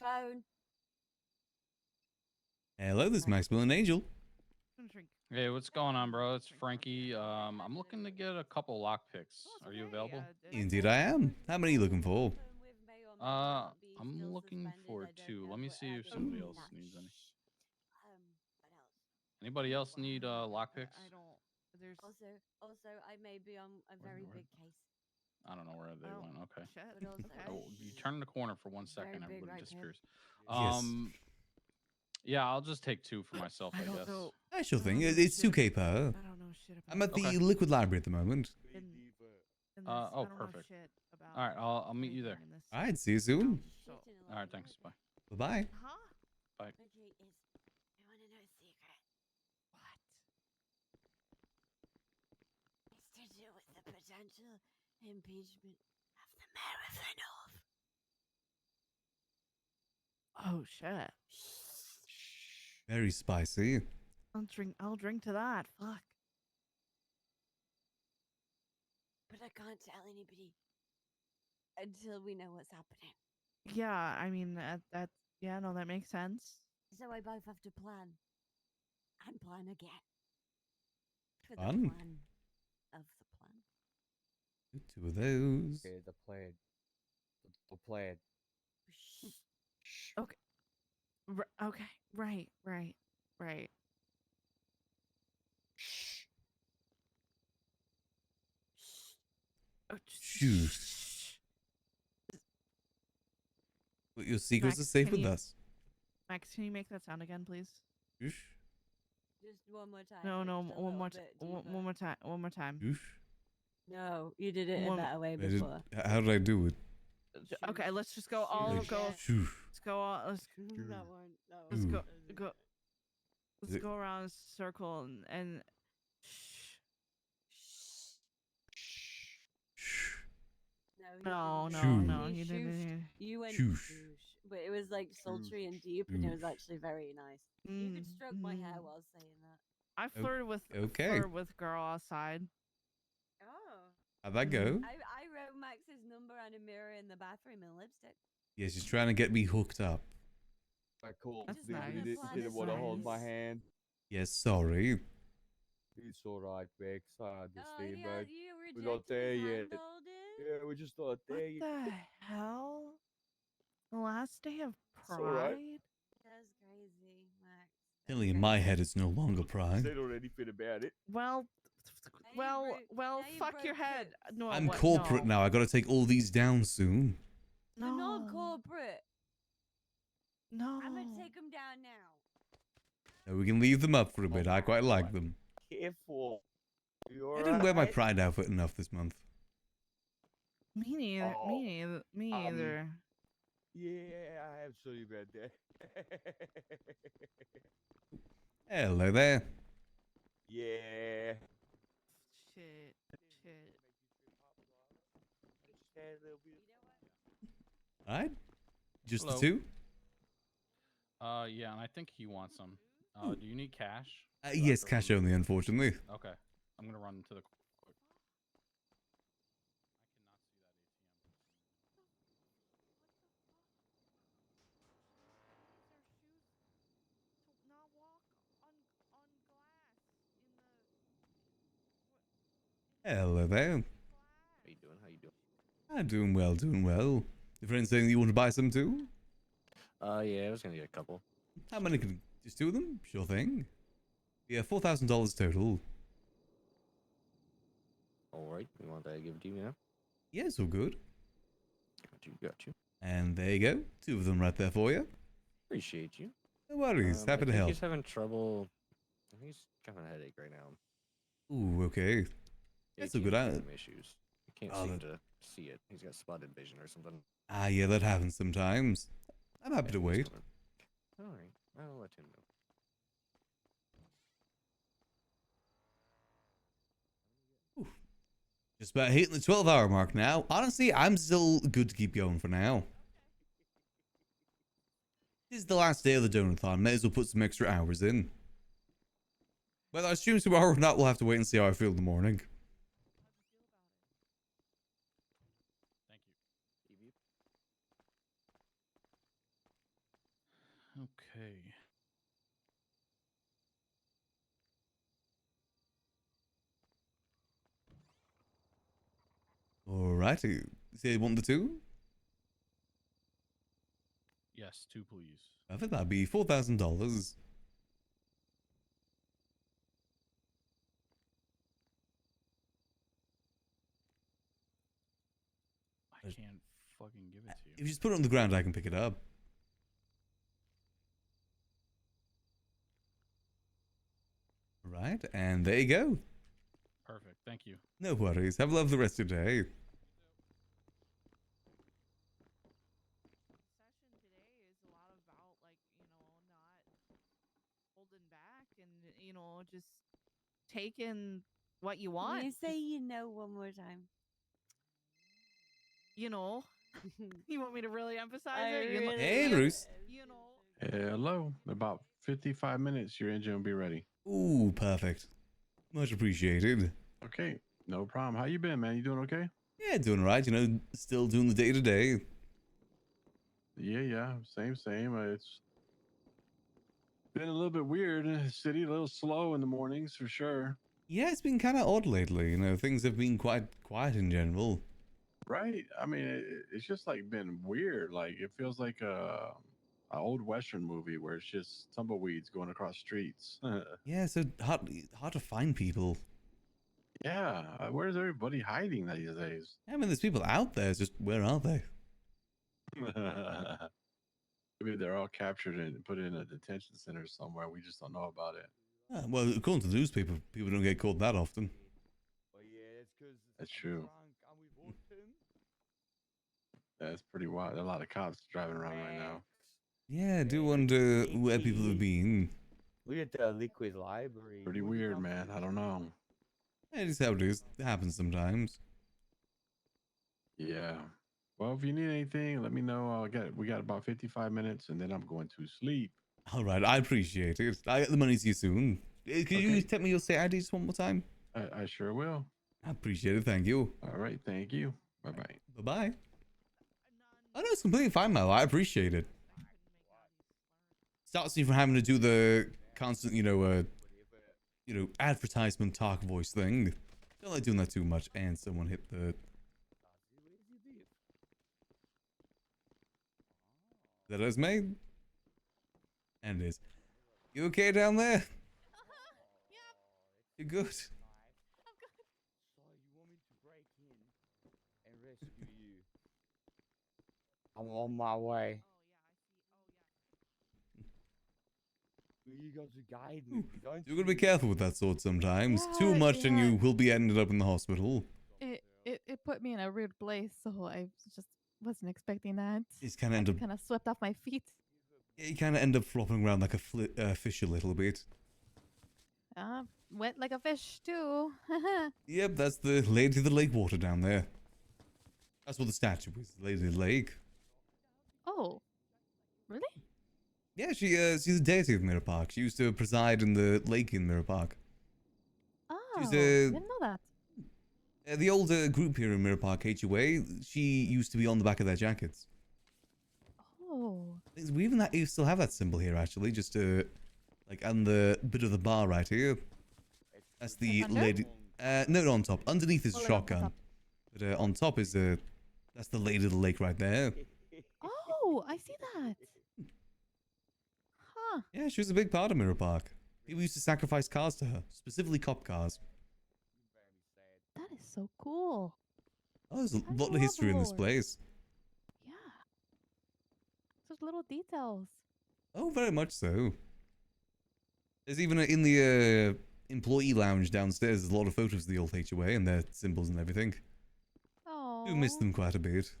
phone. Hello, this is Maximillian Angel. Hey, what's going on, bro? It's Frankie. I'm looking to get a couple lockpicks. Are you available? Indeed I am. How many are you looking for? I'm looking for 2. Let me see if somebody else needs any. What else? Anybody else need lockpicks? I don't. There's. Also, I may be on a very big case. I don't know where they went. Okay. Shit. But also, Okay. Oh, you turn the corner for 1 Very second, big everybody right disappears. Yes. Yeah, I will just take 2 for myself, I I don't guess. know. I sure thing. I don't know It's shit. 2K per. I don't know shit about. I'm at the Okay. Liquid Library at the moment. In this, Oh, I don't know perfect. shit about All right, I'll meet you there. anything in this. All right, see you soon. So, All right, thanks. Bye. Bye-bye. huh? Okay, I want to know a secret. What? It's to do with the potential impeachment of the mayor of the North. Oh shit. Very spicy. I'll drink to that. Fuck. But I can't tell anybody until we know what's happening. Yeah, I mean that. Yeah, no, that makes sense. So I both have to plan and plan again. For the Fun. plan of the plan. 2 of those. Okay, the plan. The plan. Okay. Okay. Right. Oh, Shoot. But your secrets Max, are safe can with you- us. Max, can you make that sound again, please? Shoosh. Just one more time. No, but just a one more little time. bit deeper. One more time. One more time. Shoosh. No, you did it a One- better way I did- before. How did I do it? Okay, let's just go all Like, go. shoosh. Let's go all. Let's That one. let's Ooh. go. Let's it- go around a circle and shh. Shh. No, Shoo. you shooshed. didn't. You went Shoosh. shoosh, but it was like sultry and deep, and it was Shoosh. actually very nice. You could stroke my hair while saying that. I flirted with okay. girl outside. Oh. How'd that go? I wrote Max's number on a mirror in the bathroom and lipstick. Yeah, she's trying to get me hooked up. Alright, cool. That's You nice. didn't want to hold my Nice. hand. Yes, sorry. It's alright, Bex. I Oh, understand, yeah, but you we're not rejected there his yet. hand holding? yeah, we're just not there What yet. the hell? The last day of It's alright. Pride? That's crazy, Max. Telling in my head it's no longer pride. Said already fit about it. Well, Now you now you fuck your broke head. truth. No, I'm what? corporate No. now. I gotta take all these down soon. They're not No. corporate. No. I'm gonna take them down now. No, we can leave them up for a bit. I quite like them. Careful. You I didn't wear my alright? pride outfit enough this month. Me neither. Oh, Me neither. Me um, either. Yeah, I am sorry about that. Hello there. yeah. Shit. Just had a little bit. Alright. Just Hello. the 2? Yeah, and I think he wants some. Do you need cash? Do I have Yes, to cash run- only, unfortunately. Okay, I'm gonna run to the. Quick. Hello there. How you doing? How you doing? I'm doing well, doing well. Your friend saying you want to buy some too? Yeah, I was gonna get a couple. How many can just 2 of them? Sure thing. Yeah, $4,000 total. Alright, you want that to give it to you now? Yes, all good. Got you. And there you go. 2 of them right there for you. Appreciate you. No worries. I Happy to think help. He's having trouble. I think he's having a headache right now. Ooh, okay. That's a good ATM idea. issues. He can't Oh, seem that- to see it. He's got spotted vision or something. Ah, yeah, that happens sometimes. I'm happy to wait. Alright, I'll let him know. Just about hitting the 12-hour mark now. Honestly, I'm still good to keep going for now. This is the last day of the donathon. May as well put some extra hours in. Whether I stream tomorrow or not, we'll have to wait and see how I feel in the morning. Thank you. Okay. Alrighty. Say you want the two? Yes, 2 please. I think that'd be $4,000. I can't fucking give it to If you. you just put it on the ground, I can pick it up. Right, and there you go. Perfect. Thank you. No worries. Have a lovely rest of your day. Session today is a lot about not holding back and just taking what you want. Can you say one more time? You want me to really emphasize I it? really Hey, love Bruce. it. Hello. About 55 minutes, your engine will be ready. Ooh, perfect. Much appreciated. Okay, no problem. How you been, man? You doing okay? Yeah, doing right. Still doing the day-to-day. Yeah. Same. It's been a little bit weird in the city, a little slow in the mornings for sure. Yeah, it's been kind of odd lately. Things have been quite quiet in general. Right? I mean, it's just like been weird. Like it feels like a old Western movie where it's just tumbleweeds going across streets. Yeah, so hard to find people. Yeah, where's everybody hiding these days? I mean, there's people out there. It's just, where are they? Maybe they're all captured and put in a detention center somewhere. We just don't know about it. Ah, well, according to the newspaper, people don't get caught that often. That's true. That's pretty wild. There are a lot of cops driving around right now. Yeah, I do wonder where people have been. We at the Liquid Library. Pretty weird, man. I don't know. Yeah, it is how it is. It happens sometimes. Yeah. Well, if you need anything, let me know. We got about 55 minutes, and then I'm going to sleep. All right, I appreciate it. I get the money to you soon. Could you Okay. tell me your say ID just one more time? I sure will. I appreciate it. Thank you. All right. Thank you. Bye bye. Bye-bye. Oh, no, it's completely fine, Mel. I appreciate it. Stops me from having to do the constant, advertisement talk voice thing. Don't like doing that too much. And someone hit the... That is me. And it is. You okay down there? Yeah. You good? So you want me to break in and rescue you? I'm on my way. You got to guide me. Don't You're gonna be careful with that sword sometimes. Too Yeah, much and yeah. you will be ended up in the hospital. It put me in a weird place, so I just wasn't expecting that. It's kind of end up, Kind of swept off my feet. you kind of end up flopping around like a fish a little bit. Wet like a fish too. Yep, that's the Lady of the Lake water down there. That's what the statue is, Lady of the Lake. Oh, really? Yeah, she's the deity of Mirror Park. She used to preside in the lake in Mirror Park. Oh, She's didn't know that. The older group here in Mirror Park, HOA, she used to be on the back of their jackets. Oh, We even you still have that symbol here, actually, just like on the bit of the bar right here. That's the Under? lady. No, not on top. Underneath is a Oh, like on shotgun. top. But on top is that's the Lady of the Lake right there. Oh, I see that. Huh. Yeah, she was a big part of Mirror Park. People used to sacrifice cars to her, specifically cop cars. That is so cool. Oh, there's a I lot of love history in this lore. place. Yeah. Such little details. Oh, very much so. There's even in the employee lounge downstairs, there's a lot of photos of the old HOA and their symbols and everything. Oh. Do miss them quite a bit.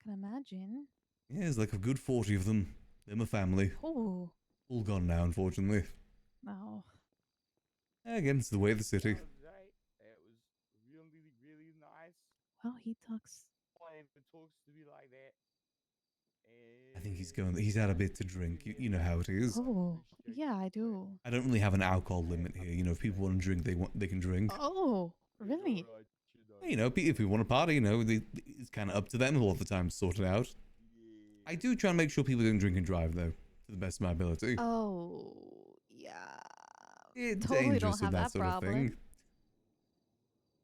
Can imagine. Yeah, there's like a good 40 of them. They're my family. Oh. All gone now, unfortunately. No. Again, it's the way of the city. It was really nice. Well, he talks. Why ever talks to me like that? I think he's had a bit to drink. You know how it is. Oh, yeah, I do. I don't really have an alcohol limit here. If people want to drink, they can drink. Oh, really? If people want to party, it's kind of up to them a lot of the time to sort it out. I do try and make sure people don't drink and drive, though. to the best of my ability. Oh, yeah. It's totally don't dangerous have with that that sort of problem. thing.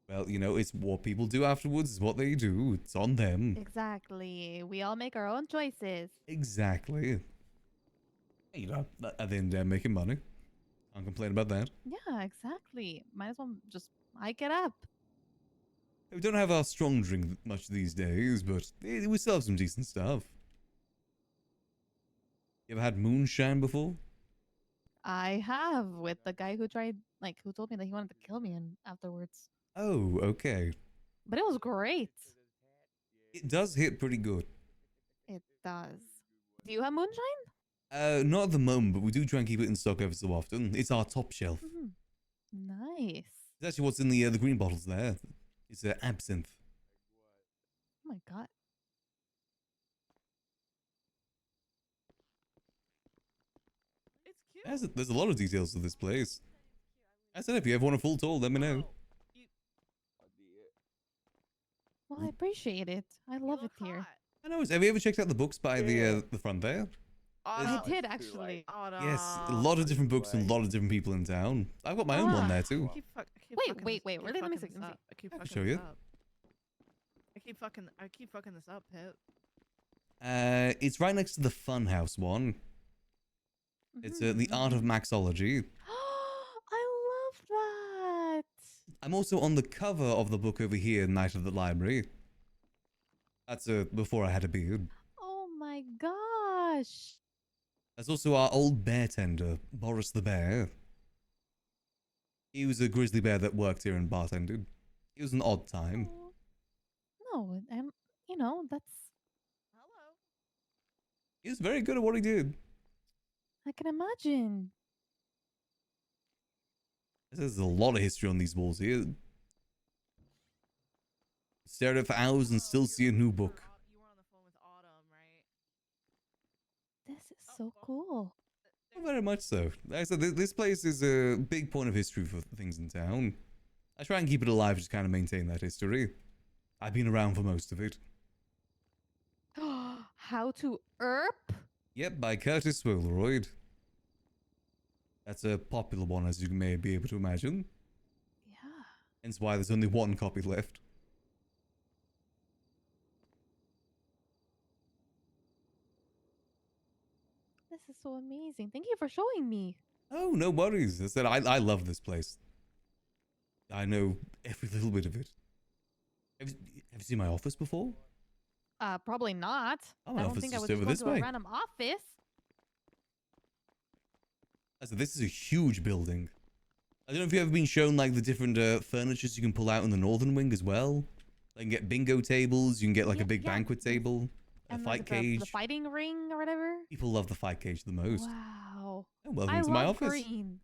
Well, you know, it's what people do afterwards. It's what they do. It's on them. Exactly. We all make our own choices. Exactly. You know, at the end of the day, I'm making money. Can't complain about that. Yeah, exactly. Might as well just hike it up. We don't have our strong drink much these days, but we still have some decent stuff. You ever had moonshine before? I have with the guy who tried, like, who told me that he wanted to kill me and afterwards. Oh, okay. But it was great. It does hit pretty good. It does. Do you have moonshine? Not at the moment, but we do try and keep it in stock every so often. It's our top shelf. Mhm. Nice. It's actually what's in the green bottles there. It's absinthe. Oh my god. It's cute. There's a lot of details to this place. I said if you ever want a full tour, let me know. Well, I appreciate it. I love it here. I know. Have you ever checked out the books by the front there? I did actually. Yes, a lot of different books and a lot of different people in town. I've got my own one there too. Wait. Really? Let me see. I can show you. I keep fucking this up, Pip. It's right next to the Funhouse one. It's the Art of Maxology. I love that. I'm also on the cover of the book over here, Night of the Library. That's before I had a beard. Oh my gosh. There's also our old bartender, Boris the Bear. He was a grizzly bear that worked here and bartended. It was an odd time. No, you know, that's. Hello. He was very good at what he did. I can imagine. There's a lot of history on these walls here. Stare at it for hours and still see a new book. You were on the phone with Autumn, right? This is so cool. Very much so. Like I said, this place is a big point of history for things in town. I try and keep it alive, just kind of maintain that history. I've been around for most of it. How to Erp? Yep, by Curtis Swirleroyd. That's a popular one, as you may be able to imagine. Yeah. Hence why there's only one copy left. This is so amazing. Thank you for showing me. Oh, no worries. I said I love this place. I know every little bit of it. Have you seen my office before? Probably not. Oh, my I don't office think I is would just over just go this to way. a random office. I said this is a huge building. I don't know if you've ever been shown like the different furnitures you can pull out in the northern wing as well. You can get bingo tables. You can get like a big banquet table, a And fight there's cage. the fighting ring or whatever. People love the fight cage the most. Wow. Oh, welcome I to my love office. green.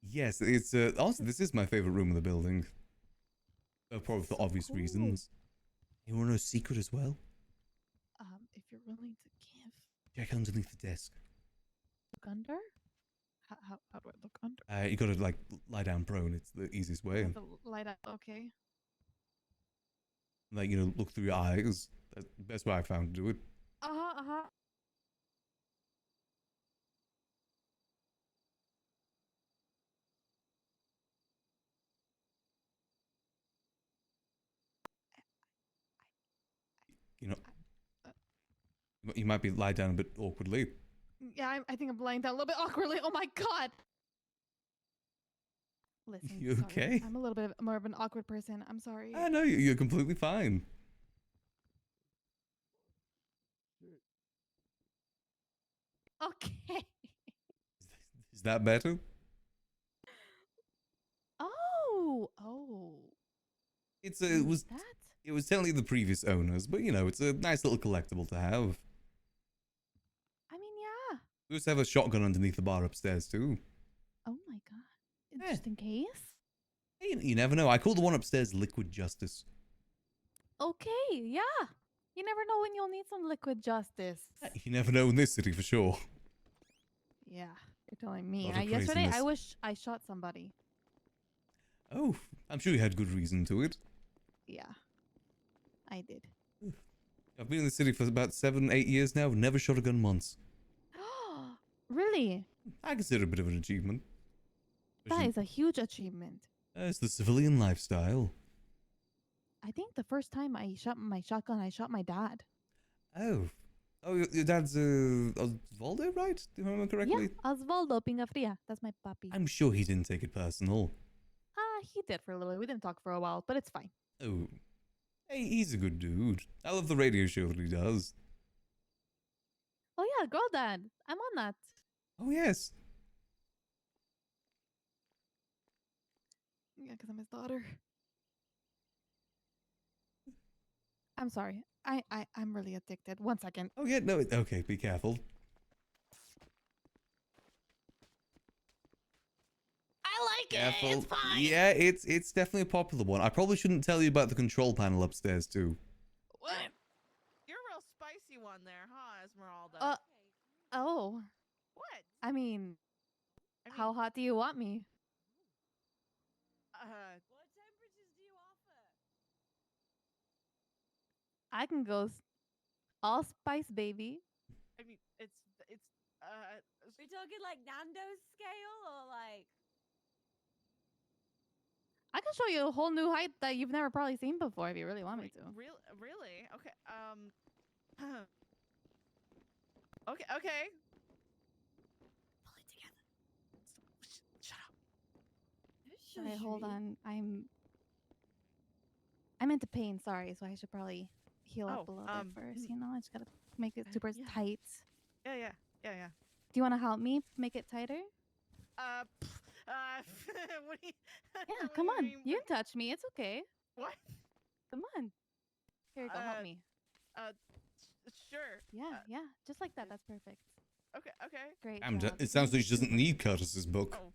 Yes, it's also this is my favorite room in the building. Probably for So obvious cool. reasons. You want to know a secret as well? If you're willing to give. Check underneath the desk. Look under? How do I look under? You gotta like lie down prone. It's the easiest way. With the light up. Okay. Like, you know, look through your eyes. That's the best way I found to do it. Uh-huh. You know, you might be lie down a bit awkwardly. Yeah, I think I'm lying down a little bit awkwardly. Oh my god. Listen, You sorry. okay? I'm a little bit more of an awkward person. I'm sorry. I know you're completely fine. Okay. Is that better? Oh. It's it was that? it was technically the previous owners, but you know, it's a nice little collectible to have. I mean, yeah. We also have a shotgun underneath the bar upstairs too. Oh my god. Just in case. Hey, you never know. I call the one upstairs Liquid Justice. Okay, yeah. You never know when you'll need some liquid justice. You never know in this city for sure. Yeah, you're telling me. Lot of Yesterday, I craziness. wish I shot somebody. Oh, I'm sure you had good reason to it. Yeah, I did. I've been in the city for about 7, 8 years now. Never shot a gun once. Really? I consider it a bit of an achievement. That Especially- is a huge achievement. It's the civilian lifestyle. I think the first time I shot my shotgun, I shot my dad. Oh. Oh, your dad's Osvaldo, right? Do you remember correctly? Yeah, Osvaldo Pinga Fria. That's my puppy. I'm sure he didn't take it personal. He did for a little. We didn't talk for a while, but it's fine. Oh. Hey, he's a good dude. I love the radio show that he does. Oh yeah, girl dad. I'm on that. Oh, yes. Yeah, because I'm his daughter. I'm sorry. I'm really addicted. 1 second. Oh, yeah, no, okay, be careful. I like Careful. it. It's fine. Yeah, it's definitely a popular one. I probably shouldn't tell you about the control panel upstairs, too. What? You're a real spicy one there, huh, Esmeralda? Oh, What? I mean, I mean, how hot do you want me? What temperatures do you offer? I can go all spice, baby. I mean, it's We talking like Nando's scale or like? I can show you a whole new height that you've never probably seen before if you really want me to. Really? Okay. Okay. Pull it together. Shut up. Okay, hold on. I'm into pain. Sorry, so I should probably heal up a Oh, little bit first. You know, I just gotta make it super yeah. tight. Yeah. Do you want to help me make it tighter? What do you? Yeah, what do come on. mean? You can touch me. It's okay. What? Come on. Here you go. Help Uh, me. Sure. Yeah. Just like that. That's perfect. Okay. Great. Damn, job. it sounds like she doesn't need Curtis's book. Oh,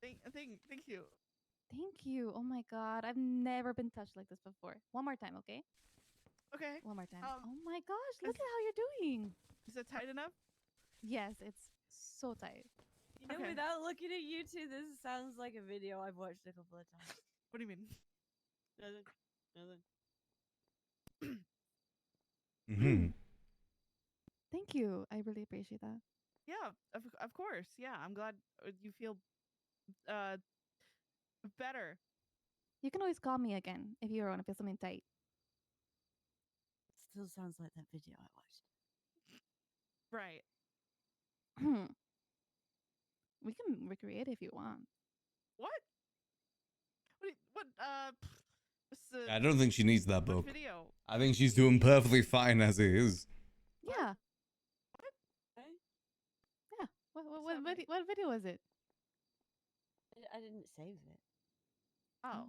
thank you. Thank you. Oh my god. I've never been touched like this before. One more time, okay? Okay. One more time. Um, Oh my gosh. Look is- at how you're doing. Is it tight enough? Yes, it's so tight. You know, Okay. without looking at you two, this sounds like a video I've watched a couple of times. What do you mean? Nothing. Mm-hmm. Thank you. I really appreciate that. Yeah, of course. Yeah, I'm glad you feel better. You can always call me again if you want to feel something tight. Still sounds like that video I watched. Right. We can recreate it if you want. What? What? What's the I don't think she needs that what book. video? I think she's doing perfectly fine as is. Yeah. Eh? Yeah. What's happening? What video was it? I didn't save it. Oh,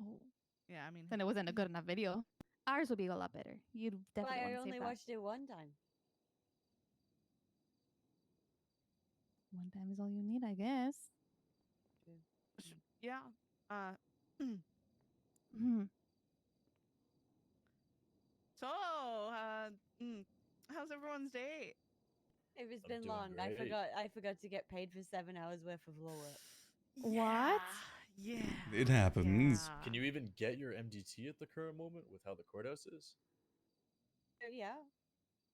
yeah. I mean, Then it wasn't a good enough video. Ours would be a lot better. You'd definitely Why, I want to only save that. watched it one time. One time is all you need, I guess. yeah. Mhm. So, how's everyone's day? It's I'm been doing long. great. I forgot to get paid for 7 hours worth of law work. What? Yeah. It happens. Can you even get your MDT at the current moment with how the courthouse is? Yeah.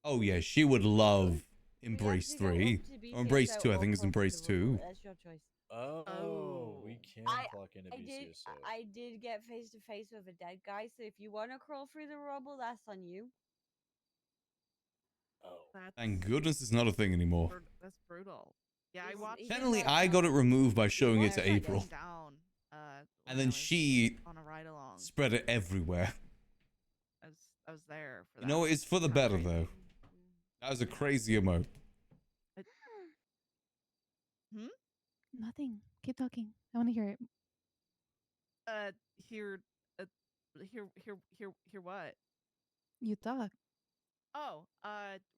Oh yeah, she would love We have Embrace to go up 3. to Or Embrace BCSO 2, I or think it's Embrace profitable. 2. That's your choice. Oh, we Oh. can I- clock in at BCSO. I did get face to face with a dead guy, so if you want to crawl through the rubble, that's on you. Oh, That's, Thank goodness it's not a thing anymore. That's brutal. Yeah, I He's- watched. he's Generally, in I got it removed by showing it to watched it April. Down. And when then I was she on a ride along. spread it everywhere. I was there for You that. know, it's for the Kinda better, crazy. though. That was a crazy emote. Nothing. Keep talking. I want to hear it. Here what? You talk. Oh,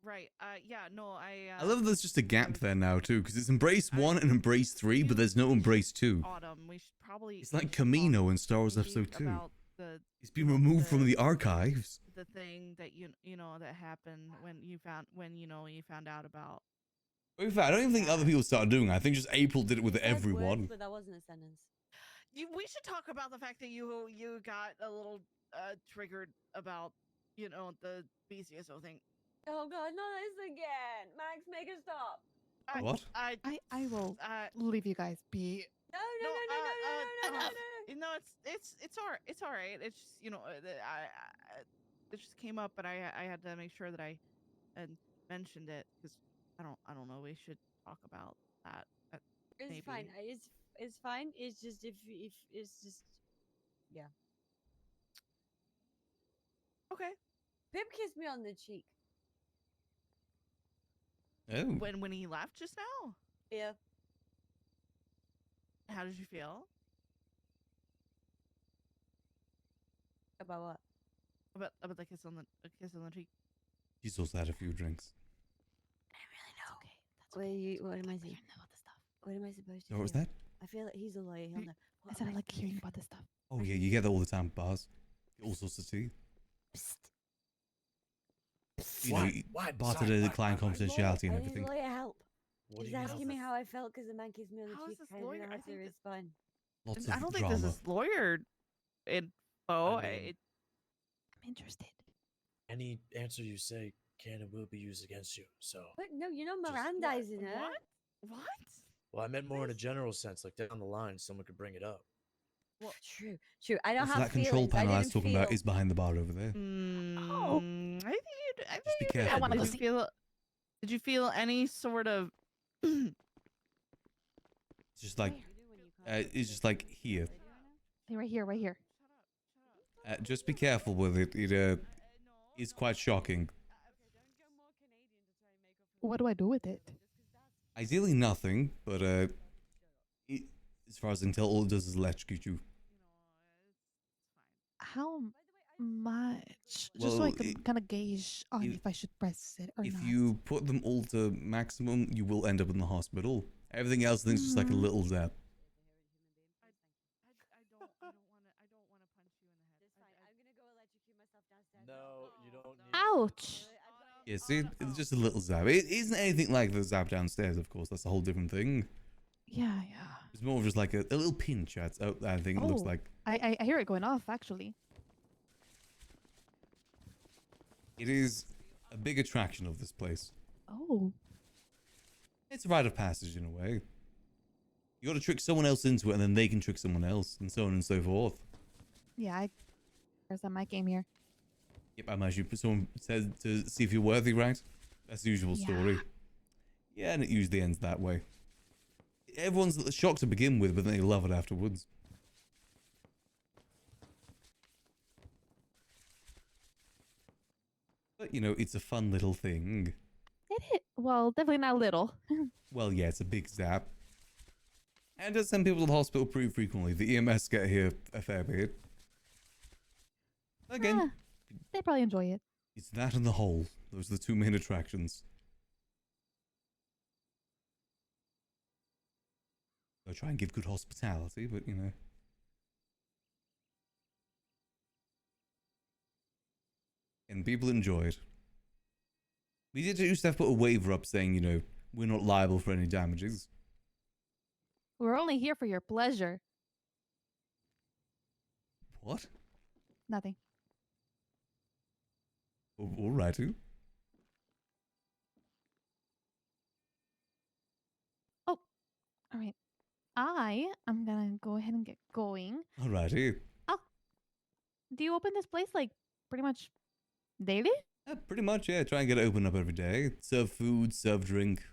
right. Yeah, no, I love there's just a gap was- there now, too, because it's Embrace I- 1 and Embrace 3, but there's no Embrace 2. Autumn. We should probably. It's we like should talk Camino in Star Wars maybe Episode 2. about the It's been removed from the archives. the thing that you know that happened when you found out about. In fact, I don't even think other people started doing it. I think just April did it with Said words, everyone. but that wasn't a sentence. We should talk about the fact that you got a little triggered about the BCSO thing. Oh god, not this again! Max, make it stop. What? I will Uh, leave you guys be. No, no, no, no, no, no, no, no, enough. no. No, it's all right. It's just it just came up, but I had to make sure that I had mentioned it because I don't know. We should talk about that. It's Maybe. fine. It's fine. It's just if it's just yeah. Okay. Pip kissed me on the cheek. Oh. When he left just now, Yeah. how did you feel About what? about the kiss on the cheek? She's also had a few drinks. I really know. Okay. What am I saying? About the stuff. What am I supposed to What was feel? that? I feel like he's a lawyer. He'll know. I What said am I like supposed to hearing feel? about this stuff. Oh yeah, you get that all the time at bars. Get all sorts of tea. Psst. You know, bartender decline confidentiality and I need everything. lawyer help. What do He's you mean? asking me how I felt because the man kissed me on the How is cheek. this I don't lawyer? know I how to think that- respond. Lots I of don't think drama. this is lawyer info. I mean- I'm interested. Any answer you say can and will be used against you. So, But no, you're not Just- Mirandizing her. What? well, I meant more in a general sense, like down the line, someone could bring it up. True, true. I don't Also, have that control feelings. I panel I was didn't talking about feel- is behind the bar over there. I think you'd. I think Just be you'd careful with Did it. you feel? Did you feel any sort of? It's just like, it's just like here. Hey, right here, right here. Just be careful with it. It is quite shocking. What do I do with it? Ideally nothing, but it, as far as I can tell, all it does is electrocute you. How much? Just so Well, I can kind of gauge on if- if I should press it or If not. you put them all to maximum, you will end up in the hospital. Everything else, I think, is just like a Mhm. little zap. No, you don't need Ouch! Yeah, see, it's just a little zap. It isn't anything like the zap downstairs, of course. That's a whole different thing. Yeah. It's more of just like a little pinch. I think it looks Oh. like. I hear it going off actually. It is a big attraction of this place. Oh. It's a rite of passage in a way. You got to trick someone else into it, and then they can trick someone else, and so on and so forth. Yeah, there's my game here. Yep, I imagine someone said to see if you're worthy, right? That's the usual story. Yeah, and it usually ends that way. Everyone's shocked to begin with, but then they love it afterwards. But, you know, it's a fun little thing. Well, definitely not little. Well, yeah, it's a big zap. And it does send people to the hospital pretty frequently. The EMS get here a fair bit. Again, Ah, they probably enjoy it. it's that and the hole. Those are the two main attractions. They'll try and give good hospitality, but, you know. And people enjoy it. We did used to have to put a waiver up saying, you know, we're not liable for any damages. We're only here for your pleasure. What? Nothing. Alrighty. All right. I am gonna go ahead and get going. Alrighty. Do you open this place like pretty much daily? Pretty much, yeah. Try and get it open up every day. Serve food, serve drink.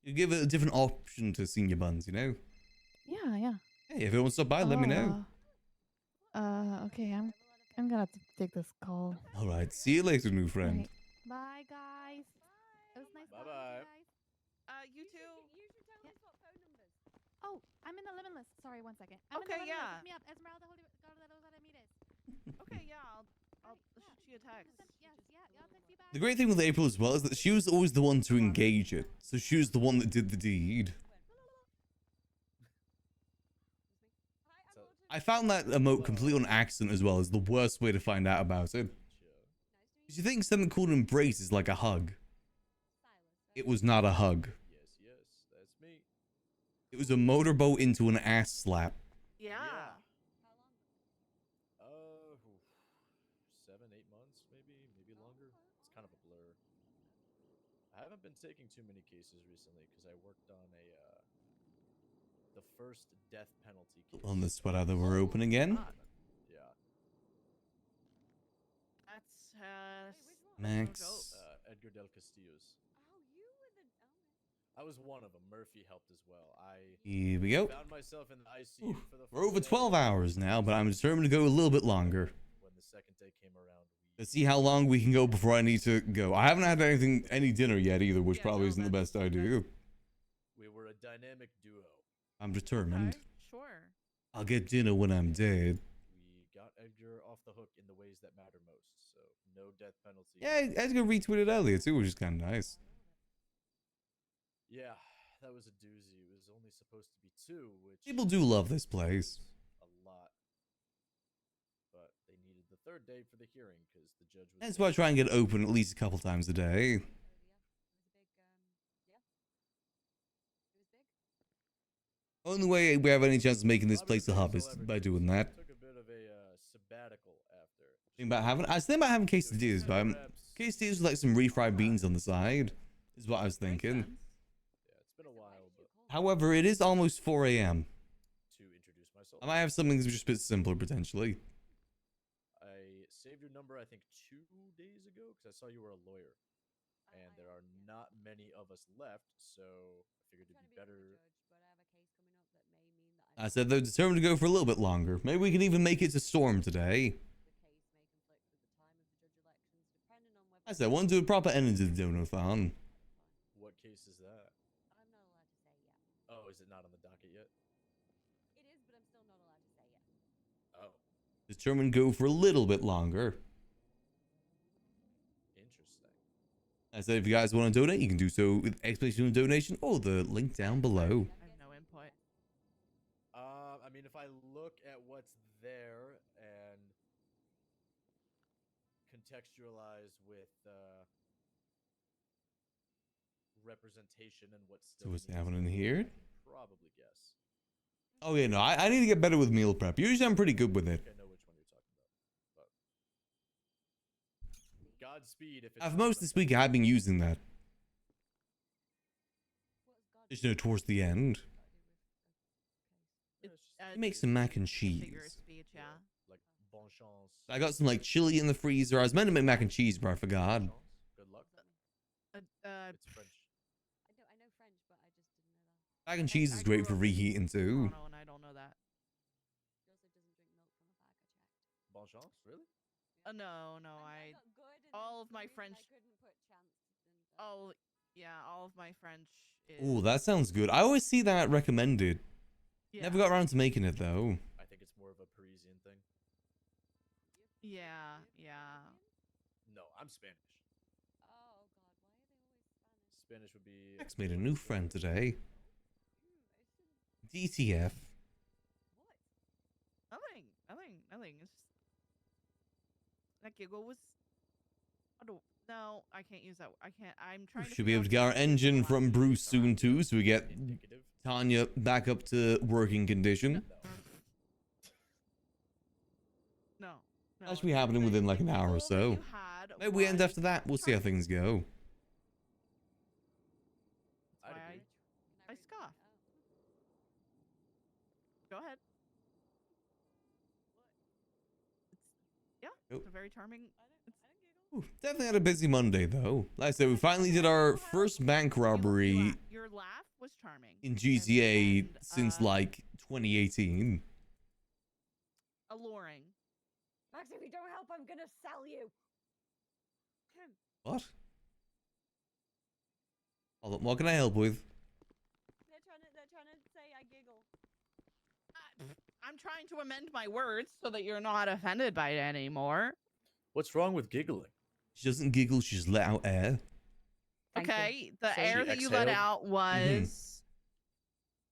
You give it a different option to senior buns, you know? Yeah. Hey, if you want to stop by, let me know. Okay. I'm gonna have to take this call. Alright, see you later, new friend. Right. Bye, guys. It was nice talking to Bye-bye. you guys. You too. You should tell us what phone numbers. Oh, I'm in the living list. Sorry, 1 second. I'm Okay, in the living yeah. list. Look me up. Esmeralda Ramirez. Okay, yeah. I'll shoot you a text. Yes, yeah. I'll text you back. The great thing with April as well is that she was always the one to engage it. So she was the one that did the deed. So, I found that emote completely on accident as well as the worst way to find out about it. Because you think something called embrace is like a hug. It was not a hug. yes, that's me. It was a motorboat into an ass slap. Yeah. Oof, 7, 8 months, maybe longer. It's kind of a blur. I haven't been taking too many cases recently because I worked on the first death penalty case. On the sweat out that we're open again. God. Yeah. That's Max. no joke. Edgar del Castillo's. Oh, you were the. Oh. I was one of them. Murphy helped as well. Here we go. Found myself in the ICU for the We're over first 12 day. hours now, but I'm determined to go a little bit longer. When the second day came around, Let's see how long we can go before I need to go. I haven't had any dinner yet either, which Yeah, probably no, isn't the that's- best idea. we were a dynamic duo. I'm determined. Okay, sure. I'll get dinner when I'm dead. We got Edgar off the hook in the ways that matter most. So no death penalty. Yeah, Edgar retweeted earlier too, which is kind of nice. Yeah, that was a doozy. It was only supposed to be 2, which People do love this place. a lot. But they needed the 3rd day for the hearing because the judge was. That's why I try and get open at least a couple times a day. Only way we have any chance of making this place a hub is by doing that. Took a bit of a sabbatical after. I was thinking about having quesadillas, but quesadillas with like some refried beans on the side is what I was thinking. Yeah, it's been a while, but However, it is almost 4 a.m. to introduce myself. I might have something that's just a bit simpler potentially. I saved your number, I think, 2 days ago because I saw you were a lawyer, and there are not many of us left, so I figured it'd be better. I said they're determined to go for a little bit longer. Maybe we can even make it to Storm today. I said I want to do a proper ending to the Donothon. What case is that? Oh, is it not on the docket yet? Oh, Determined to go for a little bit longer. interesting. I said if you guys want to donate, you can do so with explanation donation or the link down below. I have no input. I mean, if I look at what's there and contextualize with representation and what's So still what's needs, happening here? I can probably guess. Oh yeah, no, I need to get better with meal prep. Usually I'm pretty good with I it. think I know which one you're talking about. But Godspeed if it's For not most of this week, I've been using that. Just towards the end. You make some mac and cheese. Figure of speech, yeah. like bon chance. I got some like chili in the freezer. I was meant to make mac and cheese, but I forgot. Bon chance. Good luck. It's French. I know French, but I just didn't know that. Mac and cheese is great for reheating too. Toronto, and I don't know that. He also doesn't drink milk from a bag. I checked. Bon chance, really? No, I got good, and all then of for my some reason French- I couldn't put chance in. Oh, yeah, all of my French is. Oh, that sounds good. I always see that recommended. yeah. Never got around to making it though. I think it's more of a Parisian thing. Yeah, yeah. No, I'm Spanish. Oh God, why are they always Spanish? Spanish would be. Max made a new friend today. DTF. What? Nothing. It's just that giggle was. I don't. No, I can't use that. I can't. I'm trying to. Should be figure able to out get our the giggle engine line. from Bruce soon too, so we get Indicative. Tanya back up to working condition. No. That should be happening within like an hour or so. Maybe we end after that. We'll see how things go. I'd Why agree. I scoff. Go ahead. It's a very charming. Ooh, definitely had a busy Monday though. Like I said, we finally did our first bank robbery Your laugh was charming. in GTA and, since like 2018. alluring. Max, if you don't help, I'm gonna sell you. What? Hold on, what can I help with? They're trying to say I giggle. I'm trying to amend my words so that you're not offended by it anymore. What's wrong with giggling? She doesn't giggle, she just let out air. Thank you. Okay, the So air she that you let exhaled? out was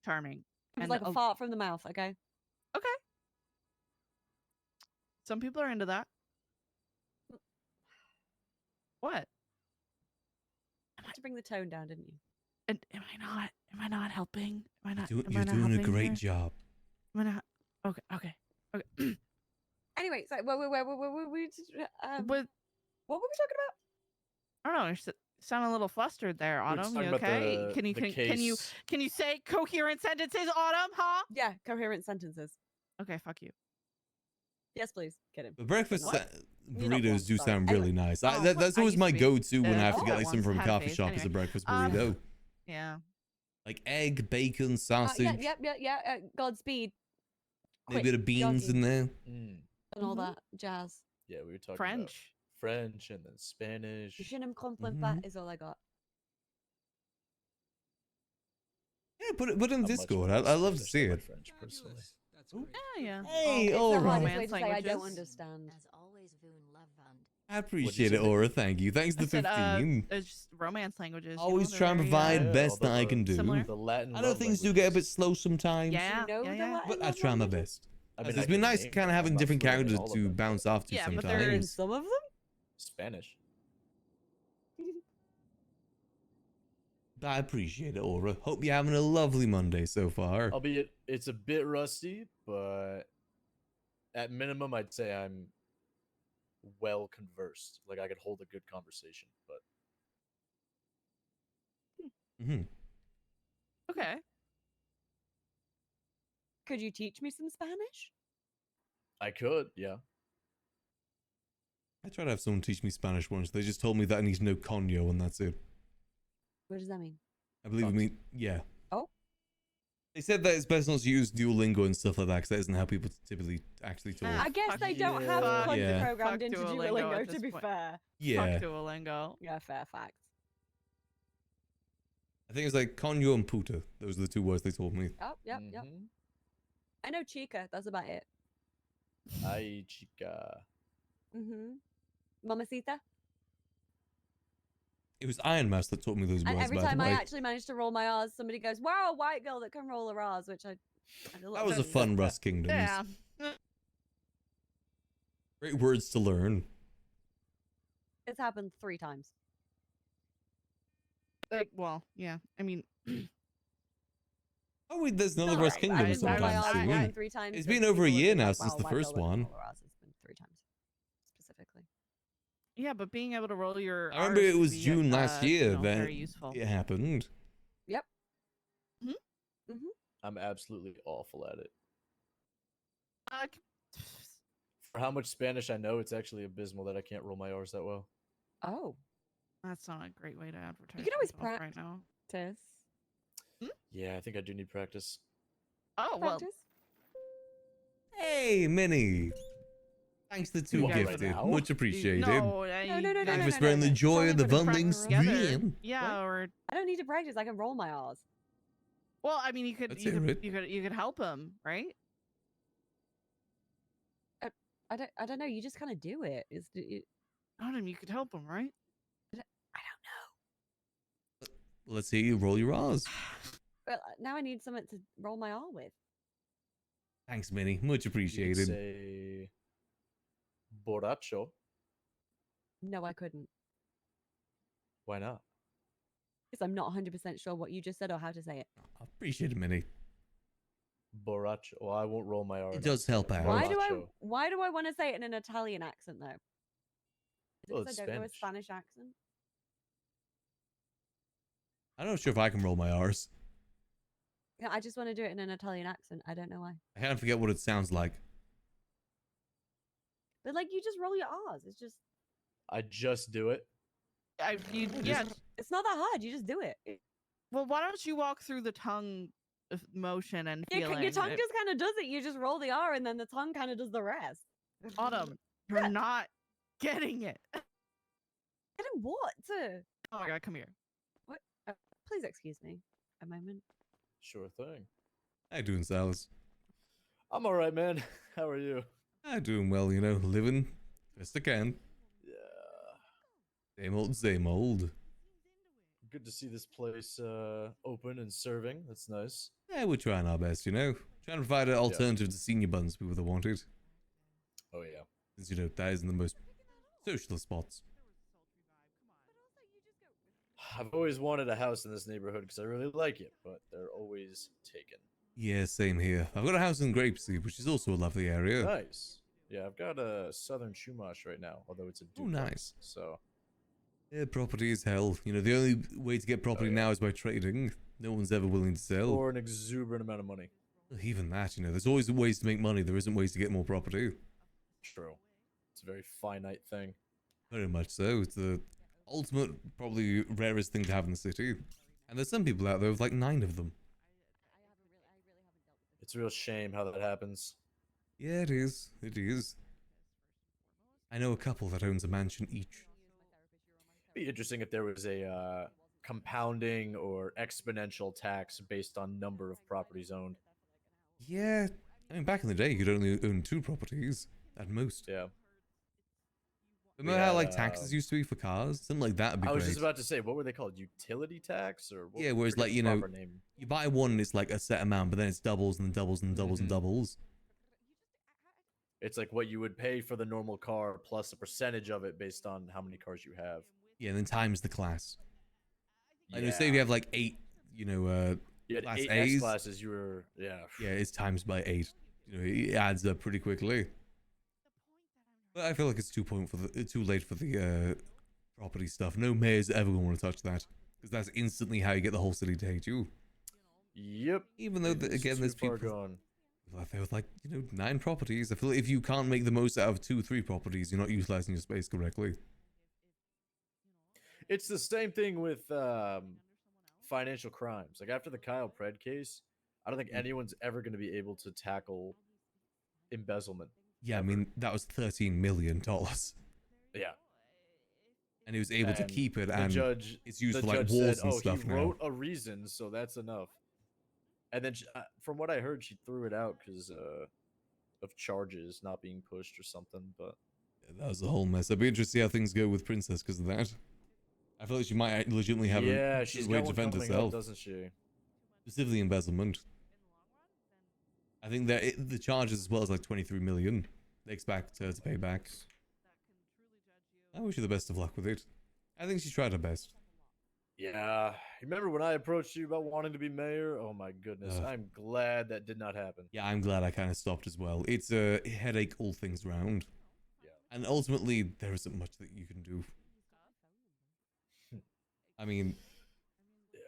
charming. It was And like a oh, fart from the mouth. Okay. Okay. Some people are into that. What? You had to bring the tone down, didn't you? And am I not? Am I not helping? Am I not? am I You're not doing a helping great here? job. Am I not? Okay. Anyway, so where we But what were we talking about? I don't know. sound a little flustered there, We were Autumn. talking You about okay? the- Can you the can case. you say coherent sentences, Autumn? Huh? Yeah, coherent sentences. Okay, fuck you. Yes, please. Kidding. The breakfast What? You're not wrong, burritos do sorry. sound Anyway. really nice. Oh, That's I always used my to be, go-to when I have to oh, get that like something once from a had a coffee face. shop as a Anyway, breakfast um, burrito. Yeah. Like egg, bacon, sausage, Yeah. Godspeed. maybe a Quick, bit of beans jogging, in there. Mm. and all Mhm. that jazz. Yeah, we were talking about French. French and then Spanish. Je ne comprends Mhm. pas is all I got. Yeah, put it in I'm much Discord. more I love to Spanish see than my it. French, personally. That's great. Yeah. Hey, It's the Aura. hardest way Romance to say I don't languages. understand. As always, Voon Lavand. I appreciate it, say, Nick? Aura. Thank you. Thanks I to said, 15. it's just romance languages. you know, Always they're try and very, provide Yeah, best although that I the- can do. similar. The Latin I know love things do get a bit languages. slow sometimes. Yeah. know the yeah. Latin But I love try my languages? best. I mean, It's I been can nice name kind of them, having I'm not different fluent in characters all of to them, bounce but off to Yeah, but Fluent in sometimes. some of them? Spanish. I appreciate it, Aura. Hope you're having a lovely Monday so far. Albeit it's a bit rusty, but at minimum, I'd say I'm well conversed. Like I could hold a good conversation, but hmm Okay. Could you teach me some Spanish? I could, yeah. I tried to have someone teach me Spanish once. They just told me that I need to know coño and that's it. What does that mean? I believe it mean yeah. Oh. They said that it's best not to use Duolingo and stuff like that because that isn't how people typically actually talk. Ah, I guess fuck they don't you. have Yeah. content Yeah. programmed Fuck into Duolingo Duolingo, at to this be point. fair. Yeah. Fuck Duolingo. Yeah, fair facts. I think it's like coño and puta. Those are the two words they told me. Oh, yep. Mhm. I know chica. That's about it. Ay, chica. Mm-hmm. Mamacita. It was Iron Mouse that taught me those And words, every by the time I way. actually manage to roll my R's, somebody goes, "Wow, a white girl that can roll her R's," which I. That was a fun Rust Kingdoms. Yeah. Great words to learn. It's happened 3 times. Like, well, yeah. I mean, Oh wait, there's another It's Rust alright, Kingdoms I roll my sometime R's more soon. than 3 times. It's but been over a people have year been now like, since "Wow, the white girl first that can one. roll her R's." It's been 3 times, specifically. yeah, but being able to roll your. I remember Rs it could was be, June last year that very useful. it happened. I'm absolutely awful at it. Uh, For how much Spanish I know, it's actually abysmal that I can't roll my R's that well. Oh, that's not a great way to advertise. can always myself right now. Tess. Yeah, I think I do need practice. Oh well. Practice? Hey, Minnie. Thanks to two What, right gifted. now? Much appreciated. No, No, Thanks no, for spreading the no. joy of the Only for the funding practice together. stream. Yeah, or I don't need to practice. I can roll my R's. well, I mean, you could Let's you hear could, it. you could help him, right? I don't know. You just kind of do it. Autumn, you could help him, right? I don't Let's hear you roll your R's. know. Well, now I need something to roll my R with. Thanks, Minnie. Much You could appreciated. say borracho. No, I couldn't, Why not? because I'm not 100% sure what you just said or how to say it. I appreciate it, Minnie. Borracho. Well, I won't roll my R. It enough, does help so out. borracho. Why do I want to say it in an Italian accent though? Is it Well, 'cause it's I don't know a Spanish. Spanish accent? I'm not sure if I can roll my R's. Yeah, I just want to do it in an Italian accent. I don't know why. I kind of forget what it sounds like. But like, you just roll your R's. It's just, I just do it. Yeah. it's not that hard. You just do it. Well, why don't you walk through the tongue motion and Yeah, feeling? your tongue just kind of does it. You just roll the R, and then the tongue kind of does the rest. Autumn, you're not getting it. Getting what? Oh my god, come here. Please excuse me a moment. Sure thing. How you doing, Silas? I'm all right, man. How are you? I'm doing well, you know, living best I can. Yeah. Same old, same old. Good to see this place open and serving. That's nice. Yeah, we're trying our best, you know. Trying to provide an alternative to senior buns people that want it. Oh yeah. Since, you know, that is in the most social spots. I've always wanted a house in this neighborhood because I really like it, but they're always taken. Yeah, same here. I've got a house in Grapeseed, which is also a lovely area. Nice. Yeah, I've got a Southern Chumash right now, although it's a Oh, duplex. nice. So Yeah, property is hell. You know, the only way to get property yeah. now is by trading. No one's ever willing to sell. For an exuberant amount of money. Even that, you know, there's always ways to make money. There isn't ways to get more property. True. It's a very finite thing. Very much so. It's the ultimate, probably rarest thing to have in the city. And there's some people out there with like 9 of them. It's a real shame how that happens. Yeah, it is. It is. I know a couple that owns a mansion each. Be interesting if there was a compounding or exponential tax based on number of properties owned. Yeah, I mean, back in the day, you could only own 2 properties at most. Yeah. Remember how like taxes used to be for cars? Something like that would be I was great. just about to say, what were they called? Utility tax or what? Yeah, whereas forget like, the you know, proper name. you buy one, it's like a set amount, but then it's doubles and doubles and doubles and doubles. It's like what you would pay for the normal car plus a percentage of it based on how many cars you have. Yeah, and then times the class. Like, Yeah. say if you have like 8, you know, You had class 8 A's. X classes, you were, yeah. Yeah, it's times by 8. You know, it adds up pretty quickly. But I feel like it's too late for the property stuff. No mayor's ever gonna want to touch that, because that's instantly how you get the whole city to hate you. Yep. Even though It's again, too there's far people gone. out there with like, you know, 9 properties. I feel like if you can't make the most out of 2, 3 properties, you're not utilizing your space correctly. It's the same thing with financial crimes. Like after the Kyle Pred case, I don't think anyone's ever going to be able to tackle embezzlement. Yeah, I mean that was $13 million, Yeah. and he was able to And keep it, the and judge, it's used the for like judge walls said, and "Oh, stuff he now. wrote a reason, so that's enough." And then, from what I heard, she threw it out because of charges not being pushed or something. But Yeah, that was a whole mess. I'd be interested to see how things go with Princess because of that. I feel like she might legitimately have yeah, a she's good way got to one defend coming herself, up, doesn't she? specifically embezzlement. I think that the charges as well as like 23 million. They expect her to pay back. I wish you the best of luck with it. I think she tried her best. Yeah. Remember when I approached you about wanting to be mayor? Oh my goodness. Ugh. I'm glad that did not happen. Yeah, I'm glad I kind of stopped as well. It's a headache all things round. Yeah. And ultimately, there isn't much that you can do. I mean, Yeah.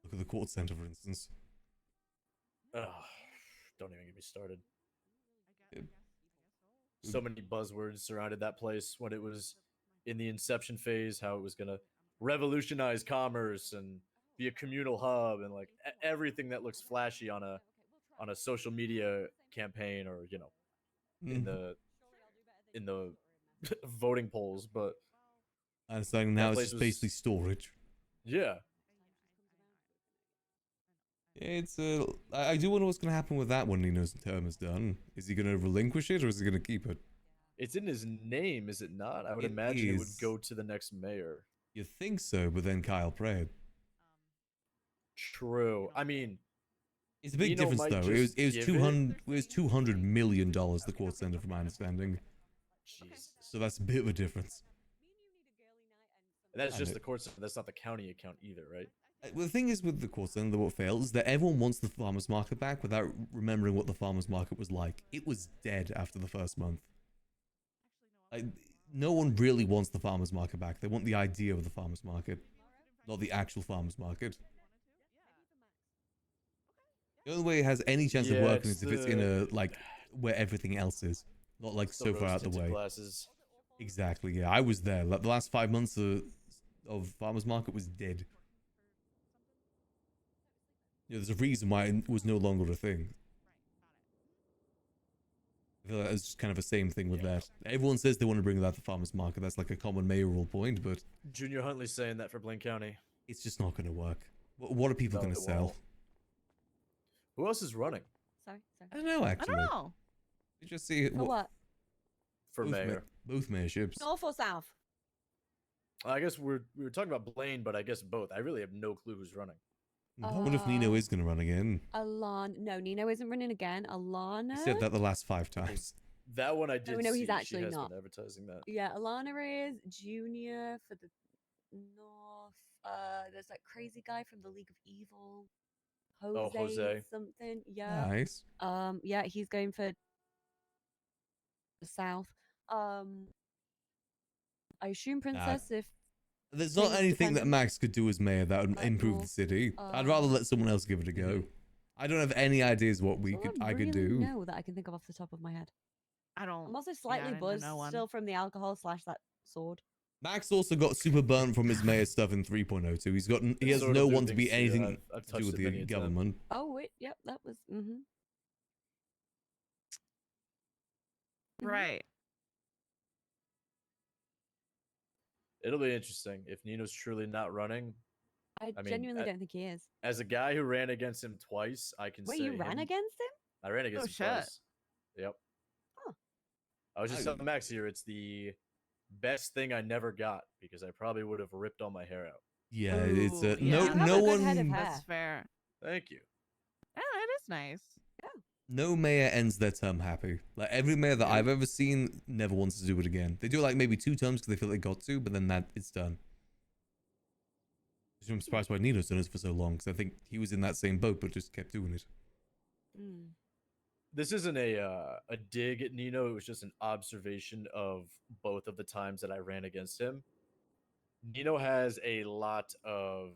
look at the court center, for instance. Ugh, don't even get me started. It- So many buzzwords surrounded that place when it was in the inception phase, how it was going to revolutionize commerce and be a communal hub and like everything that looks flashy on a social media campaign or, you know, in the voting polls, but I'm saying that now it's place just was- basically storage. yeah. It's I do wonder what's going to happen with that when Nino's term is done. Is he going to relinquish it or is he going to keep it? It's in his name, is it not? I would It imagine it would is. go to the next mayor. You think so, but then Kyle Pred. True. I mean, It's a big Nino difference might though. just It was give 200. It was $200 million. The court center, from my understanding. Jesus. So that's a bit of a difference. And that's I just know. the court center. That's not the county account either, right? Well, the thing is with the court center, what fails is that everyone wants the farmers market back without remembering what the farmers market was like. It was dead after the first month. Like, no one really wants the farmers market back. They want the idea of the farmers market, not the actual farmers market. The only way it has any chance of Yeah, working it's is if it's in a like where everything else is, not like It's the so far out the rose-tinted way. glasses. Exactly. Yeah, I was there. Like, the last 5 months of farmers market was dead. Yeah, there's a reason why it was no longer a thing. I feel like it's just kind of the same thing with that. Everyone says they want to bring that to farmers market. That's like a common mayoral point, but Junior Huntley's saying that for Blaine County. it's just not going to work. What are people No, going to it sell? won't. Who else is running Sorry. I don't know, I actually. don't know. You just see For what? for both mayor? both mayorships. North or south? I guess we were talking about Blaine, but I guess both. I really have no clue who's running. I wonder if Nino is going to run again. Alana. No, Nino isn't running again. Alana. He said that the last 5 times. That one I did. no, he's see. actually she has not. been advertising that. Yeah, Alana is Junior for the North. There's that crazy guy from the League of Evil. Jose. something. Yeah. Nice. Yeah, he's going for the South. I assume Princess if There's not Things anything that dependent. Max could do as mayor that would Like improve more, the city. I'd rather let someone else give it a go. I don't have any ideas what That's all I could really do. know that I can think of off the top of my head. I don't. I'm also I slightly didn't buzzed know one. still from the alcohol / that sword. Max also got super burnt from his mayor stuff in 3.0 too. He has Sword no will do one to be things too. anything I've to do touched with it the many a time. government. Oh wait, yep, that was. Right. It'll be interesting if Nino's truly not running. I I mean, genuinely don't think he is. As a guy who ran against him twice, I can Wait, say you ran him- against him? I ran against Oh, him shit. twice. Yep. Huh. I was just I- telling Max here, it's the best thing I never got because I probably would have ripped all my hair out. Yeah, it's Ooh, no yeah. You have no a good head of one hair. That's fair. Thank you. Yeah, it is nice. no mayor ends their term happy. Like every mayor that I've ever seen never wants to do it again. They do like maybe 2 terms because they feel they got to, but then that it's done. I'm surprised why Nino's done it for so long because I think he was in that same boat but just kept doing it. Mm. This isn't a dig at Nino. It was just an observation of both of the times that I ran against him. Nino has a lot of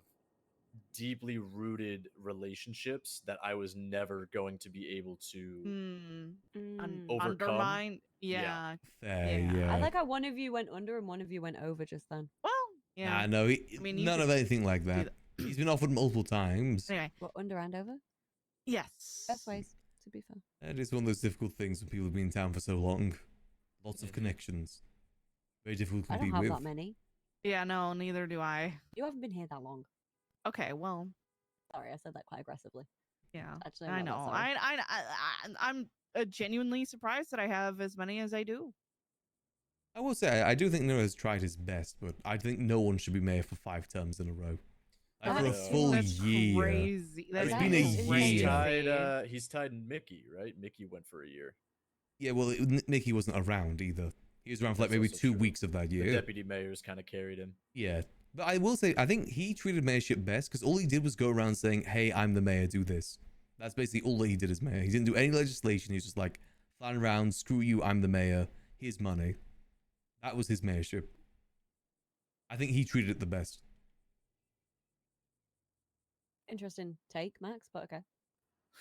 deeply rooted relationships that I was never going to be able to Mm. overcome. Undermine. Yeah. Yeah. Fair, Yeah. yeah. I like how one of you went under and one of you went over just then. Well, yeah. Nah, no, I mean, you none could of anything like do that. He's been offered multiple times. Anyway. What, under and over? Yes. Best ways, to be fair. It is one of those difficult things when people have been in town for so long. Lots of Mhm. connections. Very difficult to I don't compete have with. that many. Yeah. No. Neither do I. You haven't been here that long. Okay. Well. Sorry, I said that quite aggressively. Yeah. Actually, I I'm know. not that sorry. I'm genuinely surprised that I have as many as I do. I will say, I do think Nero has tried his best, but I think no one should be mayor for 5 terms in a row. Like, for a That's- full That's year. crazy. I That's mean, been a he's year. tied, he's tied Mickey, right? Mickey went for a year. Yeah, well, Nicky wasn't around either. He was around for like That's maybe also 2 true. weeks of that The year. deputy mayors kind of carried him. Yeah. But I will say, I think he treated mayorship best because all he did was go around saying, hey, I'm the mayor, do this. That's basically all that he did as mayor. He didn't do any legislation. He was just like, flying around, screw you, I'm the mayor, here's money. That was his mayorship. I think he treated it the best. Interesting take, Max, but okay.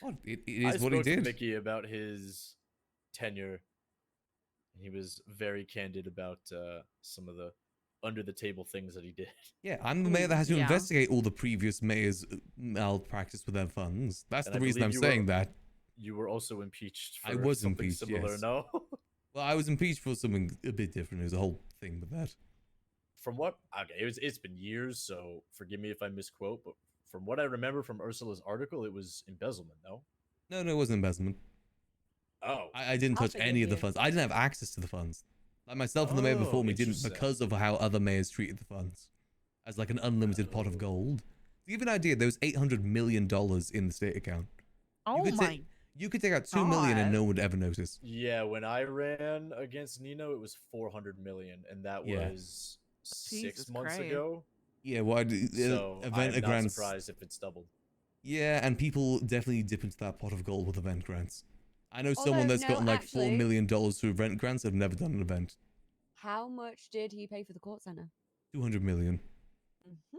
Well, it I is what he spoke to did. Mickey about his tenure. He was very candid about some of the under the table things that he did. Yeah, I'm the mayor that has to Yeah. investigate all the previous mayors' malpractice with their funds. That's And the I reason I'm believe you saying were- that. You were also impeached for I was something impeached, similar, yes. no? Well, I was impeached for something a bit different. There's a whole thing with that. From what? Okay, it's been years, so forgive me if I misquote, but from what I remember from Ursula's article, it was embezzlement, no? No, it wasn't embezzlement. Oh. I didn't I'll touch forgive any of the you. funds. I didn't have access to the funds. Like myself and the mayor before Oh, me didn't interesting. because of how other mayors treated the funds. As like an unlimited pot of Oh. gold. To give you an idea, there was $800 million in the state account. Oh could my. say- You could take out 2 million and God. no one would ever notice. Yeah, when I ran against Nino, it was 400 million, and that Yeah. was Jesus 6 months Christ. ago. Yeah, well, So event I'm not grants. surprised if it's doubled. Yeah, and people definitely dip into that pot of gold with event grants. I know someone Although, that's no, gotten like $4 actually- million through event grants and have never done an event. How much did he pay for the court center? 200 million. Mm-hmm.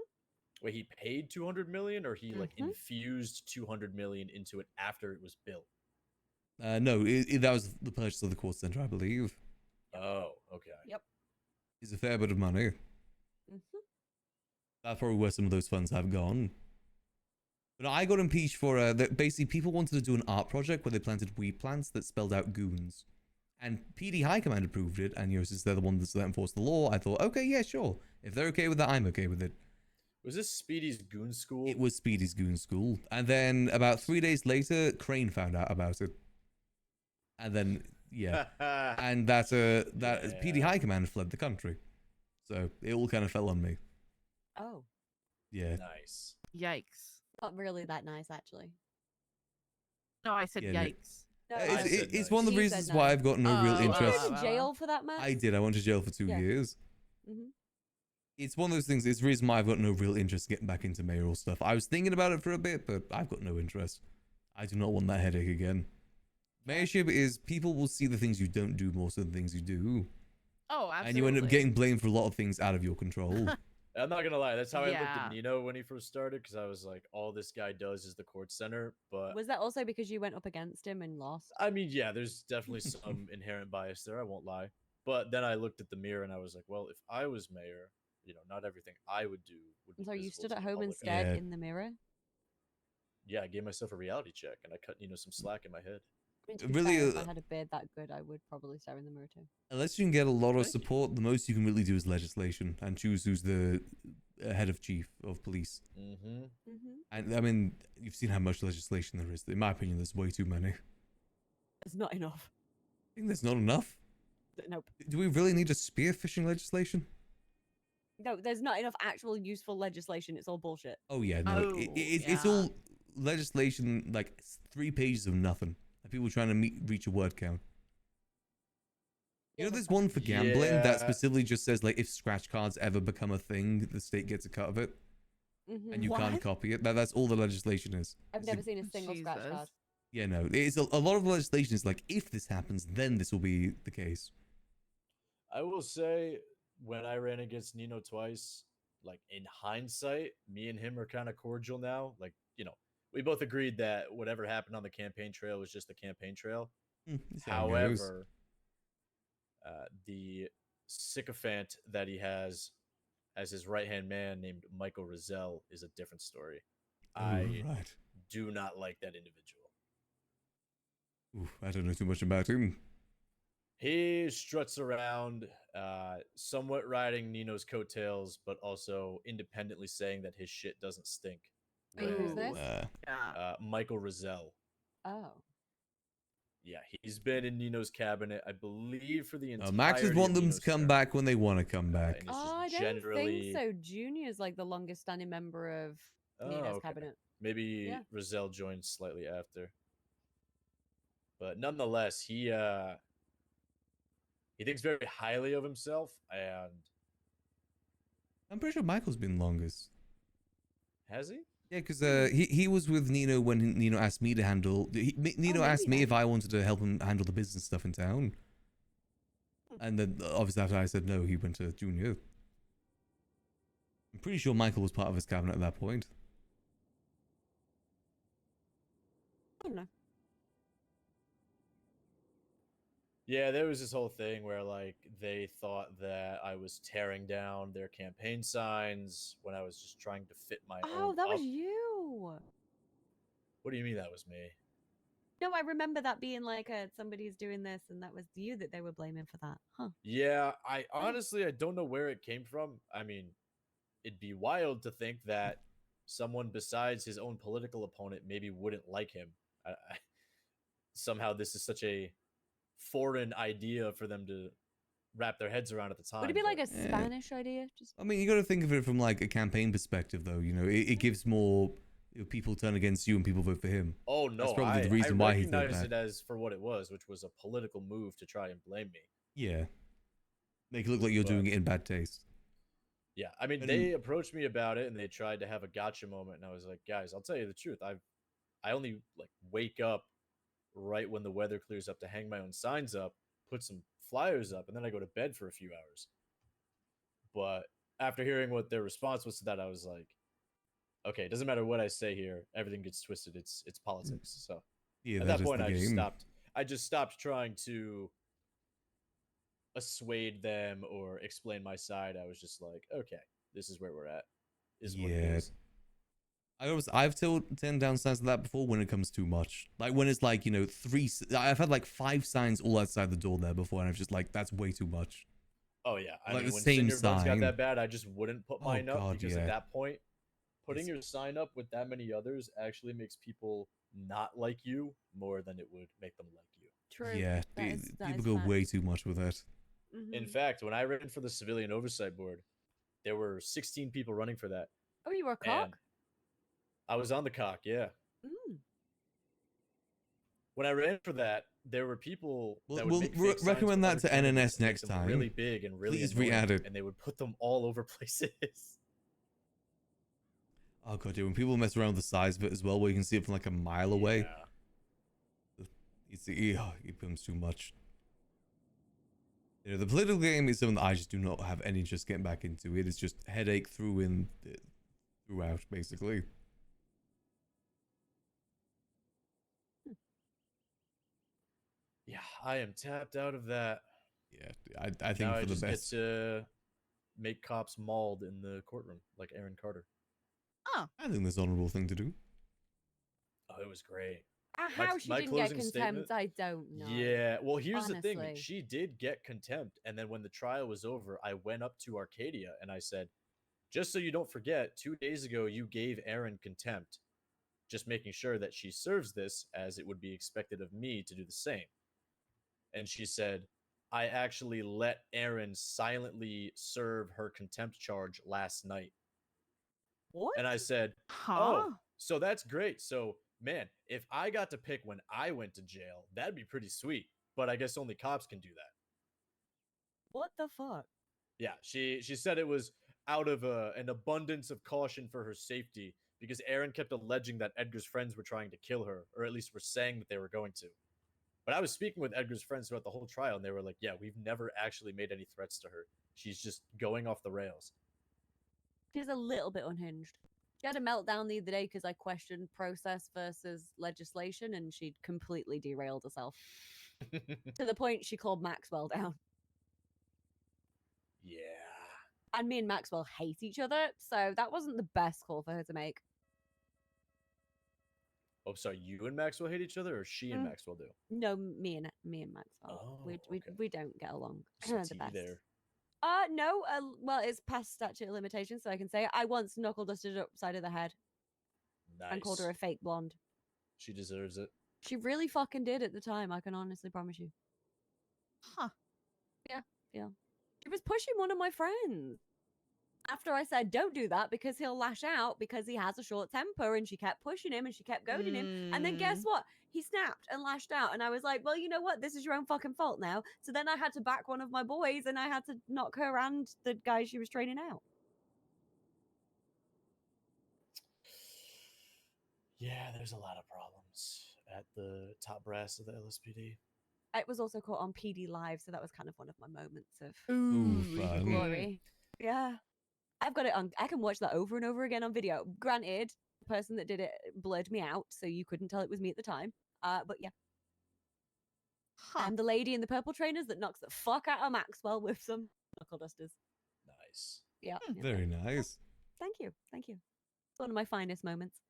Wait, he paid 200 million, or he like Mhm. infused 200 million into it after it was built? No, that was the purchase of the court center, I believe. Oh, okay. Yep. It's a fair bit of money. Mm-hmm. That's probably where some of those funds have gone. But I got impeached for that. Basically, people wanted to do an art project where they planted weed plants that spelled out goons. And PD High Command approved it, and since they're the ones that enforce the law, I thought, okay, yeah, sure. If they're okay with that, I'm okay with it. Was this Speedy's Goon School? It was Speedy's Goon School. And then about 3 days later, Crane found out about it. And then, yeah. And that PD Yeah. High Command fled the country. So it all kind of fell on me. Oh, Yeah. Nice. Yikes. not really that nice, actually. No, I said Yeah, no. yikes. No, I It's, said it's nice. one of the You said reasons why nice. I've got no real Oh, Did you interest. go to jail for that, Max? I did. I went to jail for 2 Yeah. years. Mm-hmm. It's one of those things. It's the reason why I've got no real interest in getting back into mayoral stuff. I was thinking about it for a bit, but I've got no interest. I do not want that headache again. Mayorship is people will see the things you don't do more than the things you do. Oh, absolutely. And you end up getting blamed for a lot of things out of your control. I'm not gonna lie, that's how I looked Yeah. at Nino when he first started, because I was like, all this guy does is the court center. But Was that also because you went up against him and lost? I mean, yeah, there's definitely some inherent bias there. I won't lie. But then I looked at the mirror and I was like, well, if I was mayor, not everything I would do would be And so you visible stood to at the home and public. stared Yeah. in the mirror? Yeah, I gave myself a reality check and I cut some slack in my head. I mean, to be Really, fair, if I had a beard that good, I would probably stare in the mirror too. Unless you can get a lot of Thank you. support, the most you can really do is legislation and choose who's the head of chief of police. Mm-hmm. And I mean, you've seen how much legislation there is. In my opinion, there's way too many. I It's not enough. think there's not enough. Nope. Do we really need a spearfishing legislation? No, there's not enough actual useful legislation. It's all bullshit. Oh yeah, no. It's yeah. all legislation, like 3 pages of nothing. And people trying to reach a word count. You know, there's one for gambling Yeah. that specifically just says, like, if scratch cards ever become a thing, the state gets a cut of it, and you can't What? copy it. That's all the legislation is. I've It's never a- seen a single scratch Jesus. card. Yeah, no. It's a lot of the legislation is like, if this happens, then this will be the case. I will say, when I ran against Nino twice, like in hindsight, me and him are kind of cordial now. Like, we both agreed that whatever happened on the campaign trail was just the campaign trail. That's how it goes. However, the sycophant that he has as his right-hand man named Michael Rizal is a different story. I right. do not like that individual. Oof, I don't know too much about him. He struts around, somewhat riding Nino's coattails, but also independently saying that his shit doesn't stink. Wait, who's this? Yeah. Michael Rizal. Oh. Yeah, he's been in Nino's cabinet, I believe, for the entire. Max just want them to come back when they want to come back. and it's Oh, just I don't generally... think so. Junior's like the longest standing member of Nino's okay. cabinet. Maybe Yeah. Rizal joined slightly after. But nonetheless, he thinks very highly of himself, and I'm pretty sure Michael's been longest. has he? Yeah, because he was with Nino when Nino asked me to handle. Nino maybe asked me then. if I wanted to help him handle the business stuff in town. And then, obviously, after I said no, he went to Junior. I'm pretty sure Michael was part of his cabinet at that point. I don't know. Yeah, there was this whole thing where like they thought that I was tearing down their campaign signs when I was just trying to fit my Oh, own that was up. you. What do you mean that was me? No, I remember that being like somebody's doing this, and that was you that they were blaming for that. Huh. Yeah, I honestly I don't know where it came from. I mean, it'd be wild to think that someone besides his own political opponent maybe wouldn't like him. Somehow this is such a foreign idea for them to wrap their heads around at the time. Would it be like a but- Spanish idea? Just I mean, you got to think of it from like a campaign perspective, though. You know, it gives more people turn against you and people vote for him. Oh no, That's probably the I reason why he recognize thought it that. as for what it was, which was a political move to try and blame me. Yeah, make it look like you're doing it in bad taste. Yeah, I mean, And- they approached me about it and they tried to have a gotcha moment, and I was like, guys, I'll tell you the truth. I only like wake up right when the weather clears up to hang my own signs up, put some flyers up, and then I go to bed for a few hours. But after hearing what their response was to that, I was like, okay, it doesn't matter what I say here, everything gets twisted. It's politics. So Yeah, at that that is point, the I just game. stopped. I just stopped trying to assuade them or explain my side. I was just like, okay, this is where we're at. Is what it Yeah. is. I've turned down signs like that before when it comes too much. Like when it's like, you know, I've had like 5 signs all outside the door there before, and I'm just like, that's way too much. Oh yeah, I Like mean, the when same senior votes got sign. that bad, I just wouldn't put Oh, mine up God, because yeah. at that point, putting It's- your sign up with that many others actually makes people not like you more than it would make them like you. true. Yeah, That is- that people is go fact. way too much with that. In Mhm. fact, when I ran for the Civilian Oversight Board, there were 16 people running for that. Oh, you were a And cock? I was on the cock, yeah. Mm. When I ran for that, there were people Well, that would we'll make fake signs recommend for that other to candidates NNS and make next them time. really big and really Please annoying, re-add it. and they would put them all over places. Oh god, yeah, when people mess around with the size of it as well, where you can see it from like a mile away, Yeah. it becomes too much. You know, the political game is something that I just do not have any interest getting back into. It is just headache throughout, basically. Yeah, I am tapped out of that. Yeah, I think Now for I the just best. get to make cops mauled in the courtroom like Aaron Carter. Oh, I think that's an honorable thing to do. Oh, it was great. How she my didn't get closing contempt, statement- I don't know. Yeah, well, here's the thing. honestly. She did get contempt, and then when the trial was over, I went up to Arcadia and I said, "Just so you don't forget, 2 days ago you gave Aaron contempt. Just making sure that she serves this, as it would be expected of me to do the same." And she said, "I actually let Aaron silently serve her contempt charge last night." What? And I said, huh? "Oh, so that's great. So, man, if I got to pick when I went to jail, that'd be pretty sweet. But I guess only cops can do that." What the fuck? Yeah, she said it was out of an abundance of caution for her safety because Aaron kept alleging that Edgar's friends were trying to kill her, or at least were saying that they were going to. But I was speaking with Edgar's friends throughout the whole trial, and they were like, "Yeah, we've never actually made any threats to her. She's just going off the rails." She's a little bit unhinged. She had a meltdown the other day because I questioned process versus legislation, and she'd completely derailed herself to the point she called Maxwell down. Yeah. And me and Maxwell hate each other, so that wasn't the best call for her to make. Oh, sorry, you and Maxwell hate each other, or she and Mm. Maxwell do? No, me and Maxwell. Oh, okay. We don't get along. Some the tea best. there. No. Well, it's past statute of limitations, so I can say it. I once knuckle dusted her upside of the head Nice. and called her a fake blonde. She deserves it. She really fucking did at the time. I can honestly promise you. Huh. Yeah. She was pushing one of my friends. After I said, "Don't do that because he'll lash out because he has a short temper," and she kept pushing him and she kept goading him. And then guess what? He snapped and lashed out. And I was like, "Well, you know what? This is your own fucking fault now." So then I had to back one of my boys and I had to knock her and the guy she was training out. Yeah, there's a lot of problems at the top brass of the LSPD. It was also caught on PD Live, so that was kind of one of my moments of Ooh, fun. glory. Yeah. I've got it on. I can watch that over and over again on video. Granted, the person that did it blurred me out, so you couldn't tell it was me at the time. But yeah. Huh. And the lady in the purple trainers that knocks the fuck out of Maxwell with some knuckle dusters. Nice. Yeah. yeah, Very yeah. nice. Thank you. It's one of my finest moments.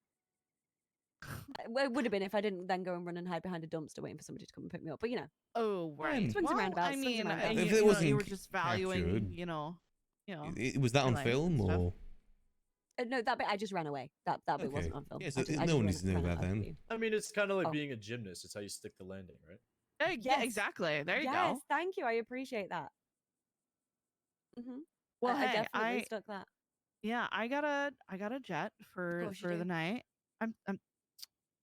Well, it would have been if I didn't then go and run and hide behind a dumpster waiting for somebody to come and pick me up. But you know, Oh, right. Swings and roundabouts, I swings and mean, roundabouts. and If you, it you wasn't were just valuing, captured. you know. Was that on your life film and stuff. or? No, that bit I just ran away. That bit Okay. wasn't on film. Yeah, I so just- no I just one ran- needs to know ran that out of then. view. I mean, it's kind of like Oh. being a gymnast. It's how you stick the landing, right? Yeah, Yes. exactly. There you Yes, go. thank you. I appreciate that. Mm-hmm. Well, I hey, definitely stuck that. yeah, I got a jet for course you the do. night. I'm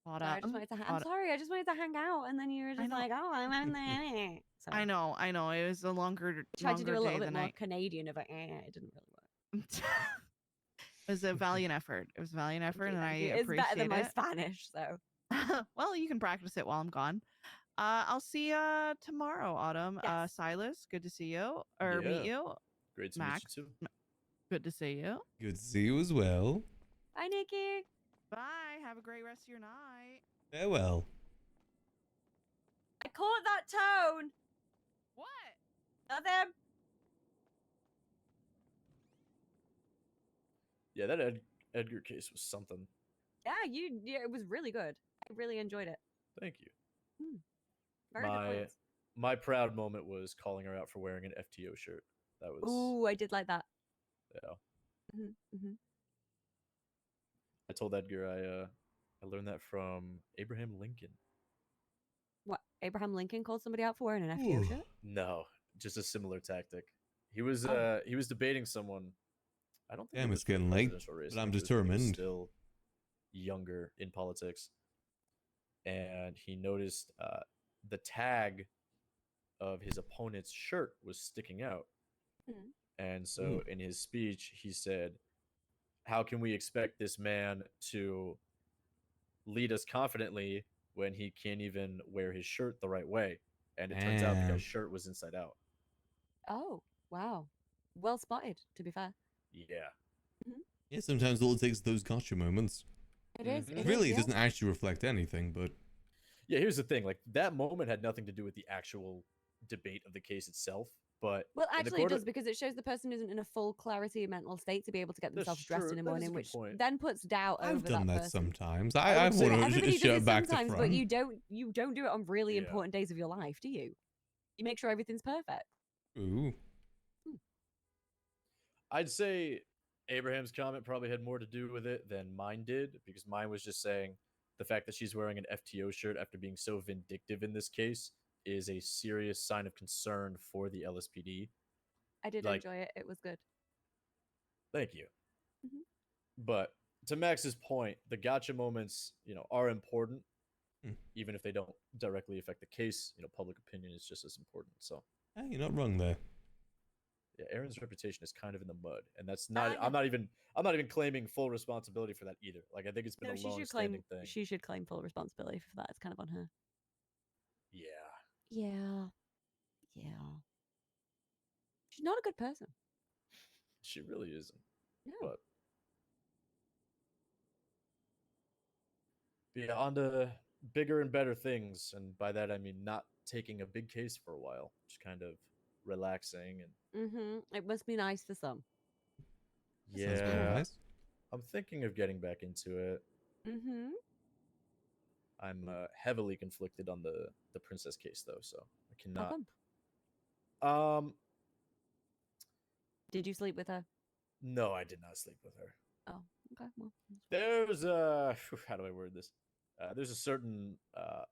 caught Sorry, I up. just wanted to. I'm caught- sorry. I just wanted to hang out, and then you were just know. like, "Oh, I'm on there." So I know. It was a longer tried to do a day little bit than more I. Canadian of it. It didn't really work. It was a valiant effort. It was a valiant effort, Thank you, and I thank you. It's appreciate better than my it. Spanish, so. Well, you can practice it while I'm gone. I'll see you tomorrow, Autumn. Yes. Silas, good to see you or Yeah. meet you. Great to Max. meet you too. Good to see you. Good to see you as well. Bye, Nikki. Bye. Have a great rest of your night. Farewell. I caught that tone. What? Nothing. Yeah, that Edgar case was something. Yeah, it was really good. I really enjoyed it. Thank you. Very good points. My proud moment was calling her out for wearing an FTO shirt. That was Ooh, I did like that. yeah. Mm-hmm. I told Edgar I learned that from Abraham Lincoln. What? Abraham Lincoln called somebody out for wearing an FTO Ooh. shirt? No, just a similar tactic. He was Oh. he was debating someone. I don't think Damn, it it's was for the getting late, presidential race. but I I'm think it was when he was determined. Still younger in politics, and he noticed the tag of his opponent's shirt was sticking out, Mhm. and so in his speech he said, "How can we expect this man to lead us confidently when he can't even wear his shirt the right way?" And it turns out the Damn. guy's shirt was inside out. Oh, wow. Well spotted, to be fair. Yeah. Yeah, sometimes all it takes is those gotcha moments. It is. Mhm. It Really, is, it doesn't actually reflect anything, but Yeah, here's the thing. Like, that moment had nothing to do with the actual debate of the case itself. But Well, in the actually, it court of- does because it shows the person isn't in a full clarity mental state to be able to get That's themselves dressed true. in the That is a morning, good which point. then puts doubt I've over done that person. sometimes. I would I've say worn a Everybody does shirt it back to sometimes, front. but you don't do it on really Yeah. important days of your life, do you? You make sure everything's perfect. Ooh. I'd say Abraham's comment probably had more to do with it than mine did, because mine was just saying the fact that she's wearing an FTO shirt after being so vindictive in this case is a serious sign of concern for the LSPD. I did Like- enjoy it. It was good. Thank you. Mhm. But to Max's point, the gotcha moments, are important, Hmm. even if they don't directly affect the case. Public opinion is just as important. So Hey, you're not wrong there. yeah, Aaron's reputation is kind of in the mud, and that's not. I I'm not even claiming full responsibility for that either. Like, I think it's been No, a she should long-standing claim. thing. She should claim full responsibility for that. It's kind of on her. Yeah. Yeah. Yeah. She's not a good person. She really isn't. No. But yeah, on to bigger and better things, and by that I mean not taking a big case for a while, just kind of relaxing and It must be nice for some. That sounds pretty yeah. nice. I'm thinking of getting back into it. I'm heavily conflicted on the princess case though, so I How cannot. come? Did you sleep with her? No, I did not sleep with her. Oh, okay. Well, There's how do I word this? There's a certain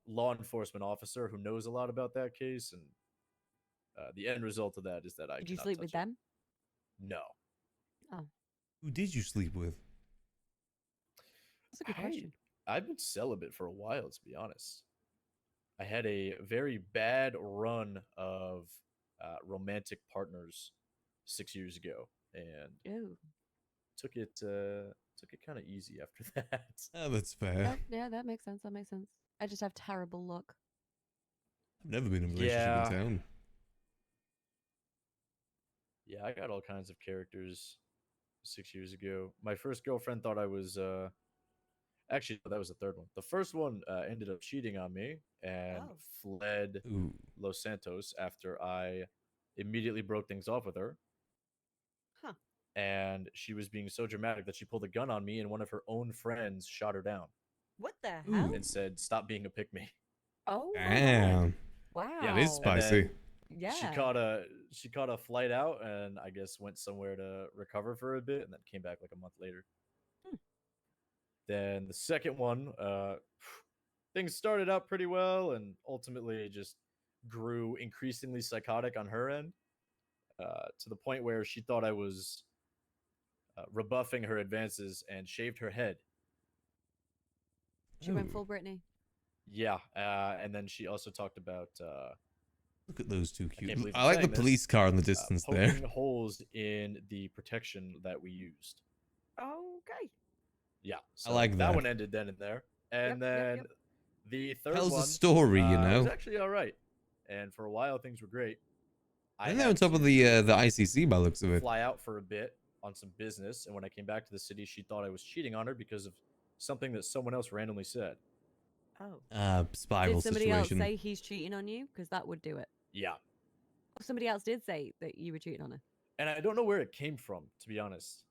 law enforcement officer who knows a lot about that case, and the end result of that is that I did you cannot sleep with touch it. them? No. Who did you sleep with? That's a good question. I've been celibate for a while, to be honest. I had a very bad run of romantic partners 6 years ago, and Oh, took it kind of easy after that. Oh, that's fair. yeah, that makes sense. That makes sense. I just have terrible luck. I've never been in a relationship Yeah. in town. Yeah, I got all kinds of characters 6 years ago. My first girlfriend thought I was actually no, that was the third one. The first one ended up cheating on me and Oh. fled Ooh. Los Santos after I immediately broke things off with her. Huh. And she was being so dramatic that she pulled a gun on me, and one of her own friends shot her down What the Ooh. hell? and said, "Stop being a pick me." Oh, my God. Damn. Wow. That is And spicy. then Yeah. she caught a flight out, and I guess went somewhere to recover for a bit, and then came back like a month later. Then the second one, things started out pretty well, and ultimately it just grew increasingly psychotic on her end, to the point where she thought I was rebuffing her advances and shaved her head. She went Ooh. full Britney. Yeah, and then she also talked about Look at those two cute. believe I I'm like the saying this, police car in the distance there. poking holes in the protection that we used. Okay. Yeah, I like that that. one ended then and there, and Yep, then yep. the third Tells one a story, you was know. actually all right, and for a while things were great. I think they're on had top of to the ICC by the looks of it. fly out for a bit on some business, and when I came back to the city, she thought I was cheating on her because of something that someone else randomly said. Oh. Spiral Did somebody situation. else say he's cheating on you? Because that would do it. Yeah, Or somebody else did say that you were cheating on her. and I don't know where it came from, to be honest,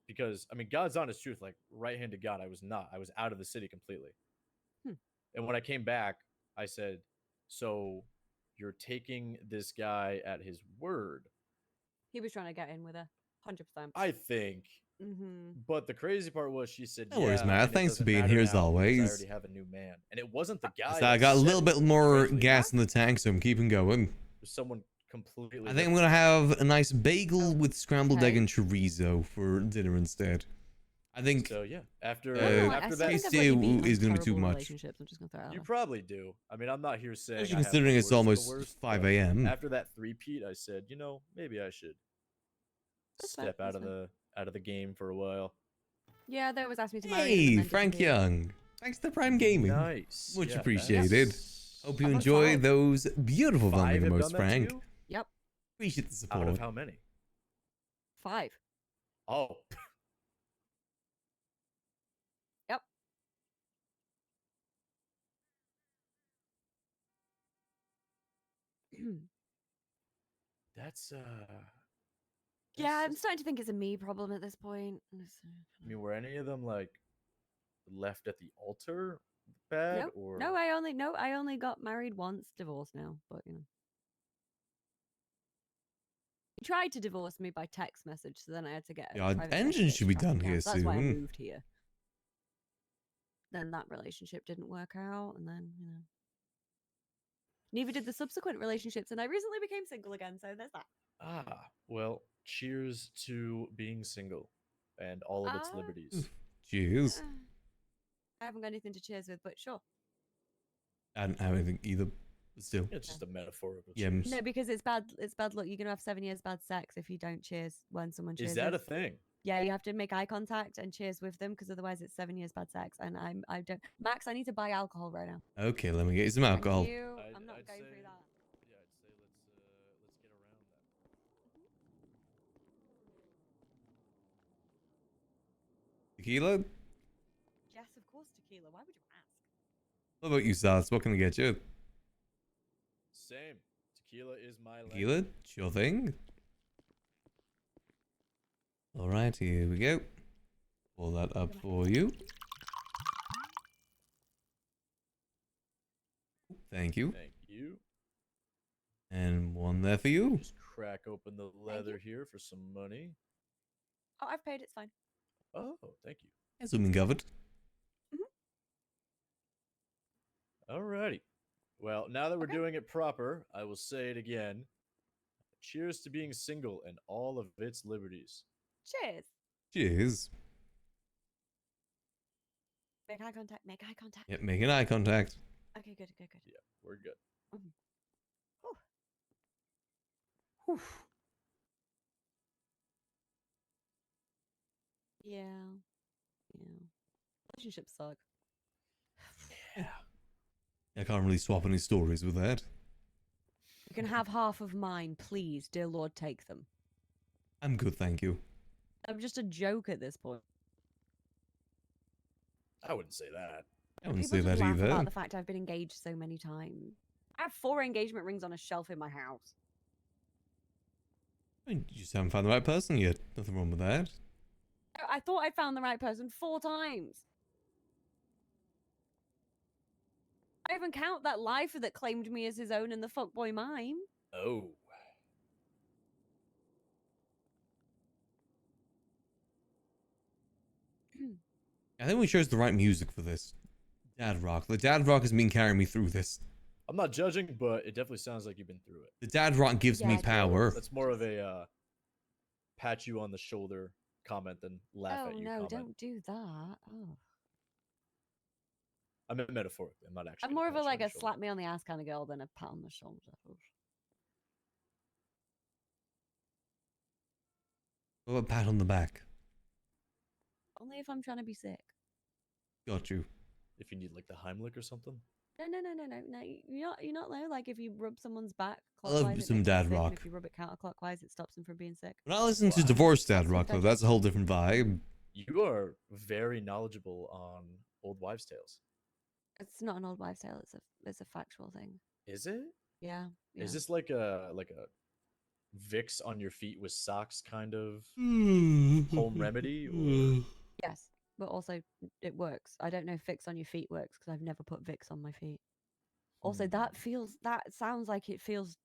because I mean, God's honest truth, like right hand to God, I was not. I was out of the city completely. And when I came back, I said, "So you're taking this guy at his word?" He was trying to get in with her. 100%. I think. But the crazy part was she said, No worries, "Yeah, man. and it Thanks for doesn't being matter here as now because always." I already have a new man," and it wasn't the guy. So I that got a said little it, bit more strangely gas enough. in the tank, so I'm keeping going. It was someone completely. I think I'm different. gonna have a nice bagel with scrambled egg okay. and chorizo for dinner instead. I think So yeah, after Uh, I don't know, I after still that, think I've Tasty got you beat on is gonna be too terrible much. relationships. I'm just gonna throw it out you there. probably do. I mean, I'm not here saying. especially I have the considering it's worst of the almost worst, 5 but a.m. After that three-peat, I said, maybe I should That's fair, step out that's of the game for a while. Yeah, they always asked me to marry them and Hey, then Frank disappear. Young. Thanks to Prime Gaming. Nice, Much yeah, appreciated. that's- Hope you I'm on enjoy 5. those beautiful 5 family have emotes, done that to Frank. you? Yep. Appreciate the support. Out of how many? 5. Oh, Yep. that's Yeah, I'm that's- starting to think it's a me problem at this point. I mean, were any of them like left at the altar bad No, or no, I only got married once, divorced now, but you know. He tried to divorce me by text message, so then I had to get a Yeah, private engine message should be track him done down, here so that's why I soon. moved here. Then that relationship didn't work out, and then, you know. Neither did the subsequent relationships, and I recently became single again, so there's that. well, cheers to being single and all of its Ah. liberties. Cheers. I haven't got anything to cheers with, but sure. I don't have anything either. But still. It's just a metaphorical Yeah, cheers. No, because it's bad luck. You're gonna have 7 years bad sex if you don't cheers when someone cheers. Is that a thing? Yeah, you have to make eye contact and cheers with them, because otherwise it's 7 years bad sex. And I don't. Max, I need to buy alcohol right now. Okay, let me get you some alcohol. Thank you. I'd- I'm not I'd going say- through that. Yeah, I'd say let's get around that. Tequila? Yes, of course, tequila. Why would you ask? What about you, Sars? What can I get you? Same. Tequila is my Tequila? language. Sure thing. Alright, here we go. Pull that up for you. Thank you. Thank you. And one there for you. Just crack open the leather here for some money. Oh, I've paid. It's fine. Oh, thank you. Has been covered. Alrighty. Well, now that we're Okay. doing it proper, I will say it again. Cheers to being single and all of its liberties. Cheers. Cheers. Make eye contact. Make eye contact. Yep, making eye contact. Okay, good. Yeah, we're good. Whew. Yeah. Relationships suck. I can't really swap any stories with that. You can have half of mine, please, dear Lord, take them. I'm good, thank you. I'm just a joke at this point. I wouldn't say that. I wouldn't People say just that laugh either. about the fact I've been engaged so many times. I have 4 engagement rings on a shelf in my house. I mean, you just haven't found the right person yet. Nothing wrong with that. I thought I found the right person 4 times. I even count that lifer that claimed me as his own in the fuckboy mime. Oh. I think we chose the right music for this. Dad rock. The dad rock has been carrying me through this. I'm not judging, but it definitely sounds like you've been through it. The dad rock gives Yeah, me it does. power. That's more of a pat you on the shoulder comment than laugh Oh at you no, comment. don't do that. Oh. I meant metaphorically. I'm not actually. I'm gonna more of pat a you on like the a shoulder. slap me on the ass kind of girl than a pat on the shoulder. What about a pat on the back? Only if I'm trying to be sick. Got you. If you need like the Heimlich or something. No. You're not though. Like if you rub someone's back I love clockwise, it some makes them dad sick, and rock. if you rub it counterclockwise, it stops them from being sick. When I listen to Wow. divorce dad That's rock, though, fantastic. that's a whole different vibe. You are very knowledgeable on old wives' tales. It's not an old wives' tale. It's a factual thing. Is it? Yeah. Is this like a Vicks on your feet with socks kind of Home home remedy? Or... Yes, but also it works. I don't know if Vicks on your feet works because I've never put Vicks on my feet. Also, that sounds like it feels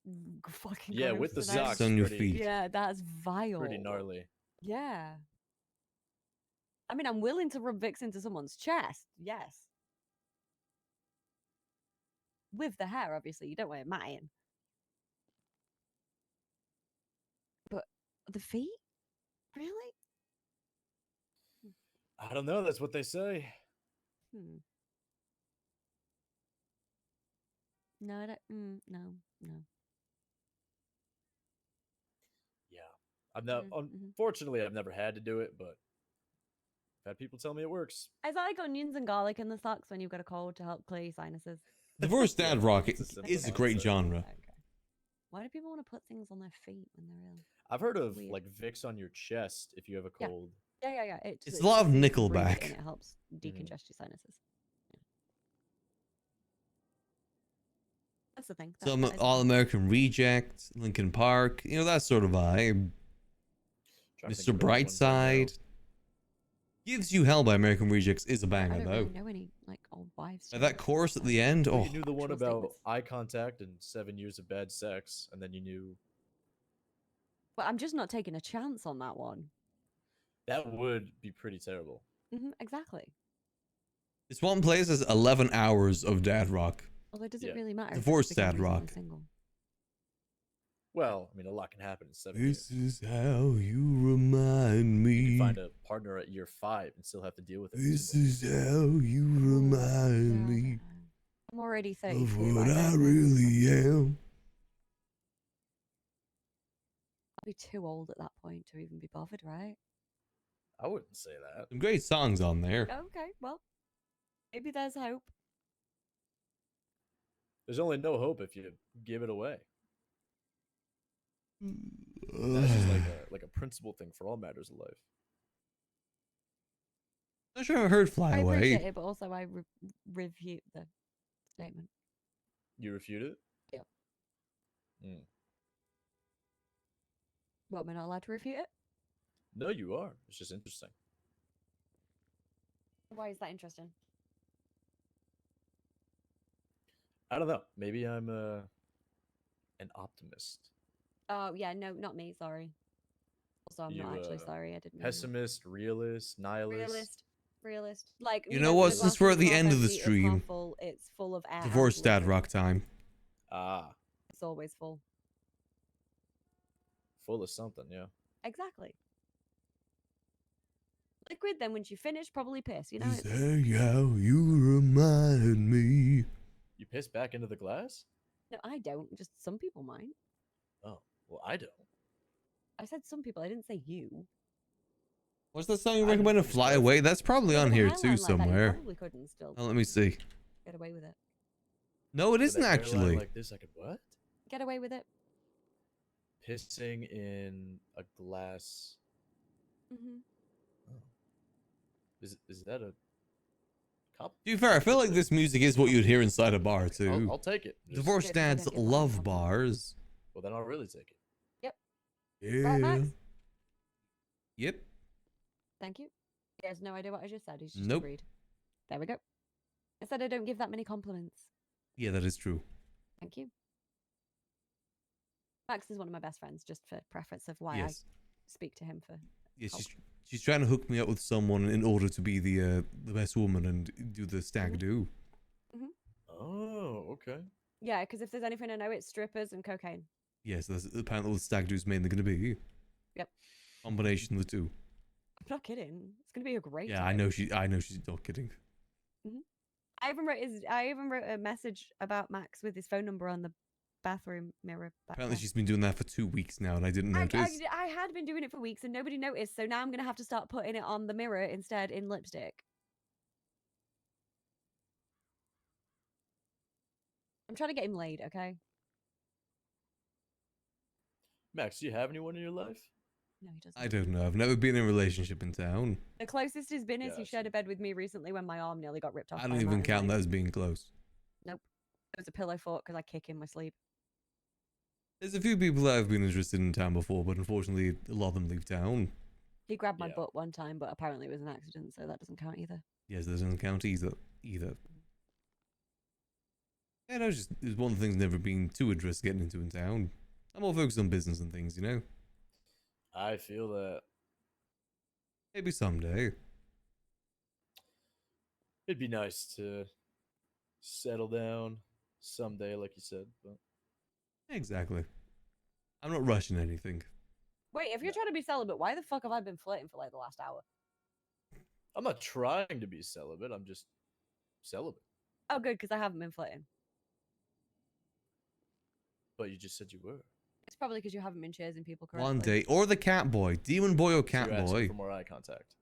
fucking Yeah, gross with the to them. socks on your pretty- feet. Yeah, that's vile. Pretty gnarly. Yeah. I mean, I'm willing to rub Vicks into someone's chest. Yes. With the hair, obviously. You don't want it matting. But the feet? Really? I don't know. That's what they say. Hmm. No, I don't. No. Yeah. I've not. Unfortunately, I've never had to do it, but I've had people tell me it works. Is that like onions and garlic in the socks when you've got a cold to help clear your sinuses? Divorce dad rock It's a is simple a great concept. genre. Okay. Why do people want to put things on their feet when they're ill? I've heard of Weird. like Vicks on your chest if you have a Yeah. cold. Yeah. It's a lot of so you can breathe Nickelback. and it helps decongest your sinuses. Yeah. That's the thing. Some that is All fine. American Reject, Linkin Park, you know, that sort of vibe. Trying to Mr. think of other ones I know. Brightside. Gives You Hell by American Rejects is a I banger don't though. really know any like old wives. Like, that songs. chorus at the end, Well, oh, you knew the one Actual about statements. eye contact and 7 years of bad sex, and then you knew But I'm just not taking a chance on that one. that would be pretty terrible. Exactly. this one plays as 11 hours of dad rock. Although does Yeah. it really matter? if it's Divorce because dad he's on a rock. single? Well, I mean, a lot can happen in 7 years. This is how you remind You me. can find a partner at year 5 and still have to deal with it. This is how you remind me I'm already of 32. what I I don't know. really am. I'll be too old at that point to even be bothered, right? I wouldn't say that. Some great songs on there. Okay, well, maybe there's hope. There's only no hope if you give it away. That's just like a principle thing for all matters of life. Not sure I've heard Fly I Away. appreciate it, but also I refute the statement. You refute it? Yeah. Mm. What, am I not allowed to refute it? No, you are. It's just interesting. Why is that interesting? I don't know. Maybe I'm an optimist. Oh, yeah, no, not me, sorry. Also, I'm not You, actually sorry, I didn't mean that. Pessimist, realist, nihilist. Realist. Like, You know what, the since glass we're is at the half end of the empty, it's half stream, full, it's full of air. Divorce and dad liquid. rock time. Ah, It's always full. full of something, yeah. Exactly. Liquid, then when you finish, probably piss, you know? This is how you remind me. You piss back into the glass? No, I don't. Just some people might. Oh, well, I don't. I said some people, I didn't say you. What's that song you I don't recommended? think it's Fly perfect. Away? That's probably With on a here hairline too like that, you somewhere. probably couldn't still Oh, let me see. get away with it. No, it With a isn't hairline actually. Like this, I could what? Get away with it. Pissing in a glass. Mm-hmm. Is that a cop? To be fair, I feel like this music is what you'd hear inside a bar too. I'll take it. Just- Divorce Good, 'cause I dads don't get love loud. bars. Well, then I'll really take it. Yeah. Max? Yep. Thank you. He has no idea what I just said. He's just Nope. agreed. There we go. I said I don't give that many compliments. Yeah, that is true. Thank you. Max is one of my best friends, just for preference of why Yes. I speak to him for. Yeah, help. she's trying to hook me up with someone in order to be the best woman and do the stag do. Oh, okay. Yeah, because if there's anything I know, it's strippers and cocaine. Yes, that's apparently what stag do's mainly going to be. Yep. Combination of the two. I'm not kidding. It's gonna be a great. Yeah, time. I know she's not kidding. I even wrote a message about Max with his phone number on the bathroom mirror. Back Apparently there. she's been doing that for 2 weeks now and I didn't notice. I had been doing it for weeks and nobody noticed, so now I'm gonna have to start putting it on the mirror instead in lipstick. I'm trying to get him laid, okay? Max, do you have anyone in your life? No, he doesn't. I don't know. I've never been in a relationship in town. The closest he's been is he Gotcha. shared a bed with me recently when my arm nearly got ripped off. I by don't a even mountain count that lion. as being close. Nope. It was a pillow fort because I kick in my sleep. There's a few people that have been interested in town before, but unfortunately a lot of them leave town. He grabbed my Yeah. butt one time, but apparently it was an accident, so that doesn't count either. Yes, that doesn't count either. Yeah, no, it's one of the things I've never been too interested getting into in town. I'm more focused on business and things, you know? I feel that Maybe someday. it'd be nice to settle down someday, like you said. But Exactly. I'm not rushing anything. Wait, if you're trying to be celibate, why the fuck have I been flirting for like the last hour? I'm not trying to be celibate. I'm just celibate. Oh, good, because I haven't been flirting. But you just said you were. It's probably because you haven't been chasing people correctly. One day. Or the cat boy. Demon boy or So cat you're asking boy. for more eye contact.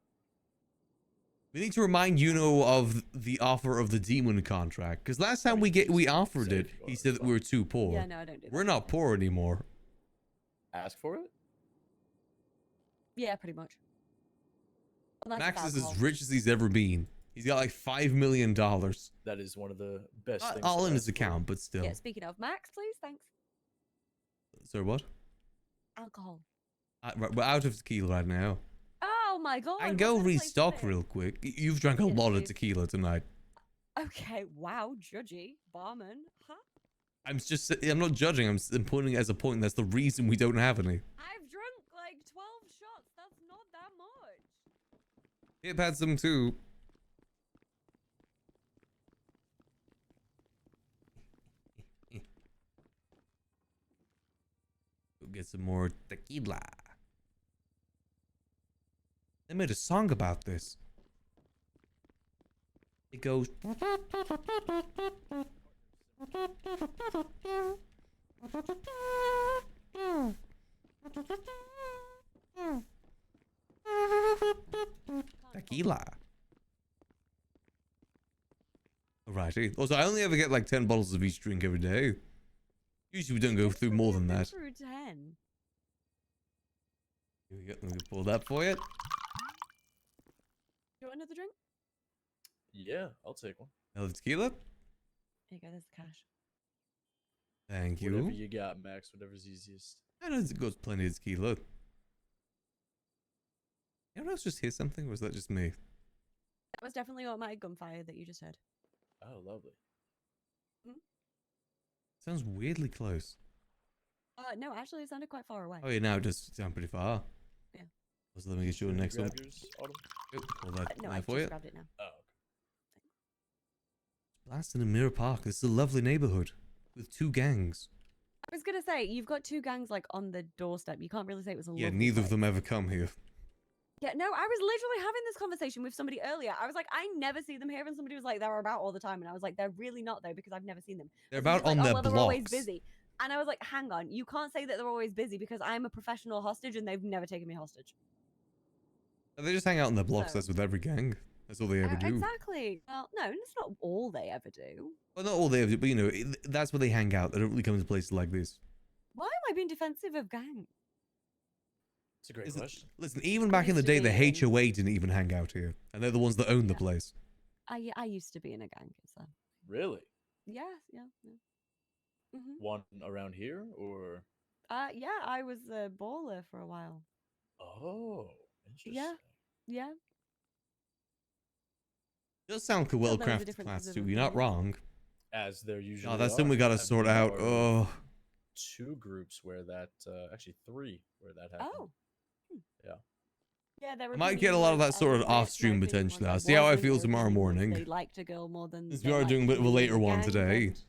We need to remind Yuno of the offer of the demon contract, because last time we offered it, he said that we were too poor. Yeah, no, I don't do that. We're not poor anymore. Ask for it? Yeah, pretty much. Unless it's Max is as alcohol. rich as he's ever been. He's got like $5 million. That is one of the best Not things. all to in ask his for. account, but still. Yeah, speaking of Max, please, thanks. So what? Alcohol. We're out of tequila right now. Oh my god. I can what go kind of place is restock this? real quick. You've drank a Yes, lot of please. tequila tonight. Okay, wow, judgy. Barman. Huh? I'm not judging. I'm pointing as a point. That's the reason we don't have any. I've drunk like 12 shots. That's not that much. Hip had some too. Go get some more tequila. They made a song about this. It goes. Tequila. Alrighty. Also, I only ever get like 10 bottles of each drink every day. Usually we don't go through more than that. Through 10. Here we go. Let me pull that for you. Do you want another drink? Yeah, I'll take one. Another tequila. Here you go, there's the cash. Thank you. Whatever you got, Max. Whatever's easiest. I know it goes plenty of tequila. Anyone else just hear something, or was that just me? That was definitely not my gunfire that you just heard. Oh, lovely. Sounds weirdly close. No, actually, it sounded quite far away. Oh yeah, now it does sound pretty far. Yeah. So let me get you a next one. Grab yours, Autumn? Pull that No, I there just for you. grabbed it now. Oh, Blasting in Mirror Park. This is a lovely neighborhood with 2 gangs. I was gonna say, you've got 2 gangs like on the doorstep. You can't really say it was a Yeah, lovely neither of place. them ever come here. Yeah, no, I was literally having this conversation with somebody earlier. I was like, I never see them here, and somebody was like, they're about all the time, and I was like, they're really not though because I've never seen them. They're And somebody about was on like, their oh, well, they're always blocks. busy. And I was like, hang on, you can't say that they're always busy because I'm a professional hostage and they've never taken me hostage. They just hang out on their blocks. So- That's with every gang. That's all they ever do. Exactly. Well, no, it's not all they ever do. Well, not all they ever do, but you know, that's where they hang out. They don't really come to places like this. Why am I being defensive of gangs? it's a great Listen, question. listen, even back in the used to day, the be in- HOA didn't even hang out here. And they're the ones that own the Yeah. place. I used to be in a gang, so Really? yeah. Mm-hmm. One around here, or? Yeah, I was a baller for a while. Oh, interesting. Yeah. Does sound like a Still knows the well-crafted differences class of too. You're not opinion. wrong. As there usually Oh, that's are. something we gotta I've sort been out. part of Oh, 2 groups where that, actually 3 where that happened. Oh. Yeah. Yeah, their I might get a lot of that sort of off-stream potentially. I'll see how I feel tomorrow morning. They liked a girl more than. Since they we are liked doing a bit of a you in later the one gang, today. and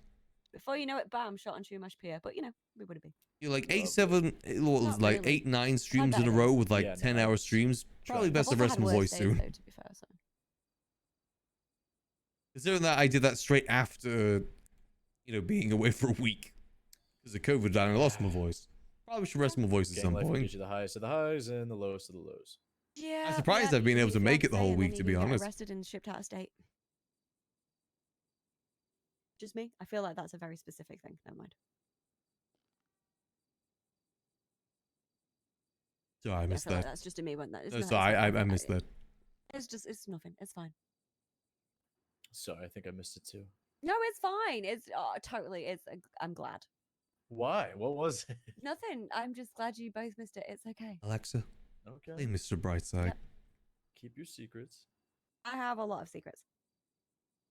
Before you know it, bam, shot on Chumash Pier. But you know, we would have been. You're like Lovely. 8, 7, what was Not like really. 8, 9 streams better in a row days. with like Yeah, 10-hour nice. streams. Probably I've best to I've rest also my had worse voice days, soon. though, to be fair, so. Considering that I did that straight after, you know, being away for a week because of COVID, and I lost my voice. Probably should rest my voice at Gang some life will point. get you the highest of the highs and the lowest of the lows. Yeah. I'm surprised I've been able to make it the whole week, to be honest. Arrested and shipped out of state. Just me. I feel like that's a very specific thing. Never mind. Sorry, I Yeah, I missed feel like that. that's just a me one. That. No, sorry, I missed that. It's nothing. It's fine. Sorry, I think I missed it too. No, it's fine. It's totally. I'm glad. Why? What was it? Nothing. I'm just glad you both missed it. It's okay. Alexa, Okay. play Mr. Brightside. Yep. Keep your secrets. I have a lot of secrets.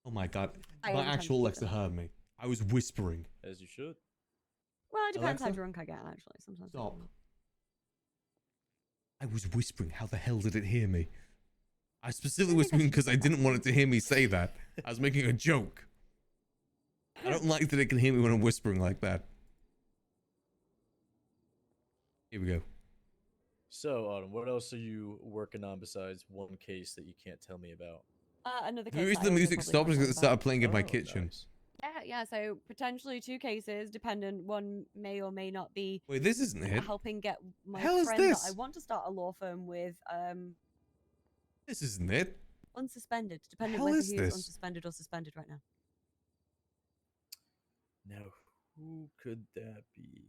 Oh my god, I my only tend to actual keep Alexa them. heard me. I was whispering. As you should. Well, it depends how Alexa? drunk I get. Actually, sometimes. I Stop. don't. I was whispering. How the hell did it hear me? I specifically I think I whispering should because do I that. didn't want it to hear me say that. I was making a joke. I don't like that it can hear me when I'm whispering like that. Here we go. So, Autumn, what else are you working on besides one case that you can't tell me about? Another The case. reason that the I also music probably stopped is can't because it talk started about. playing in my Oh, kitchen. nice. Yeah. So potentially 2 cases, dependent. One may or may not be Wait, this isn't it. helping get my hell is friend that I this? want to start a law firm with. This isn't it. Unsuspended, depending hell whether is he this? is unsuspended or suspended right now. Now, who could that be?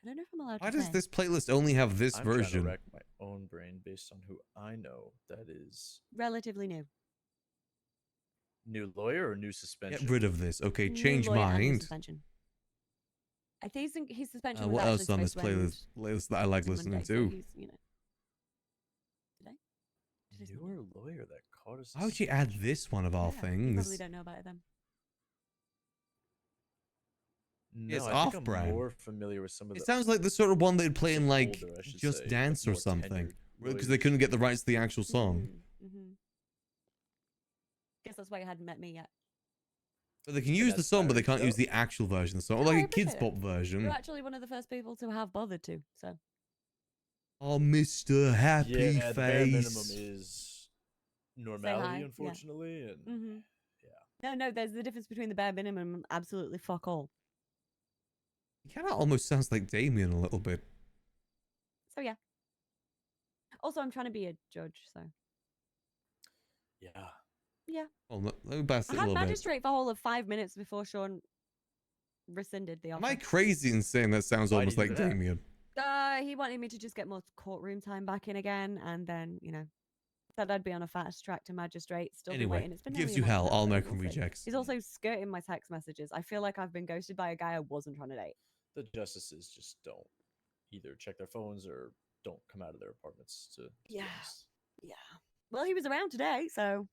I don't know if I'm allowed Why to does say. this playlist only have this I'm trying to version? wreck my own brain based on who I know that is Relatively new. new lawyer or new suspension. Get rid of this. Okay, New change lawyer and new mind. suspension. I think his suspension was What actually else on this supposed to end playlist that I like on listening Monday, so to? he's, you know. Did I? Did I say Newer lawyer that caught us. Why would you add this one of all yeah, you things? probably don't know about it then. No, It's I think off-brand. I'm more familiar with some of It the. sounds like the sort of one they'd play in like older, I should Just say, Dance like or more something, tenured because they lawyers. couldn't get the rights to the actual song. Guess that's why you hadn't met me yet. But they can But use the that's song, but they firing can't use up. the actual version of the song, or No, I like a kids' appreciate pop You're version. actually one of the first people to have bothered to, so. Oh, Mr. Happy Yeah, the bare minimum Face. is hi, normality, yeah. unfortunately, and Mm-hmm. yeah. No, there's the difference between the bare minimum and absolutely fuck all. He kind of almost sounds like Damien a little bit. So yeah. Also, I'm trying to be a judge, so. Yeah. Yeah. Well, let me bass I it a had little bit. magistrate for a whole of 5 minutes before Sean rescinded the Am offer. I crazy in saying that sounds Why almost do you like do that? Damien? He wanted me to just get more courtroom time back in again, and then, you know, said I'd be on a fast track to magistrate. Still been Anyway, waiting. It's been gives nearly you a month hell, now, all so American we'll see. rejects. He's also skirting my text messages. I feel like I've been ghosted by a guy I wasn't trying to date. The justices just don't either check their phones or don't come out of their apartments to be Yeah. honest. Yeah. Well, he was around today, so.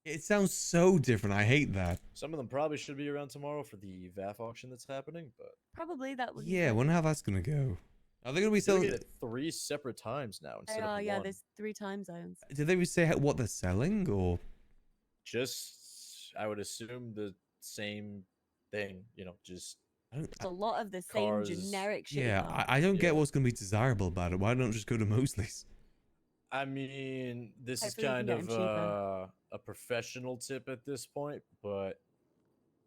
It sounds so different. I hate that. Some of them probably should be around tomorrow for the VAF auction that's happening, but Probably that would. Yeah, I wonder how that's gonna go. Are they gonna be doing selling? it at 3 separate times now They instead are, of yeah. one. There's 3 time zones. Did they say what they're selling, or Just, I would assume the same thing, you know, just I don't? It's a lot of the same Cars. generic shit. Yeah, I don't get Yeah. what's gonna be desirable about it. Why don't just go to Mosley's? I mean, this is Hopefully you can kind get of 'em cheaper. a professional tip at this point, but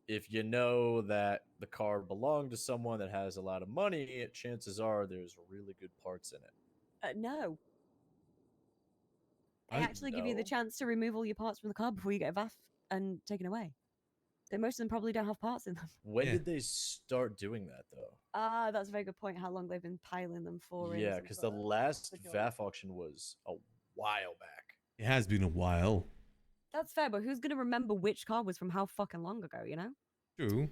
if you know that the car belonged to someone that has a lot of money, chances are there's really good parts in it. No. They I- actually give you the No? chance to remove all your parts from the car before you get a VAF and taken away. So most of them probably don't have parts in them. When Yeah. did they start doing that, though? Ah, that's a very good point. How long they've been piling them for? in Yeah, some because sort the of last joint. VAF auction was a while back. It has been a while. That's fair, but who's gonna remember which car was from how fucking long ago? You know? True.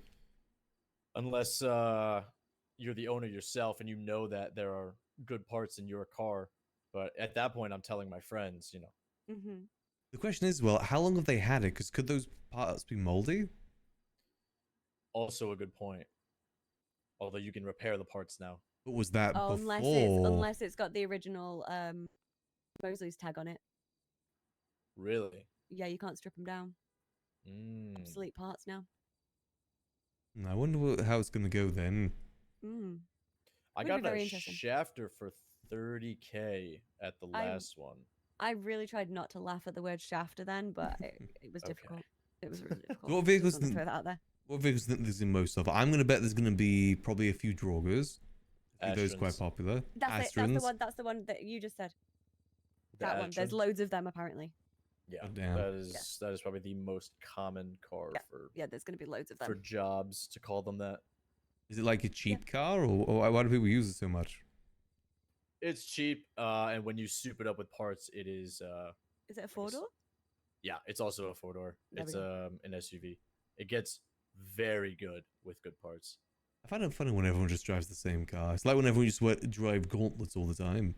Unless you're the owner yourself and you know that there are good parts in your car. But at that point, I'm telling my friends, you know. Mm-hmm. The question is, well, how long have they had it? Because could those parts be moldy? Also a good point. Although you can repair the parts now. What was that Oh, before? unless it's got the original Mosley's tag on it. Really? Yeah, you can't strip them down. Mm. Obsolete parts now. I wonder how it's gonna go then. Mm. I Would be got very a interesting. shafter for 30K at the I- last one. I really tried not to laugh at the word shafter then, but it was Okay. difficult. It was really difficult. What Just vehicles wanted to did- throw that out there. What vehicles do you think there's in most of? I'm gonna bet there's gonna be probably a few Draugrs. I think those are quite Astrons. popular. That's it. Astrons. That's the one that you just said. The That one. There's Astrons? loads of them apparently. Yeah, Oh, damn. that is probably the most common car for Yeah, there's gonna be loads of them. for jobs to call them that. Is it like a cheap car, or why do people use it so much? It's cheap, and when you soup it up with parts, it is Is it a 4-door? yeah, it's also a 4-door. There we It's go. an SUV. It gets very good with good parts. I find it funny when everyone just drives the same car. It's like when everyone used to drive gauntlets all the time.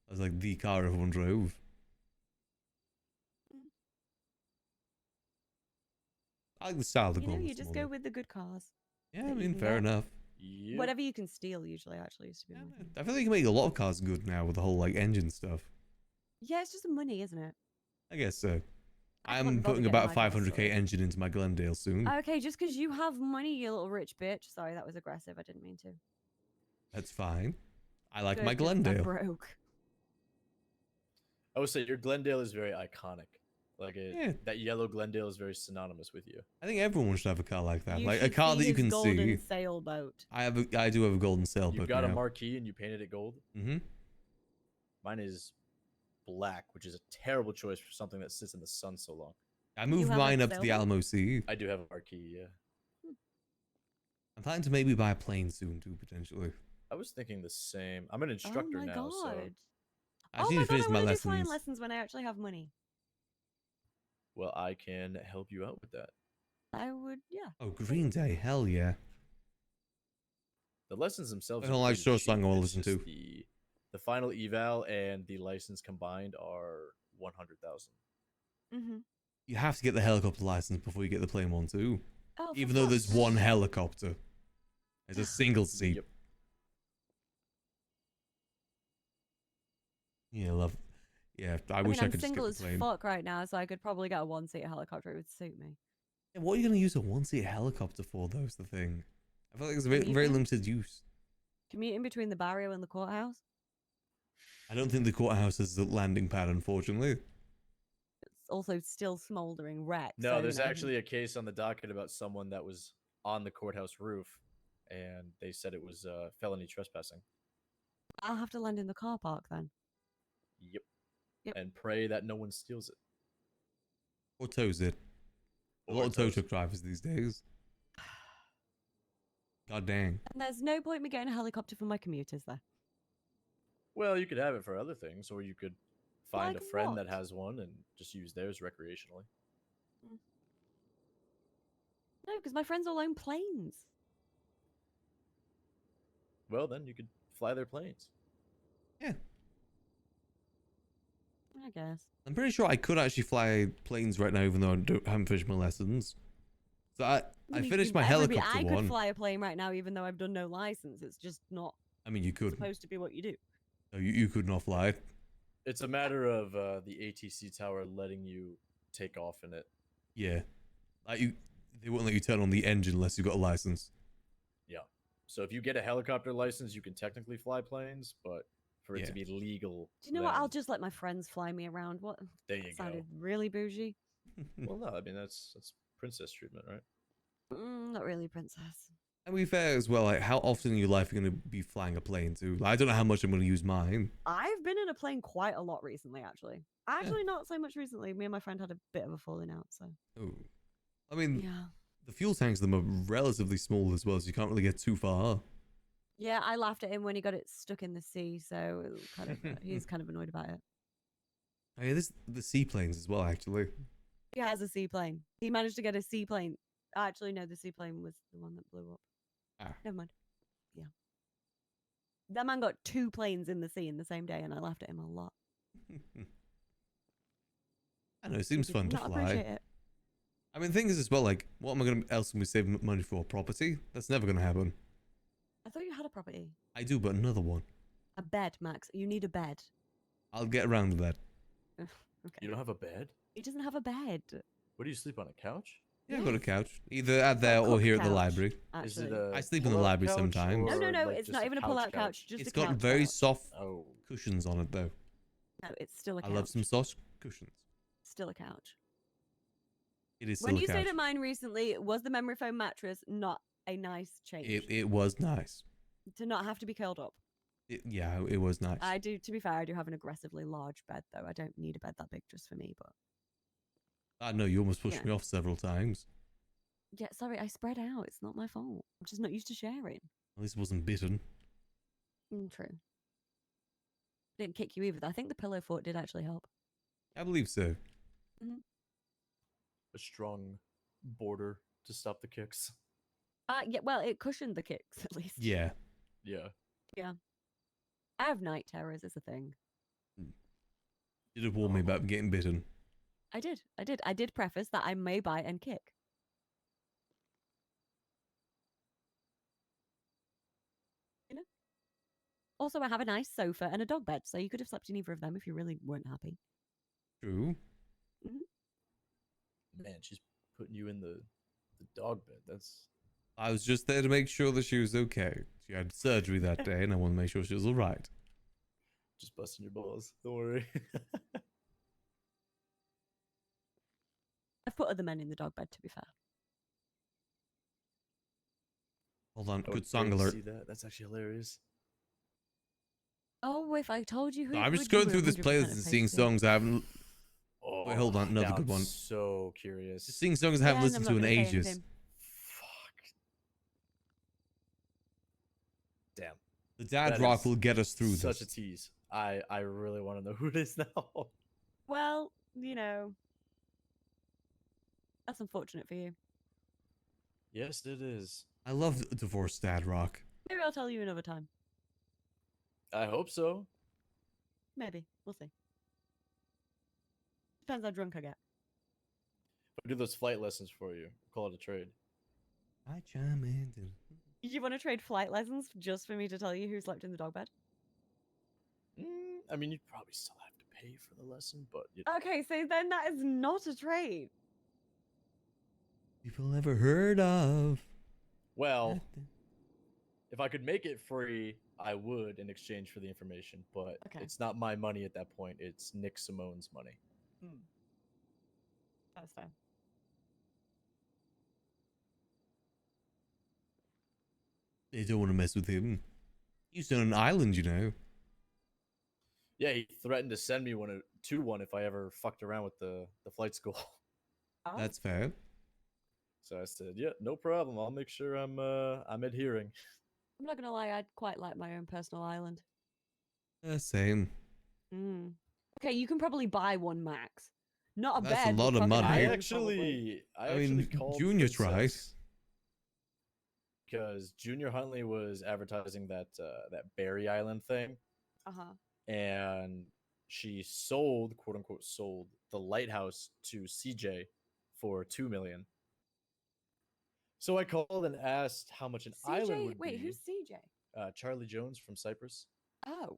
That's like the car everyone drove. I like the style of the You know, gauntlets. you just more go though. with the good cars. Yeah, I that you mean, can fair get. enough. Yep. Whatever you can steal usually actually used to be. Yeah, my thing. I feel like you can make a lot of cars good now with the whole like engine stuff. Yeah, it's just money, isn't it? I guess so. I can't I'm bother putting getting about my car 500k sorted. engine into my Glendale soon. Okay, just because you have money, you little rich bitch. Sorry, that was aggressive. I didn't mean to. That's fine. I like Good, my 'cause I'm Glendale. broke. I would say your Glendale is very iconic. Like Yeah. that yellow Glendale is very synonymous with you. I think everyone should have a car like that. You Like a should car see that you his can golden see. sailboat. I do have a golden sailboat You've got now. a marquee and you painted it gold. Mm-hmm. Mine is black, which is a terrible choice for something that sits in the sun so long. I moved have a mine up to the sailboat? Alamo Sea. I do have a marquee, yeah. I'm planning to maybe buy a plane soon too, potentially. I was thinking the same. I'm an Oh instructor my now, so god. I Oh just my need to god, finish I my want to do flying lessons. lessons when I actually have money. well, I can help you out with that. I would, yeah. Oh, Green Day, hell yeah. The lessons themselves. I don't are like pretty short song cheap. I wanna It's listen just the final eval and the license combined are 100,000. Mm-hmm. You have to get the helicopter license before you get the plane one too. Oh, Even though there's one helicopter. It's a single seat. Yep. Yeah, love. Yeah, I mean, wish I I'm could just get single the as plane. fuck right now, so I could probably get a one-seater helicopter. It would suit me. Yeah, what are you going to use a one-seat helicopter for, though, is the thing. I feel like it's very Commuting? limited use. Commuting between the barrio and the courthouse. I don't think the courthouse has a landing pad, unfortunately. It's also still smoldering wreck. No, so, there's you know. actually a case on the docket about someone that was on the courthouse roof, and they said it was felony trespassing. I'll have to land in the car park then. Yep. Yep. And pray that no one steals it. Or tows it. A lot of tow truck drivers these days. God dang. And there's no point me getting a helicopter for my commuters there. Well, you could have it for other things, or you could find Like a friend that what? has one and just use theirs recreationally. No, because my friends all own planes. Well, then you could fly their planes. Yeah. I guess. I'm pretty sure I could actually fly planes right now, even though I haven't finished my lessons. So I mean, finished my everybody- helicopter I one. could fly a plane right now, even though I've done no license. It's just not I mean, you could. supposed to be what you do. No, you could not fly. It's a matter of the ATC tower letting you take off in it. Yeah. Like they won't let you turn on the engine unless you've got a license. Yeah. So if you get a helicopter license, you can technically fly planes, but for it to Yeah. be legal, Do you know what? I'll then just let my friends fly me around. What? there you That go. sounded really bougie. Well, no, I mean that's princess treatment, right? Not really, princess. And be fair as well, like how often in your life are you going to be flying a plane to? Like, I don't know how much I'm going to use mine. I've been in a plane quite a lot recently, actually. Actually, not so much recently. Me and my friend had a bit of a falling out, so. Oh. I mean, Yeah. the fuel tanks of them are relatively small as well, so you can't really get too far. Yeah, I laughed at him when he got it stuck in the sea, so it was kind of he's kind of annoyed about it. Oh, yeah, there's the seaplanes as well, actually. He has a seaplane. He managed to get a seaplane. Actually, no, the seaplane was the one that blew up. Ah. Never mind. Yeah. That man got 2 planes in the sea in the same day, and I laughed at him a lot. I know, it seems Did fun to not appreciate fly. it. I mean, the thing is as well, like, what am I going to else going to save money for? Property? That's never going to happen. I thought you had a property. I do, but another one. A bed, Max. You need a bed. I'll get around to that. Okay. You don't have a bed? He doesn't have a bed. What do you sleep on, a couch? Yeah, I've got a Yes. couch. Either at there or cook here at the couch. library. Is it Actually. a I sleep in the pull-out library couch sometimes. No, or, it's just not even a pull-out couch. Just It's a got couch very couch. soft Oh, cushions on it, though. No, it's still a couch. I love some soft cushions. Still a couch. It is still When a you couch. stayed at mine recently, was the memory foam mattress not a nice change? It was nice. To not have to be curled up. Yeah, it was nice. I do, to be fair, I do have an aggressively large bed, though. I don't need a bed that big just for me, but. I know, you almost pushed Yeah. me off several times. Yeah, sorry, I spread out. It's not my fault. I'm just not used to sharing. At least it wasn't bitten. True. Didn't kick you either. I think the pillow fort did actually help. I believe so. a strong border to stop the kicks. Yeah, well, it cushioned the kicks, at least. Yeah. Yeah. Yeah. I have night terrors, is a thing. You'd have warned me about getting bitten. I did. I did preface that I may bite and kick. You know? Also, I have a nice sofa and a dog bed, so you could have slept in either of them if you really weren't happy. True. Man, she's putting you in the dog bed. That's I was just there to make sure that she was okay. She had surgery that day, and I want to make sure she was all right. just busting your balls. Don't worry. I've put other men in the dog bed, to be fair. Hold on, I would good song pay to alert. See that? That's actually hilarious. Oh, if I told you who I'm it just would, you going through would this 100% playlist have and placed seeing it. songs I haven't. Oh, Wait, hold on, another now good one. I'm so curious. Just seeing songs I haven't Yeah, listened I'm to not in gonna say ages. anything. Fuck. Damn. The dad That rock is will get us through Such this. a tease. I really want to know who it is now. Well, you know, that's unfortunate for you. Yes, it is. I love divorced dad rock. Maybe I'll tell you another time. I hope so. Maybe. We'll see. Depends how drunk I get. I'll do those flight lessons for you. Call it a trade. I chime in. You want to trade flight lessons just for me to tell you who slept in the dog bed? I mean, you'd probably still have to pay for the lesson, but Okay, so then that is not a trade. People never heard of. well, if I could make it free, I would in exchange for the information. But Okay. it's not my money at that point. It's Nick Simone's money. That's fair. They don't want to mess with him. He's on an island, you know. Yeah, he threatened to send me to one if I ever fucked around with the flight school. Oh. That's fair. So I said, yeah, no problem. I'll make sure I'm adhering. I'm not gonna lie, I'd quite like my own personal island. Same. Okay, you can probably buy one max. Not a That's a bed. lot but of money. I crocodiles, probably. actually mean, called Junior tried. Princess because Junior Huntley was advertising that Berry Island thing, and she sold, quote unquote, sold the lighthouse to CJ for $2 million. So I called and asked how much an island would Wait, be. who's CJ? Charlie Jones from Cyprus. Oh.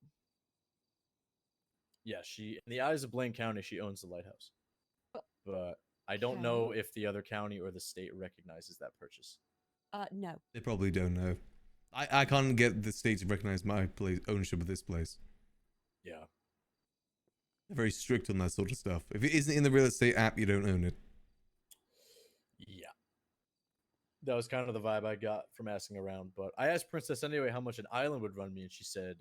Yeah, she in the eyes of Blaine County, she owns the lighthouse. But I don't know Okay. if the other county or the state recognizes that purchase. No. They probably don't know. I can't get the state to recognize my place ownership of this place. Yeah. They're very strict on that sort of stuff. If it isn't in the real estate app, you don't own it. Yeah. That was kind of the vibe I got from asking around. But I asked Princess anyway how much an island would run me, and she said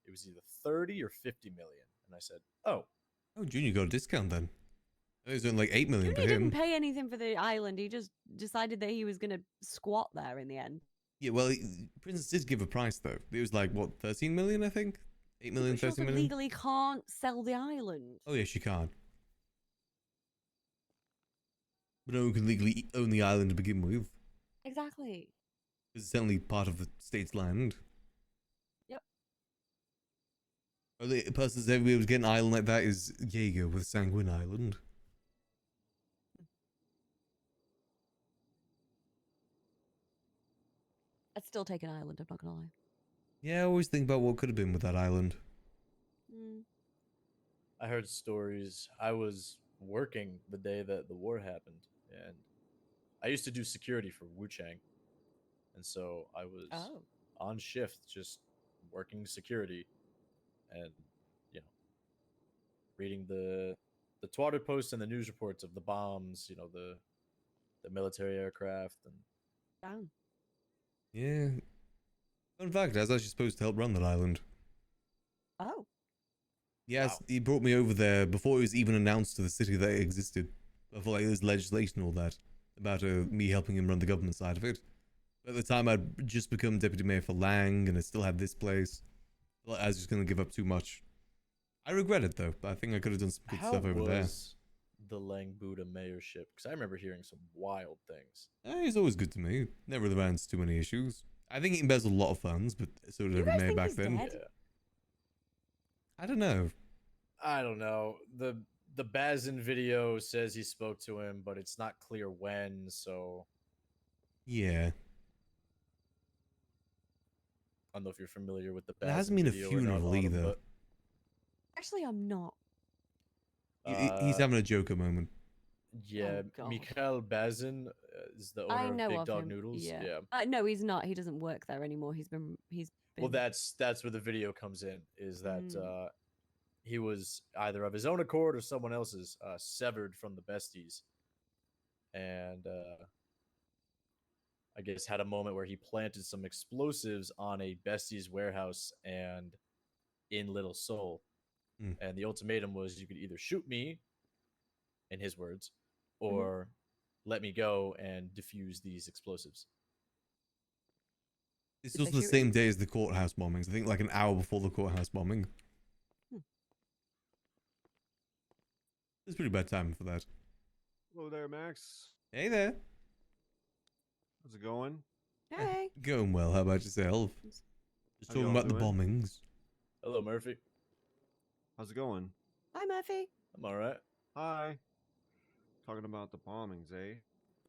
it was either 30 or 50 million. And I said, oh. Oh, Junior got a discount then. It was only like 8 million Junior for him. didn't pay anything for the island. He just decided that he was gonna squat there in the end. Yeah, well, Princess did give a price though. It was like what, 13 million, I think. 8 million, But she 13 also million. legally can't sell the island. Oh yeah, she can't. But no one can legally own the island to begin with. Exactly. It's certainly part of the state's land. Yep. Only person that's ever been able to get an island like that is Jaeger with Sanguine Island. I'd still take an island, I'm not gonna lie. Yeah, I always think about what could have been with that island. I heard stories. I was working the day that the war happened, and I used to do security for Wu Chang, and so I was on shift, just working security, and reading the Twitter posts and the news reports of the bombs, the military aircraft, and Down. Yeah. Fun fact, I was actually supposed to help run that island. Oh. Yes, Wow. he brought me over there before it was even announced to the city that it existed. Before like, there's legislation and all that about me helping him run the government side of it. At the time, I'd just become deputy mayor for Lang, and I still had this place. I was just going to give up too much. I regret it though. I think I could have done some good how stuff over there. was the Lang Buddha mayorship? Because I remember hearing some wild things. He's always good to me. Never advanced too many issues. I think he embezzled a lot of funds, but so did You every guys mayor think back he's then. dead? Yeah. I don't know. I don't know. The Bazin video says he spoke to him, but it's not clear when, so Yeah. I don't know if you're familiar with the There Bazin hasn't been a video or not, funeral Autumn, either. but, Actually, I'm not. He's having a Joker moment. yeah, God. Mikhail Bazin is the I owner of know Big of Dog him. Noodles. Yeah. No, he's not. He doesn't work there anymore. He's been. Well, that's where the video comes in. Is that he was either of his own accord or someone else's severed from the besties, and I guess had a moment where he planted some explosives on a besties warehouse, and in Little Seoul. Mm. And the ultimatum was you could either shoot me, in his words, or let me go and defuse these explosives. This Did was they the shoot same him? day as the courthouse bombings. I think like an hour before the courthouse bombing. It's pretty bad timing for that. Hello there, Max. Hey there. How's it going? Hey. Going well. How about yourself? Just How talking y'all about the doing? bombings. Hello, Murphy. How's it going? Hi, Murphy. I'm all right. Hi. Talking about the bombings, eh?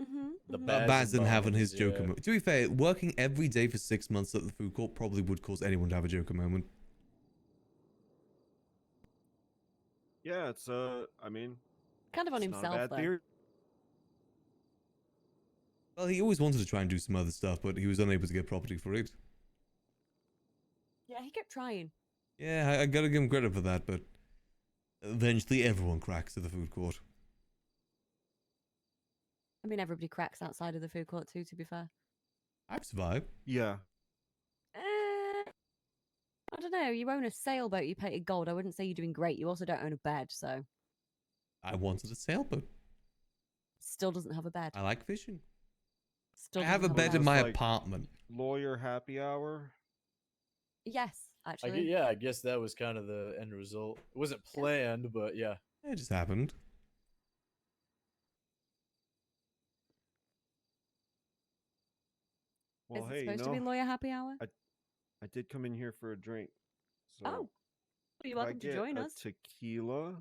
The Not Baz bad and than having his bombings, Joker yeah. moment. To be fair, working every day for 6 months at the food court probably would cause anyone to have a Joker moment. Yeah, it's I mean, Kind of on it's not a himself, bad though. theory. Well, he always wanted to try and do some other stuff, but he was unable to get property for it. Yeah, he kept trying. Yeah, I gotta give him credit for that, but eventually everyone cracks at the food court. I mean, everybody cracks outside of the food court too, to be fair. I've survived. Yeah. I don't know. You own a sailboat, you painted gold. I wouldn't say you're doing great. You also don't own a bed, so I wanted a sailboat. still doesn't have a bed. I like fishing. Still I have a doesn't bed in house. my Like- apartment. Lawyer happy hour. Yes, actually. I guess that was kind of the end result. It wasn't planned, but yeah. It just happened. Well, Is it hey, you supposed to be know, lawyer happy hour? I did come in here for a drink. So Oh, well, you're could I welcome to get join a us. tequila.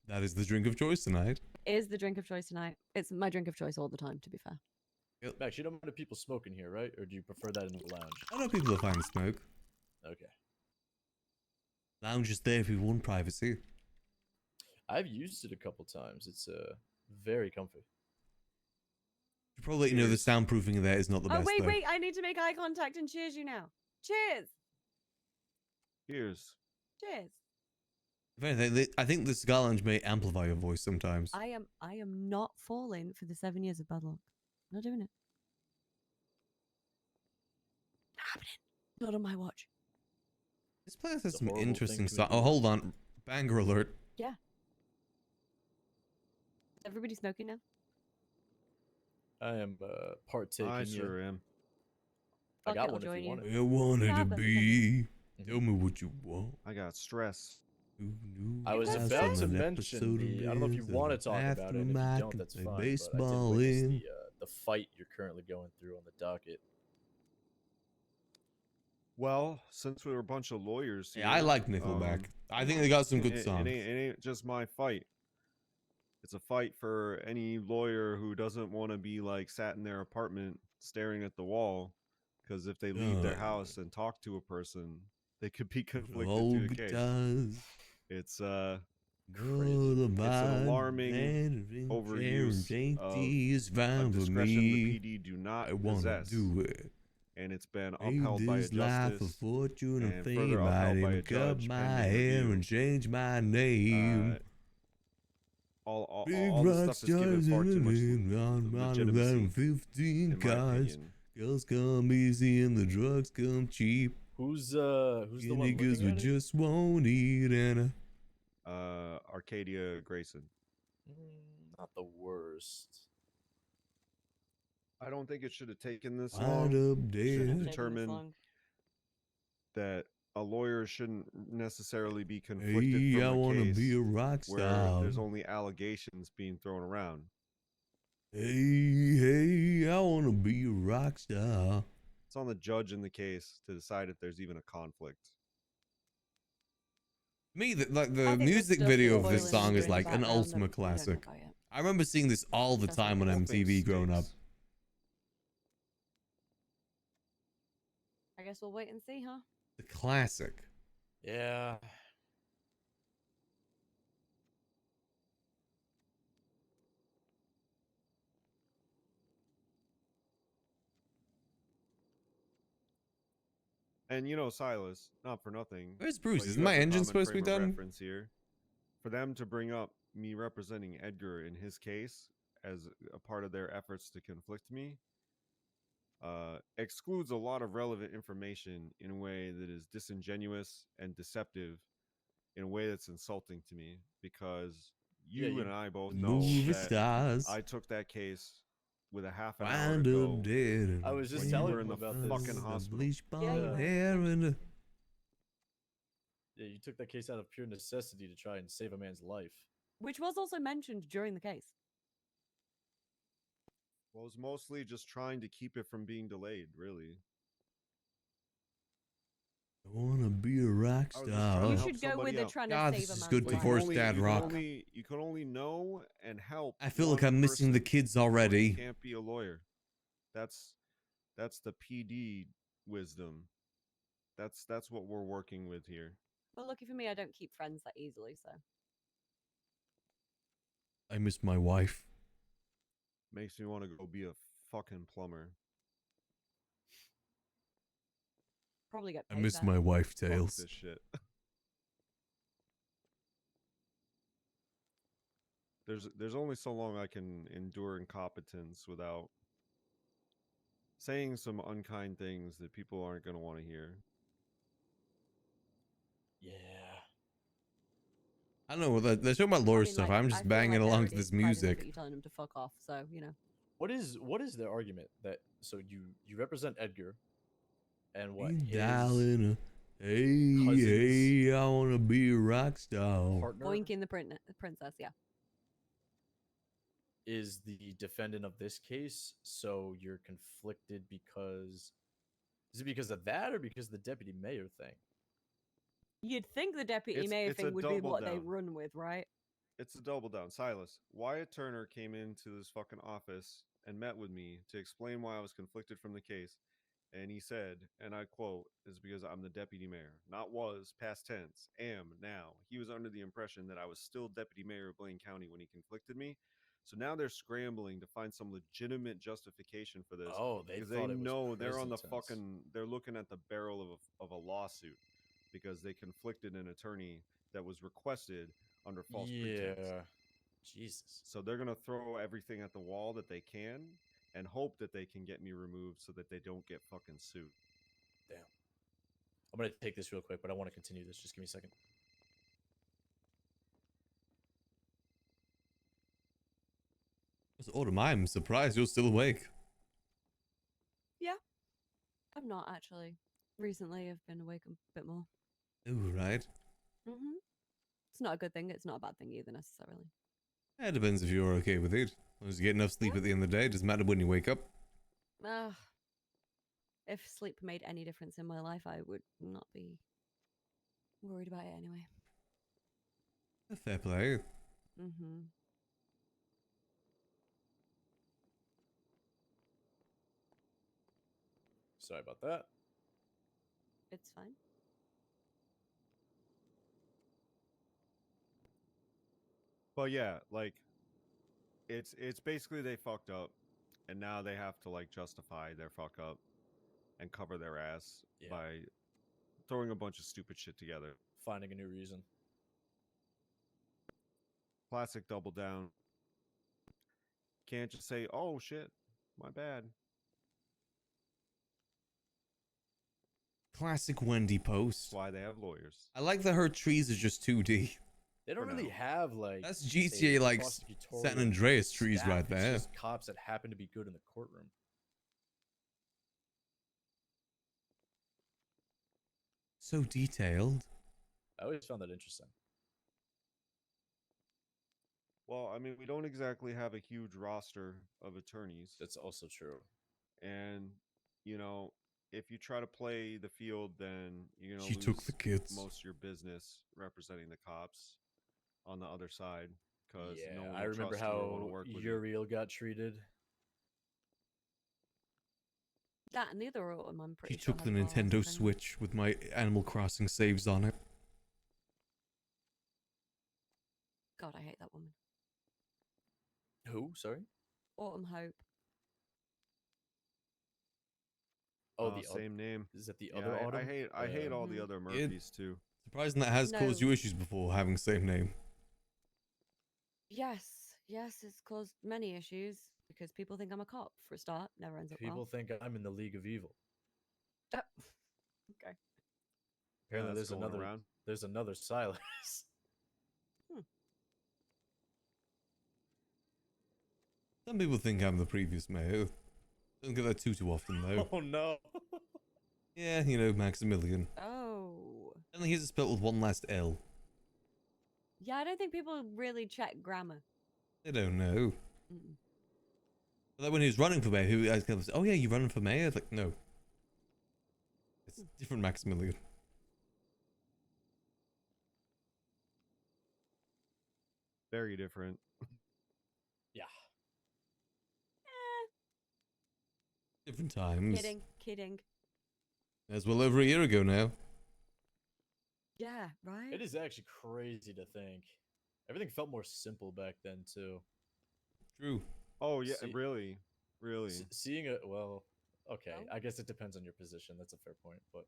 That is the drink of choice tonight. Is the drink of choice tonight? It's my drink of choice all the time, to be fair. Max, you don't mind if people smoking here, right? Or do you prefer that in the lounge? I know people are fine with smoke. Okay. Lounge is there if you want privacy. I've used it a couple times. It's very comfy. You probably let you know the soundproofing there is not the Oh, best. wait, though. wait. I need to make eye contact and cheers you now. Cheers. Cheers. Cheers. If anything, I think the cigar lounge may amplify your voice sometimes. I am not falling for the 7 years of bad luck. Not doing it. Not happening. Not on my watch. This place has It's a some horrible interesting thing to stuff. Oh, endure. hold on. Banger alert. Yeah. Is everybody smoking now? I am partaking. I yeah. sure am. I Fuck it, got I'll one if join you you. want it. I wanted Yeah, to but- be. Tell me what you want. I got stress. Who knew I was us about on to an mention episode of the. I don't know if you this want to in talk the about it. And if you bathroom, I don't, can that's play fine. baseball But I did in. witness the fight you're currently going through on the docket. Well, since we're a bunch of lawyers here, Yeah, I like Nickelback. I think they got some good it songs. ain't just my fight. It's a fight for any lawyer who doesn't want to be like sat in their apartment staring at the wall, because if they leave their house and talk to a person, they could be conflicted Old to a case. guitars. It's Good it's an alarming overuse JT of is a fine for discretion me. the PD do not I wanna possess, do it. and it's been Made upheld by a this life justice. of fortune and and fame. further I upheld by a didn't cut judge my pending hair review. and change my name. All Big this rock stuff is given stars far too much on legitimacy, 15 in my cars. opinion. Girls come easy and the drugs come cheap. Who's the one Niggas looking we at it? just won't eat and Arcadia Grayson. Not the worst. I don't think it should have taken this Wind long. up Should dead. have determined that a lawyer shouldn't necessarily be conflicted Hey, I from a wanna case be a rock where star. there's only allegations being thrown around. Hey, I wanna be a rock star. It's on the judge in the case to decide if there's even a conflict. Me, the I think the music stuff video that's of this boiling song in is the like an background, ultimate we don't know classic. about yet. I remember seeing this all the That's time what on it is. MTV growing up. Stinks. I guess we'll wait and see, huh? The classic. Yeah. And you know, Silas, not for nothing. Where's Bruce? but Isn't you my have a engine common supposed to be frame of done? reference here. For them to bring up me representing Edgar in his case as a part of their efforts to conflict me, excludes a lot of relevant information in a way that is disingenuous and deceptive, in a way that's insulting to me, because you and I both know Movie that stars. I took that case with a half an hour Wind to up go dead. I was just when you telling were in him the about this. fucking The hospital. bleach Yeah, blonde you were. hair and Yeah, you took that case out of pure necessity to try and save a man's life. Which was also mentioned during the case. Well, it was mostly just trying to keep it from being delayed, really. I wanna be a rock I was just trying to star. You help should go with somebody the out. trying God, to this save a is man's good But life. divorce dad rock. You can only know and help. I feel like one I'm missing the person. kids You already. can't be a lawyer. That's the PD wisdom. That's what we're working with here. Well, lucky for me, I don't keep friends that easily, so. I miss my wife. Makes me want to go be a fucking plumber. Probably get I paid miss better. my wife, Fuck Tails. this shit. There's only so long I can endure incompetence without saying some unkind things that people aren't going to want to hear. Yeah. I don't know. They're talking about lawyer I mean, stuff. like, I'm I just feel banging like they're along to already this surprised enough music. that you're telling them to fuck off, so, you know. What is the argument that so you represent Edgar and what Hey, his darling, hey, cousin's hey, I wanna be a rock star. partner Boinking the princess, yeah. is the defendant of this case, so you're conflicted because is it because of that or because of the deputy mayor thing? You'd think the deputy It's- mayor it's a thing would be double what they down. run with, right? It's a double down. Silas, Wyatt Turner came into this fucking office and met with me to explain why I was conflicted from the case. And he said, and I quote, is because I'm the deputy mayor. Not was, past tense, am, now. He was under the impression that I was still deputy mayor of Blaine County when he conflicted me. So now they're scrambling to find some legitimate justification for this. Oh, they because thought they it was know they're on the present tense. they're looking at the barrel of a lawsuit because they conflicted an attorney that was requested under false pretense. Yeah. Jesus. So they're going to throw everything at the wall that they can and hope that they can get me removed so that they don't get fucking sued. Damn. I'm gonna take this real quick, but I want to continue this. Just give me a second. It's Autumn, I'm surprised you're still awake. Yeah. I'm not, actually. Recently, I've been awake a bit more. Oh, right. Mm-hmm. It's not a good thing. It's not a bad thing either, necessarily. It depends if you're okay with it. As long as you get enough sleep at the end of the day, it doesn't matter when you wake up. If sleep made any difference in my life, I would not be worried about it anyway. Fair play. Mm-hmm. Sorry about that. It's fine. But yeah, like it's basically they fucked up and now they have to like justify their fuck up and cover their ass by throwing a bunch of stupid shit together. Finding a new reason. Classic double down. Can't just say, "Oh shit, my bad." Classic Wendy post. That's why they have lawyers. I like that her trees are just 2D. They don't For really now. have like That's GTA like San Andreas trees staff. right It's there. just cops that happen to be good in the courtroom. So detailed. I always found that interesting. Well, I mean, we don't exactly have a huge roster of attorneys. That's also true. And, you know, if you try to play the field, then you're going She to lose took the kids. most of your business representing the cops on the other side. Because Yeah, no one I will remember trust you or wanna how work with you. Uriel got treated. That and the other autumn, I'm She pretty sure. took the has laws and Nintendo things. Switch with my Animal Crossing saves on it. God, I hate that woman. Who? Sorry. Autumn Hope. Oh, the same name. Is that the Yeah, other I Autumn? hate all the Mhm. other Murphys too. Surprising that has caused you No. issues before having the same name. Yes, yes, it's caused many issues. Because people think I'm a cop for a start. Never ends up People well. think I'm in the League of Evil. Okay. Apparently, that's going around. there's another Silas. Some people think I'm the previous mayor. Don't get that too often though. Oh no. Yeah, you know, Maximillian. Oh. Only he's spelled with one last L. Yeah, I don't think people really check grammar. They don't know. Mm-mm. But like when he was running for mayor, who I kind of said, "Oh yeah, you running for mayor?" Like, no, it's different Maximillian. Very different. Yeah. Different times. Kidding. As well over a year ago now. Yeah, right? It is actually crazy to think. Everything felt more simple back then too. True. Oh yeah, See- really. Seeing it, well, okay. Oh. I guess it depends on your position. That's a fair point, but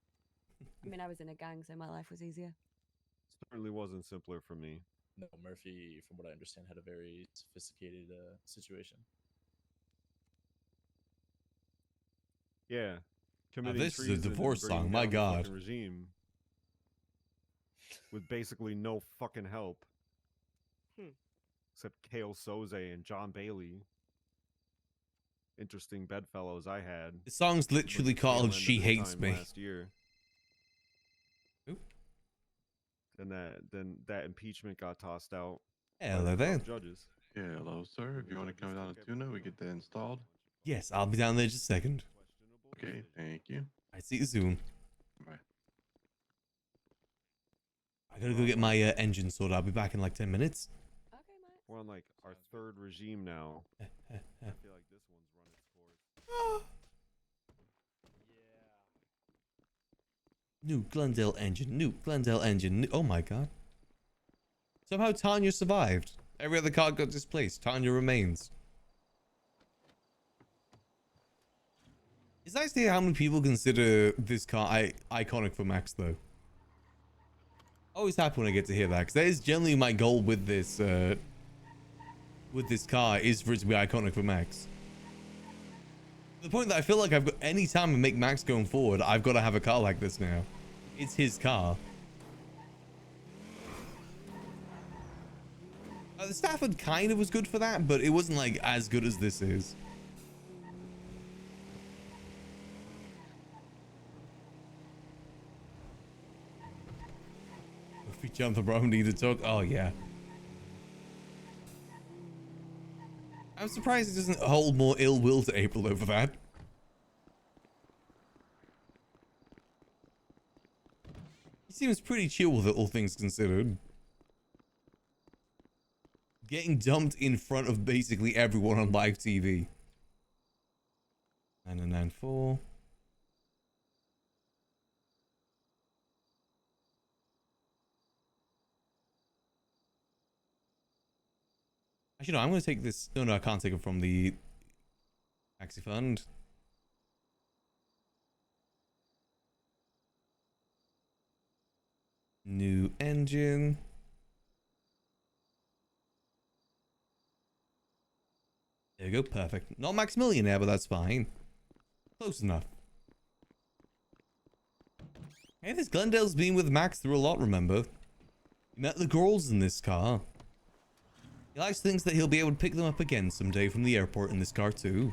I mean, I was in a gang, so my life was easier. Certainly wasn't simpler for me. no, Murphy, from what I understand, had a very sophisticated situation. Yeah. Committing this is a treason and divorce bringing song, my down the God. fucking regime with basically no fucking help. Except Kale Soze and John Bailey. Interesting bedfellows I had. The song's literally towards the tail called end of "She this Hates time Me." Last year. Oop. Then that impeachment got tossed out. by Hello the there. corrupt judges. Yeah, hello, sir. If you want to come down to Tuna, we get that installed. Yes, I'll be down there just a second. Okay, thank you. I see you soon. Bye. I gotta go get my engine sorted. I'll be back in like 10 minutes. Okay, mate. We're on like our third regime now. I feel like this one's run its course. New Glendale engine. New Glendale engine. Oh my God. Somehow Tanya survived. Every other car got displaced. Tanya remains. It's nice to hear how many people consider this car iconic for Max, though. Always happy when I get to hear that, because that is generally my goal with this car, is for it to be iconic for Max. To the point that I feel like I've got any time I make Max going forward, I've got to have a car like this now. It's his car. The Stafford kind of was good for that, but it wasn't like as good as this is. If we jump the bro need to talk, oh yeah. I'm surprised it doesn't hold more ill will to April over that. He seems pretty chill with it, all things considered. Getting dumped in front of basically everyone on live TV. 9094. Actually, no, I'm going to take this. No, I can't take it from the taxi fund. New engine. There you go, perfect. Not Maximillian there, but that's fine. Close enough. Hey, this Glendale's been with Max through a lot, remember? He met the girls in this car. He likes thinks that he'll be able to pick them up again someday from the airport in this car too.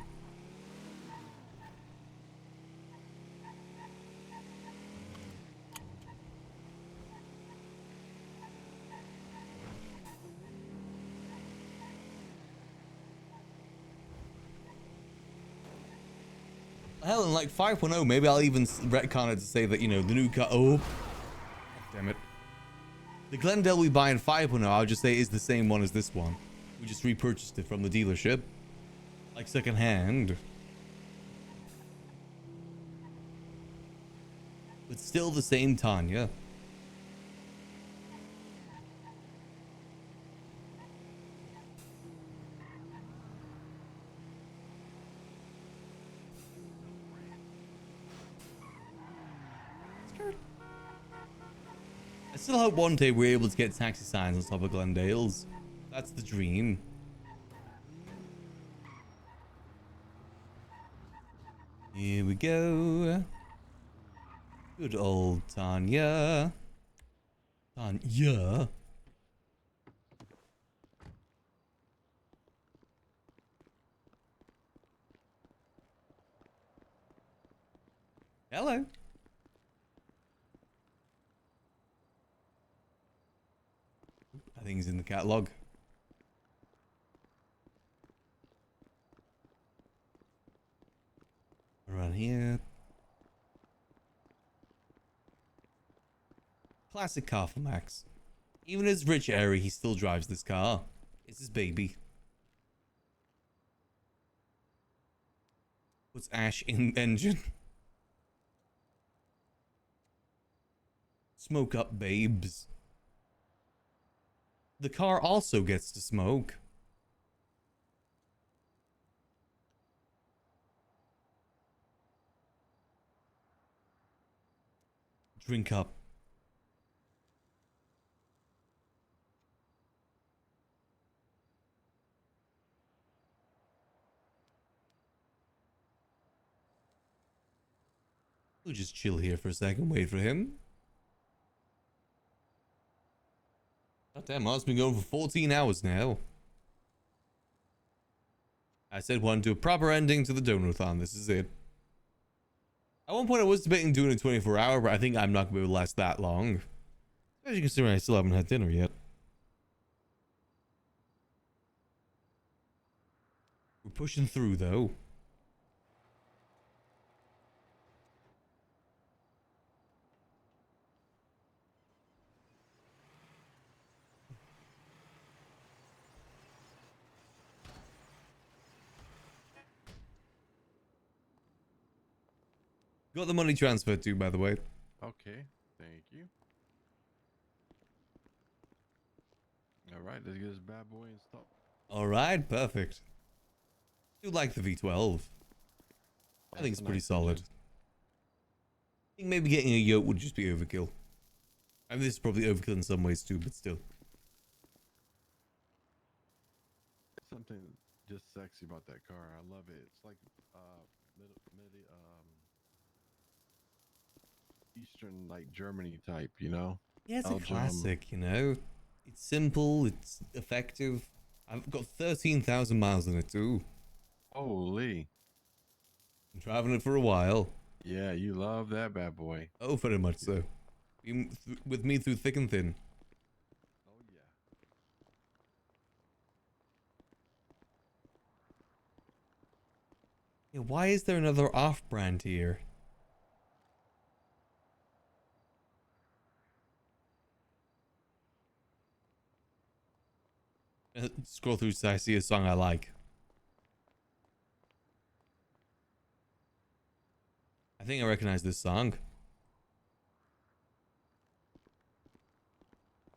Hell, in like 5.0, maybe I'll even retcon it to say that, you know, the new car. Oh, damn it. The Glendale we buy in 5.0, I'll just say is the same one as this one. We just repurchased it from the dealership. Like second hand. But still the same Tanya. I still hope one day we're able to get taxi signs on top of Glendale's. That's the dream. Here we go. Good old Tanya. Tanya. Hello. I think he's in the catalog. Around here. Classic car for Max. Even as rich Airy, he still drives this car. It's his baby. Puts Ash in engine. Smoke up, babes. The car also gets to smoke. Drink up. We'll just chill here for a second, wait for him. God damn, I've been going for 14 hours now. I said one to a proper ending to the Donathon. This is it. At one point I was debating doing a 24-hour, but I think I'm not going to be able to last that long. Especially considering I still haven't had dinner yet. We're pushing through though. Got the money transferred to, by the way. Okay, thank you. All right, let's get this bad boy installed. All right, perfect. I do like the V12. I think it's pretty solid. I think maybe getting a yoke would just be overkill. I mean, this is probably overkill in some ways too, but still. Something just sexy about that car. I love it. It's like Eastern, like Germany type, you know? Yeah, it's Belgium. a classic, you know? It's simple, it's effective. I've got 13,000 miles in it too. Holy. Been driving it for a while. Yeah, you love that bad boy. Oh, very much so. Been with me through thick and thin. Oh, yeah. Yeah, why is there another off-brand here? Scroll through so I see a song I like. I think I recognize this song.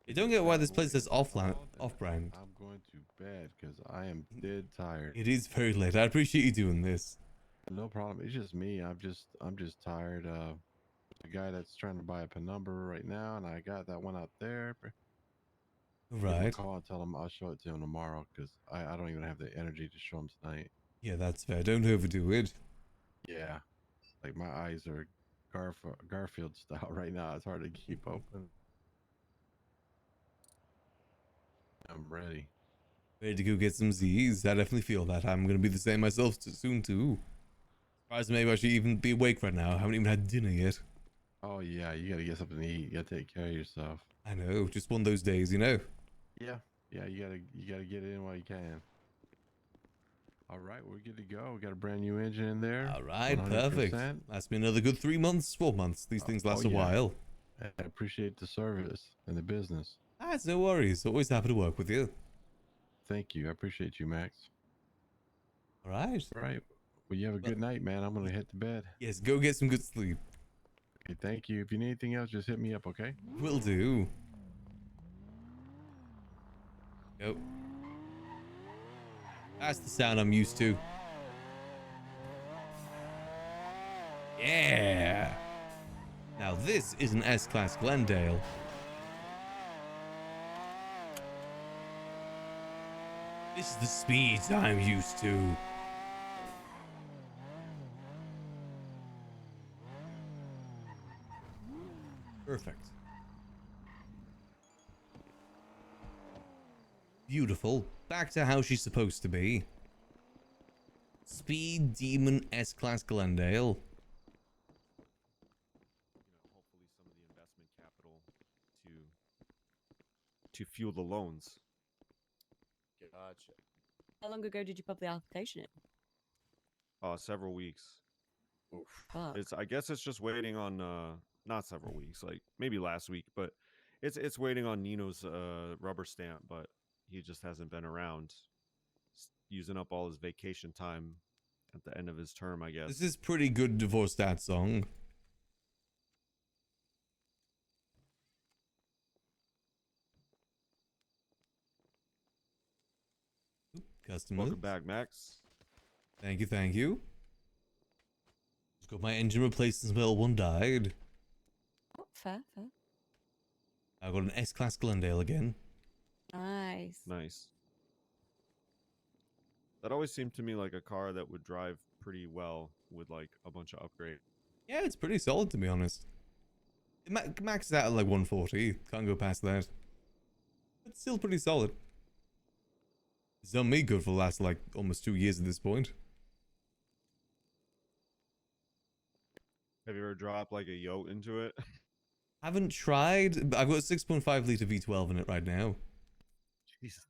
I don't get why this place says off-brand. I'm going to bed because I am dead tired. It is very late. I appreciate you doing this. No problem. It's just me. I'm just tired. The guy that's trying to buy a penumbra right now, and I got that one out there. Give him a Right. call and tell him I'll show it to him tomorrow because I don't even have the energy to show him tonight. Yeah, that's fair. Don't overdo it. Yeah, like my eyes are Garfield style right now. It's hard to keep open. I'm ready. Ready to go get some Z's. I definitely feel that. I'm gonna be the same myself soon too. Surprised maybe I should even be awake right now. I haven't even had dinner yet. Oh yeah, you gotta get something to eat. You gotta take care of yourself. I know, just one of those days, you know. Yeah, you gotta get it in while you can. All right, we're good to go. We got a brand new engine in there. All right, 100%. perfect. That's been another good 3 months, 4 months. These things last a yeah. while. I appreciate the service and the business. That's no worries. Always happy to work with you. Thank you. I appreciate you, Max. All right. All right. Well, you have a good night, man. I'm gonna hit the bed. Yes, go get some good sleep. Okay, thank you. If you need anything else, just hit me up, okay? Will do. Go. That's the sound I'm used to. Yeah. Now this is an S-Class Glendale. This is the speeds I'm used to. Perfect. Beautiful. Back to how she's supposed to be. Speed Demon S-Class Glendale. Hopefully some of the investment capital to fuel the loans. Gotcha. How long ago did you put the application in? Several weeks. Fuck. I guess it's just waiting on not several weeks, like maybe last week, but it's waiting on Nino's rubber stamp, but he just hasn't been around, using up all his vacation time at the end of his term, I guess. This is pretty good divorce dad song. Customers. Welcome back, Max. Thank you, thank you. Just got my engine replaced as well. One died. Oh, fair. I got an S-Class Glendale again. Nice. Nice. That always seemed to me like a car that would drive pretty well with like a bunch of upgrades. Yeah, it's pretty solid to be honest. It maxes out at like 140. Can't go past that. It's still pretty solid. It's done me good for the last like almost 2 years at this point. Have you ever dropped like a yoke into it? Haven't tried, but I've got a 6.5 litre V12 in it right now. Jesus.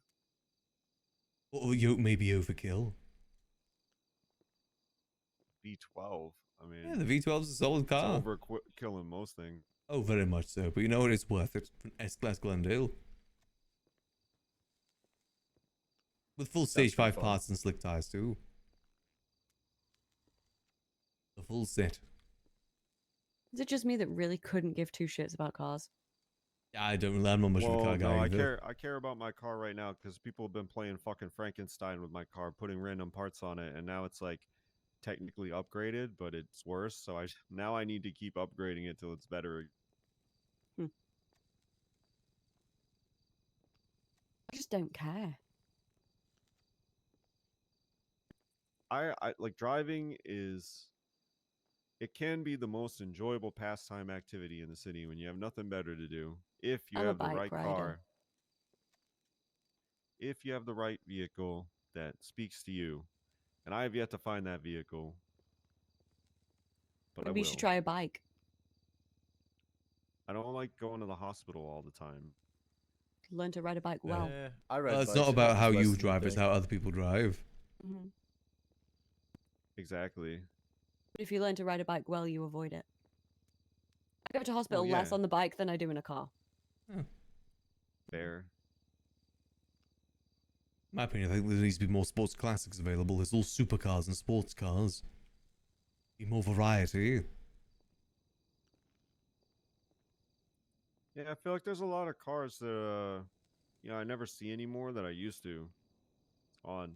Or yoke may be overkill. V12. I mean, Yeah, the V12's a solid car. It's overkilling most things. Oh, very much so. But you know what? It's worth it for an S-Class Glendale. With full stage 5 parts and slick tires too. The full set. Is it just me that really couldn't give two shits about cars? Yeah, I don't really. I'm not much of a car guy either. I care about my car right now because people have been playing fucking Frankenstein with my car, putting random parts on it, and now it's like technically upgraded, but it's worse. So now I need to keep upgrading it till it's better. I just don't care. I like driving is. It can be the most enjoyable pastime activity in the city when you have nothing better to do. If you have the right car, if you have the right vehicle that speaks to you, and I have yet to find that vehicle, but Maybe you should try a bike. I don't like going to the hospital all the time. Learn to ride a bike well. I ride It's bikes, not it about happens how less you than drive, it's think. how other people drive. Mm-hmm. Exactly. But if you learn to ride a bike well, you avoid it. I go to hospital Well, less yeah. on the bike than I do in a car. Fair. In my opinion, I think there needs to be more sports classics available. There's all supercars and sports cars. Be more variety. Yeah, I feel like there's a lot of cars that I never see anymore that I used to. On.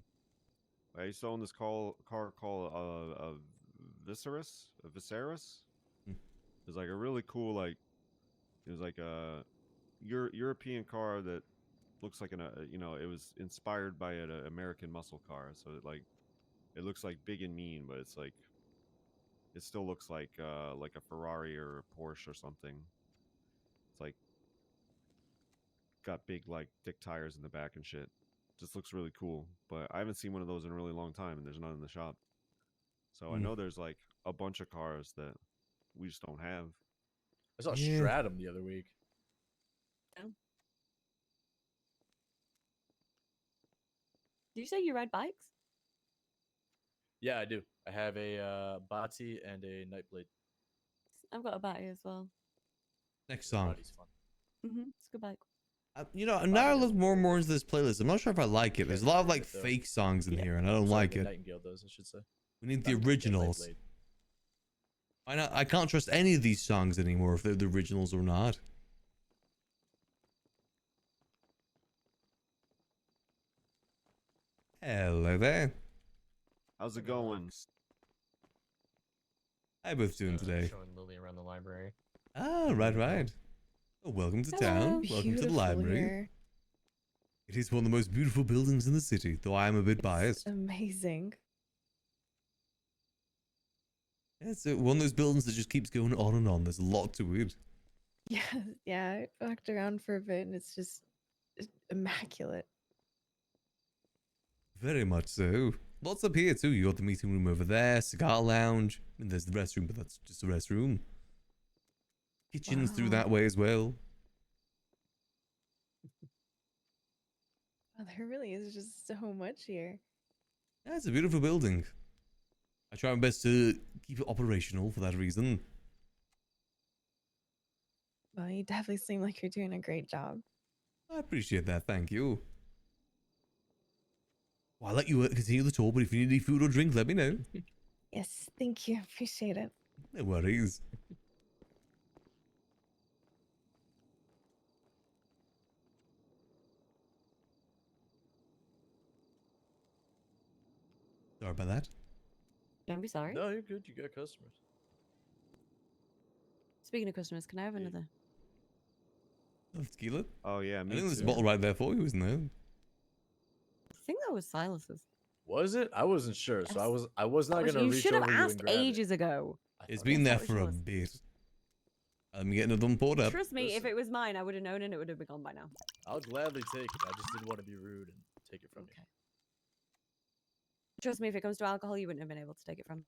I used to own this car called a Viserys. Hmm. It was like a really cool it was like a European car that looks like it was inspired by an American muscle car. So it looks like big and mean, but it's like it still looks like a Ferrari or a Porsche or something. It's like got big like thick tires in the back and shit. Just looks really cool, but I haven't seen one of those in a really long time, and there's none in the shop. So I know there's like a bunch of cars that we just don't have. I saw Yeah. Stratum the other week. Did you say you ride bikes? Yeah, I do. I have a Bati and a Nightblade. I've got a battery as well. Next song. Bati's fun. It's a good bike. Now I look more and more into this playlist. I'm not sure if I like it. There's a lot of like Yeah. fake songs in Yeah. here, and I don't Sorry, like the it. Nightingale does, I should say. We need the Not the originals. Nightblade. I can't trust any of these songs anymore if they're the originals or not. Hello there. How's it going? How you both doing today? Showing Lily around the library. Ah, right. Oh, welcome to town. Welcome to the library. It is one of the most beautiful buildings in the city, though I am a bit biased. Amazing. It's one of those buildings that just keeps going on and on. There's a lot to it. Yeah, yeah. I walked around for a bit and it's just immaculate. Very much so. Lots up here too. You got the meeting room over there, cigar lounge, and there's the restroom, but that's just a restroom. Kitchens through Wow. that way as well. Wow, there really is just so much here. Yeah, it's a beautiful building. I try my best to keep it operational for that reason. Well, you definitely seem like you're doing a great job. I appreciate that, thank you. Well, I'll let you continue the tour, but if you need any food or drink, let me know. Yes, thank you. Appreciate it. No worries. Sorry about that. Don't be sorry. No, you're good. You got customers. Speaking of customers, can I have another? Oh, tequila? Oh yeah, I me think there's a too. bottle right there for you, isn't there? I think that was Silas's. Was it? I wasn't sure, so Yes. I was not gonna You reach should have over you asked and grab ages ago. It's thought been it there That's what for it a was. bit. Let me get another one poured up. Trust me, if Listen. it was mine, I would have known and it would have been gone by now. I'll gladly take it. I just didn't want to be rude and take it from Okay. Trust me, if it comes to alcohol, you wouldn't have been able to take it from. you.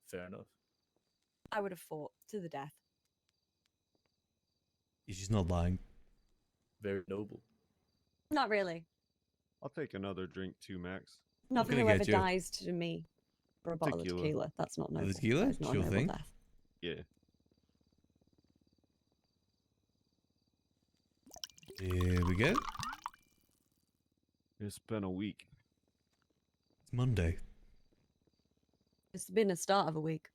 Fair enough. I would have fought to the death. She's not lying. Very noble. Not really. I'll take another drink too, Max. Not for can I whoever get you? dies to me for a bottle Tequila. of tequila. That's not noble. tequila? That is not Sure a noble thing. death. Yeah. Here we go. It's been a week. It's Monday. It's been a start of a week.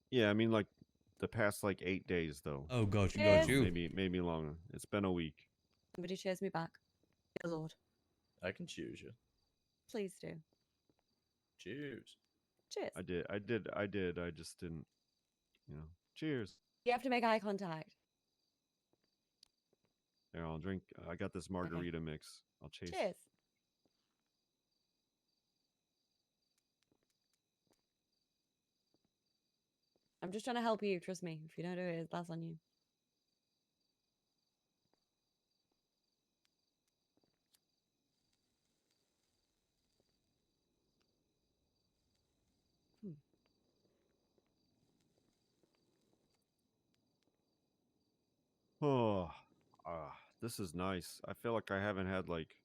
Yeah, I mean like the past like 8 days though. Oh, got you, Yes. got you. Maybe longer. It's been a week. Somebody cheers me back. Dear Lord, I can choose you. please do. Cheers. Cheers. I did. I just didn't, you know. Cheers. You have to make eye contact. Here, I'll drink. I got this margarita mix. I'll chase. Cheers. I'm just trying to help you. Trust me. If you don't do it, that's on you. Oh, this is nice. I feel like I haven't had like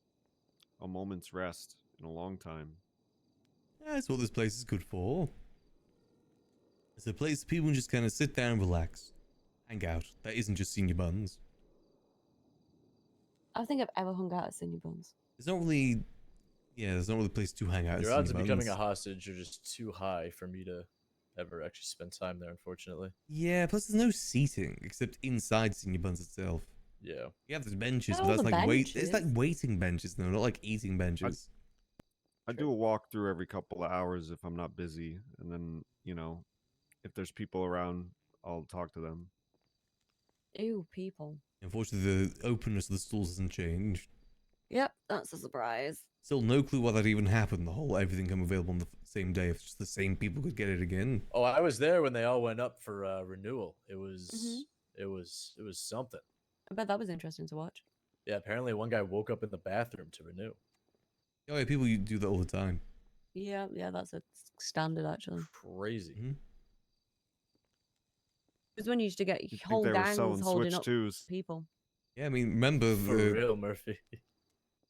a moment's rest in a long time. Yeah, that's what this place is good for. It's a place people can just kind of sit down and relax. Hang out. That isn't just senior buns. I don't think I've ever hung out at Senior Buns. There's not really... Yeah, there's not really a place to hang out at Your odds of senior becoming a buns. hostage are just too high for me to ever actually spend time there, unfortunately. Yeah, plus there's no seating except inside senior buns itself. Yeah. Yeah, there's benches, Not but all that's the like wait. It's like benches. waiting benches, though, not like eating benches. I do a walkthrough every couple of hours if I'm not busy, and then you know, if there's people around, I'll talk to them. Ew, people. Unfortunately, the openness of the stalls hasn't changed. Yep, that's a surprise. Still no clue why that even happened. The whole everything come available on the same day. If just the same people could get it again. Oh, I was there when they all went up for renewal. It was Mhm. it was something. I bet that was interesting to watch. Yeah, apparently one guy woke up in the bathroom to renew. Oh yeah, people do that all the time. Yeah, that's a standard actually. Crazy. Mhm. Because when you used to get You'd think whole they were gangs selling holding Switch up 2s. people. Yeah, I mean, remember For real, Murphy.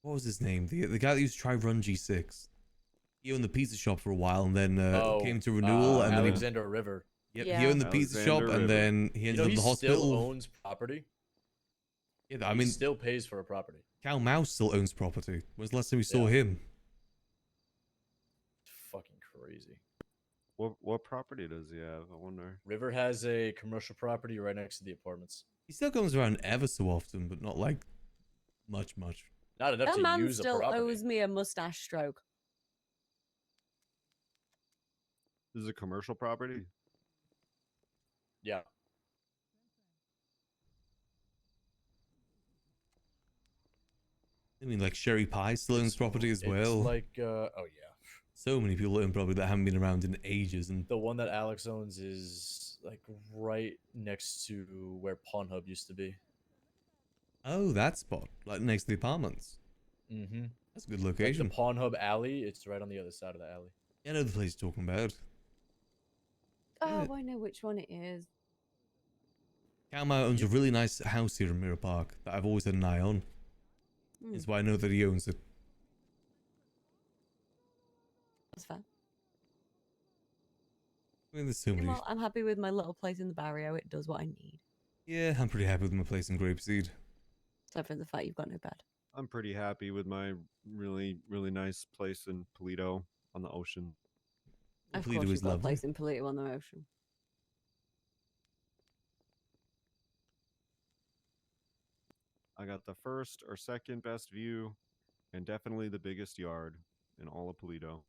what was his name? The guy that used to try Run G6. He owned the pizza shop for a while, and then came to renewal, and then Alexander River. he Yeah. owned the pizza shop, Alexander and River. then he You ended know, up he in the hospital. still owns property. Yeah, I He mean, still pays for a property. Cal Mouse still owns property. When's the last time we saw Yeah. him? Fucking crazy. What property does he have? I wonder. River has a commercial property right next to the apartments. He still comes around ever so often, but not like much. Not enough That to man use a still property. owes me a mustache stroke. This is a commercial property. Yeah. I mean, like Sherry Pie still owns property as It's well. like, oh yeah. so many people in probably that haven't been around in ages, and The one that Alex owns is like right next to where Pornhub used to be. oh, that spot, like next to the apartments. Mm-hmm. That's a good Like the location. Pornhub alley, it's right on the other side of the alley. Yeah, I know the place you're talking about. Oh, Yeah. I know which one it is. Calma owns a really nice house here in Mirror Park that I've always had an eye on. Hmm, It's why I know that he owns it. that's fair. I mean, there's so many. Well, I'm happy with my little place in the barrio. It does what I need. Yeah, I'm pretty happy with my place in Grapeseed. Except for the fact you've got no bed. I'm pretty happy with my really, really nice place in Polito on the ocean. Of Polito course, is you've got a lovely. place in Polito on the ocean. I got the first or second best view and definitely the biggest yard in all of Polito.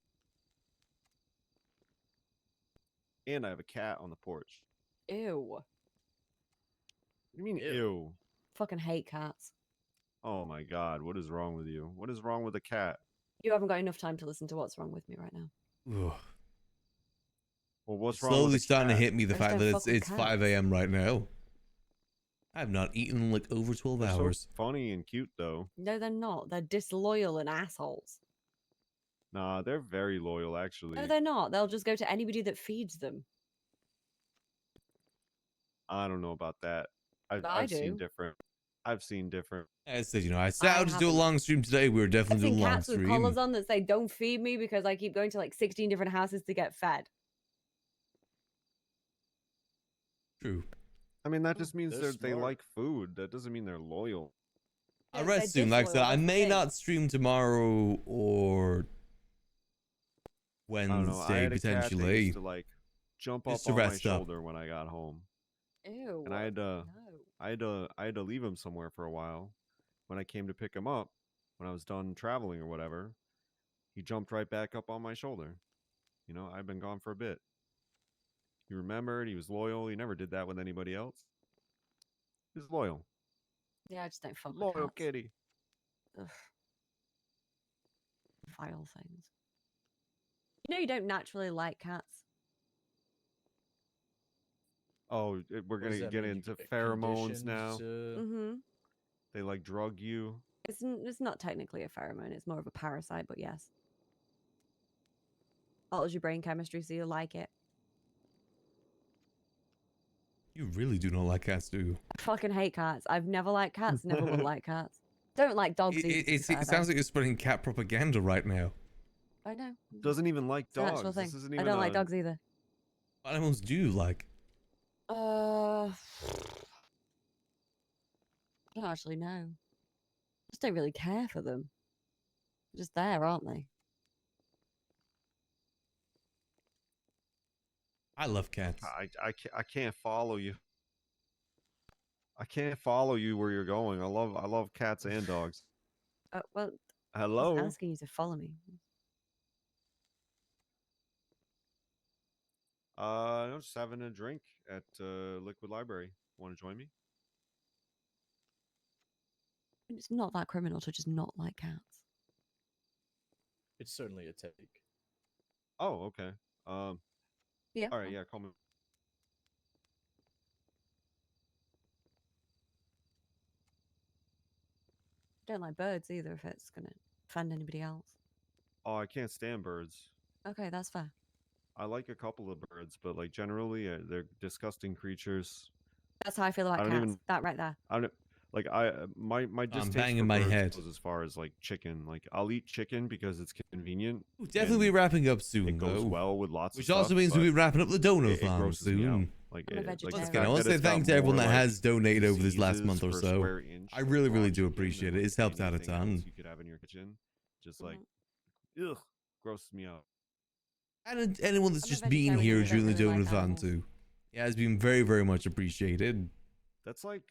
And I have a cat on the porch. Ew. What do you mean, ew? Fucking hate cats. Oh my god, what is wrong with you? What is wrong with a cat? You haven't got enough time to listen to what's wrong with me right now. Ugh. Well, what's It's wrong with slowly a starting to cat? hit me the I just fact don't that fuck with it's cats. 5 a.m. right now. I've not eaten in like over 12 They're hours. so funny and cute though. No, they're not. They're disloyal and assholes. Nah, they're very loyal actually. No, they're not. They'll just go to anybody that feeds them. I don't know about that. I've, I I've seen do. different. I've seen different. I said, I said I'll just do a haven't. long stream today. We were I've definitely seen doing a long cats with stream. collars on that say "Don't feed me" because I keep going to like 16 different houses to get fed. True. I mean, that just means They're they smart. like food. That doesn't mean they're loyal. I No, rest they're soon. Like I said, disloyal, I that's the may thing. not stream tomorrow or I don't know. I Wednesday had a cat that potentially. used to like jump up Just to on my rest up. shoulder when I got home, Ew. and I had to, No. I had to leave him somewhere for a while. When I came to pick him up, when I was done traveling or whatever, he jumped right back up on my shoulder. You know, I've been gone for a bit. He remembered. He was loyal. He never did that with anybody else. He's loyal. Yeah, I just don't fuck with Loyal cats. kitty. Ugh. Vile things. You know you don't naturally like cats. Oh, we're What does gonna that get mean? You into get pheromones conditioned now. to- Mm-hmm. They like drug you. It's not technically a pheromone. It's more of a parasite, but yes. Alters your brain chemistry so you like it. You really do not like cats, do you? I fucking hate cats. I've never liked cats. Never will like cats. Don't like dogs either. to be It fair, though. sounds like you're spreading cat propaganda right now. I know. Doesn't even like It's an actual dogs. thing. This isn't I even don't like a- dogs either. What animals do you like? I don't actually know. I just don't really care for them. They're just there, aren't they? I love cats. I can't follow you. I can't follow you where you're going. I love cats and dogs. Well, I Hello. was asking you to follow me. No, just having a drink at Liquid Library. Want to join me? It's not that criminal to just not like cats. It's certainly a take. Oh, okay. Yeah. All right, yeah, call me. Don't like birds either if it's gonna offend anybody else. Oh, I can't stand birds. Okay, that's fair. I like a couple of birds, but like generally, they're disgusting creatures. That's how I feel about I don't cats. even- That right there. I don't like my distaste banging for my birds head. goes as far as like chicken. Like I'll eat chicken because it's convenient. We'll definitely be and wrapping up soon, It goes though. well with lots Which of also stuff, means we'll be but wrapping up the dono it farm grosses me out. soon. Like, I'm a it, like the vegetarian. Once fact again, I want that to say it's got thanks to everyone more, that like, has donated over this last diseases month or per so. square inch I really, raw really do chicken appreciate than, it. like, It's helped out a anything else ton. you could have in your kitchen. Just like, Mhm. ugh, grosses me out. And anyone that's I'm a just being vegetarian here and I during the don't really donor like farm animals. too. Yeah, it's been very, very much appreciated. That's like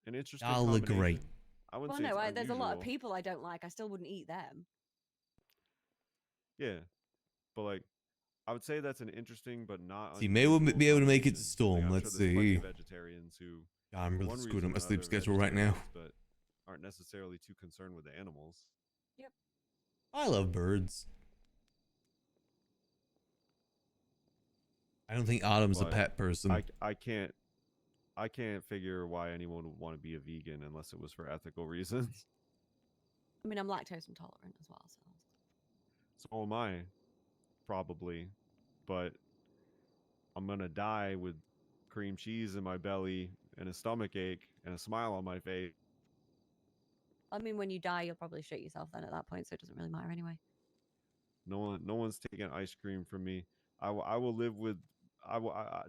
an interesting Y'all look great. combination. I wouldn't Well, say no, it's there's a lot of unusual. people I don't like. I still wouldn't eat them. Yeah, but like, I would say that's an interesting but not. See, maybe we'll unusual be able to make it to combination. Storm. Like, I'm Let's sure there's plenty see. of vegetarians who, God, I'm for really one screwed reason up my or sleep another, schedule right now. vegetarians, but aren't necessarily too concerned with the animals. I love birds. I don't think Autumn's a But pet person. I can't figure why anyone would want to be a vegan unless it was for ethical reasons. I mean, I'm lactose intolerant as well. So. So am I, probably, but I'm gonna die with cream cheese in my belly and a stomach ache and a smile on my face. I mean, when you die, you'll probably shit yourself then at that point, so it doesn't really matter anyway. No one's taking ice cream from me. I will live with.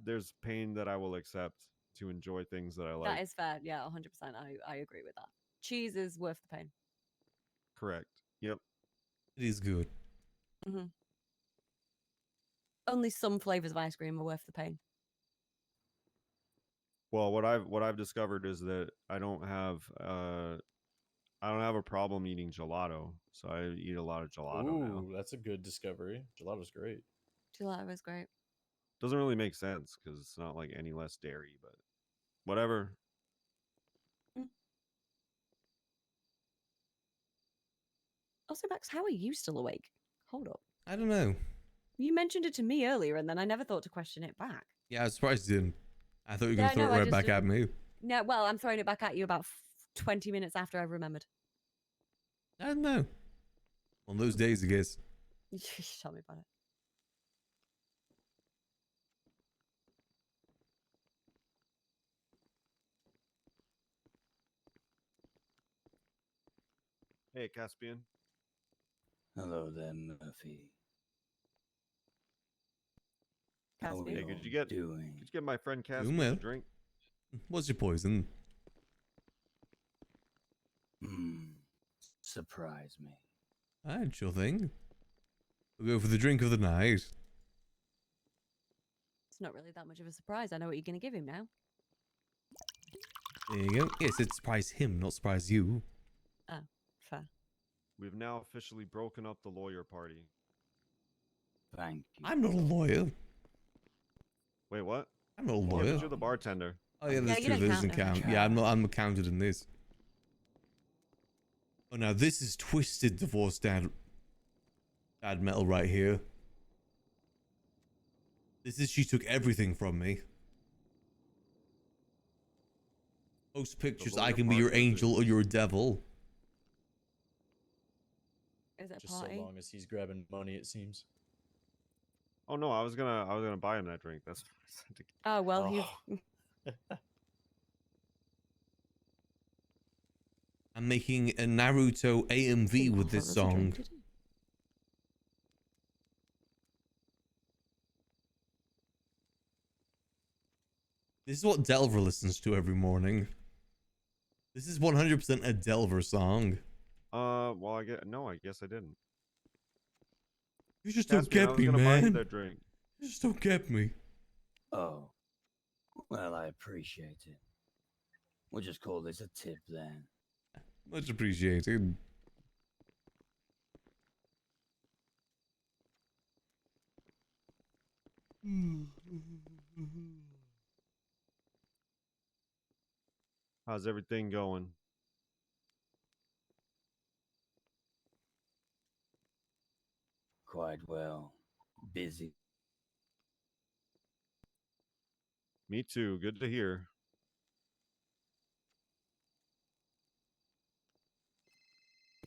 There's pain that I will accept to enjoy things that I like. That is fair. Yeah, 100%. I agree with that. Cheese is worth the pain. Correct. Yep. It is good. Mm-hmm. Only some flavors of ice cream are worth the pain. Well, what I've discovered is that I don't have a problem eating gelato, so I eat a lot of gelato now. Ooh, that's a good discovery. Gelato's great. Gelato is great. Doesn't really make sense because it's not like any less dairy, but whatever. Also, Max, how are you still awake? Hold up. I don't know. You mentioned it to me earlier, and then I never thought to question it back. Yeah, I was surprised you didn't. I thought you were Yeah, going to throw no, it I right just back at didn't. me. No, well, I'm throwing it back at you about 20 minutes after I've remembered. I don't know. On those days, I guess. Tell me about it. Hey, Caspian. Hello there, Murphy. Caspian. Hey, could you get my friend Caspian well. a drink? What's your poison? Surprise me. Alright, sure thing. We'll go for the drink of the night. It's not really that much of a surprise. I know what you're going to give him now. There you go. Yes, it surprise him, not surprise you. Oh, fair. We've now officially broken up the lawyer party. Thank you. I'm not a lawyer. Wait, what? I'm not a Yeah, lawyer. but you're the bartender. Oh yeah, that's you true. don't That count doesn't now. count. Yeah, I'm counted in this. Oh, now this is twisted divorce dad metal right here. This is she took everything from me. Post pictures. I lawyer can be your part, is it? angel or your devil. Is it a Just party? so long as he's grabbing money, it seems. Oh no, I was gonna buy him that drink. That's what I said to Oh, well, Oh. I'm making a Naruto AMV with this song. This is what Delver listens to every morning. This is 100% a Delver song. Well, I guess I didn't. You just don't Caspian, I get was me, gonna buy you man. that drink. You just don't get me. Oh. Well, I appreciate it. We'll just call this a tip then. Much appreciated. How's everything going? Quite well. Busy. Me too. Good to hear.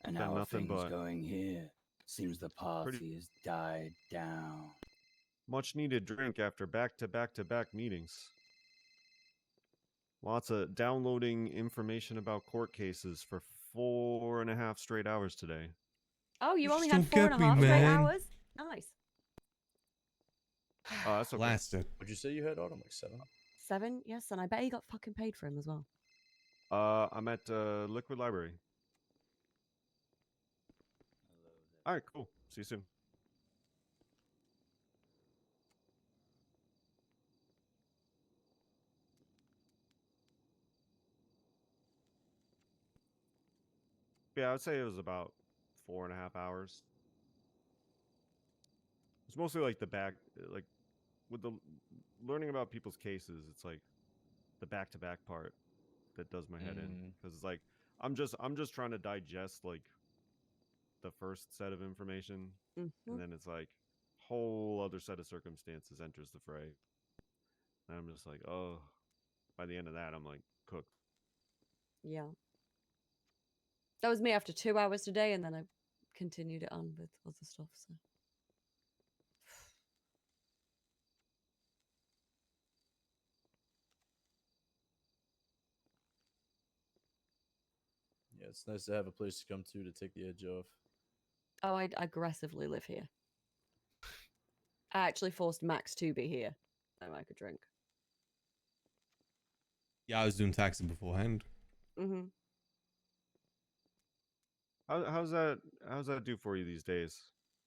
And Got how are nothing things but going here? Seems the party has died down. much needed drink after back-to-back meetings. Lots of downloading information about court cases for 4.5 straight hours today. Oh, you You only just had don't four get and a me, half straight man. hours? Nice. That's okay. Blasted. Would you say you had Autumn like 7? 7? Yes, and I bet he got fucking paid for him as well. I'm at Liquid Library. All right, cool. See you soon. Yeah, I would say it was about 4.5 hours. It's mostly like the back, like with the learning about people's cases. It's like the back-to-back part that does my head in, because it's like I'm just trying to digest like the first set of information, and then it's like, whole other set of circumstances enters the fray. And I'm just like, oh, by the end of that, I'm like cooked. Yeah. That was me after 2 hours today, and then I continued it on with other stuff. So. Yeah, it's nice to have a place to come to take the edge off. Oh, I aggressively live here. I actually forced Max to be here so I could drink. Yeah, I was doing taxi beforehand. Mm-hmm. How's that do for you these days?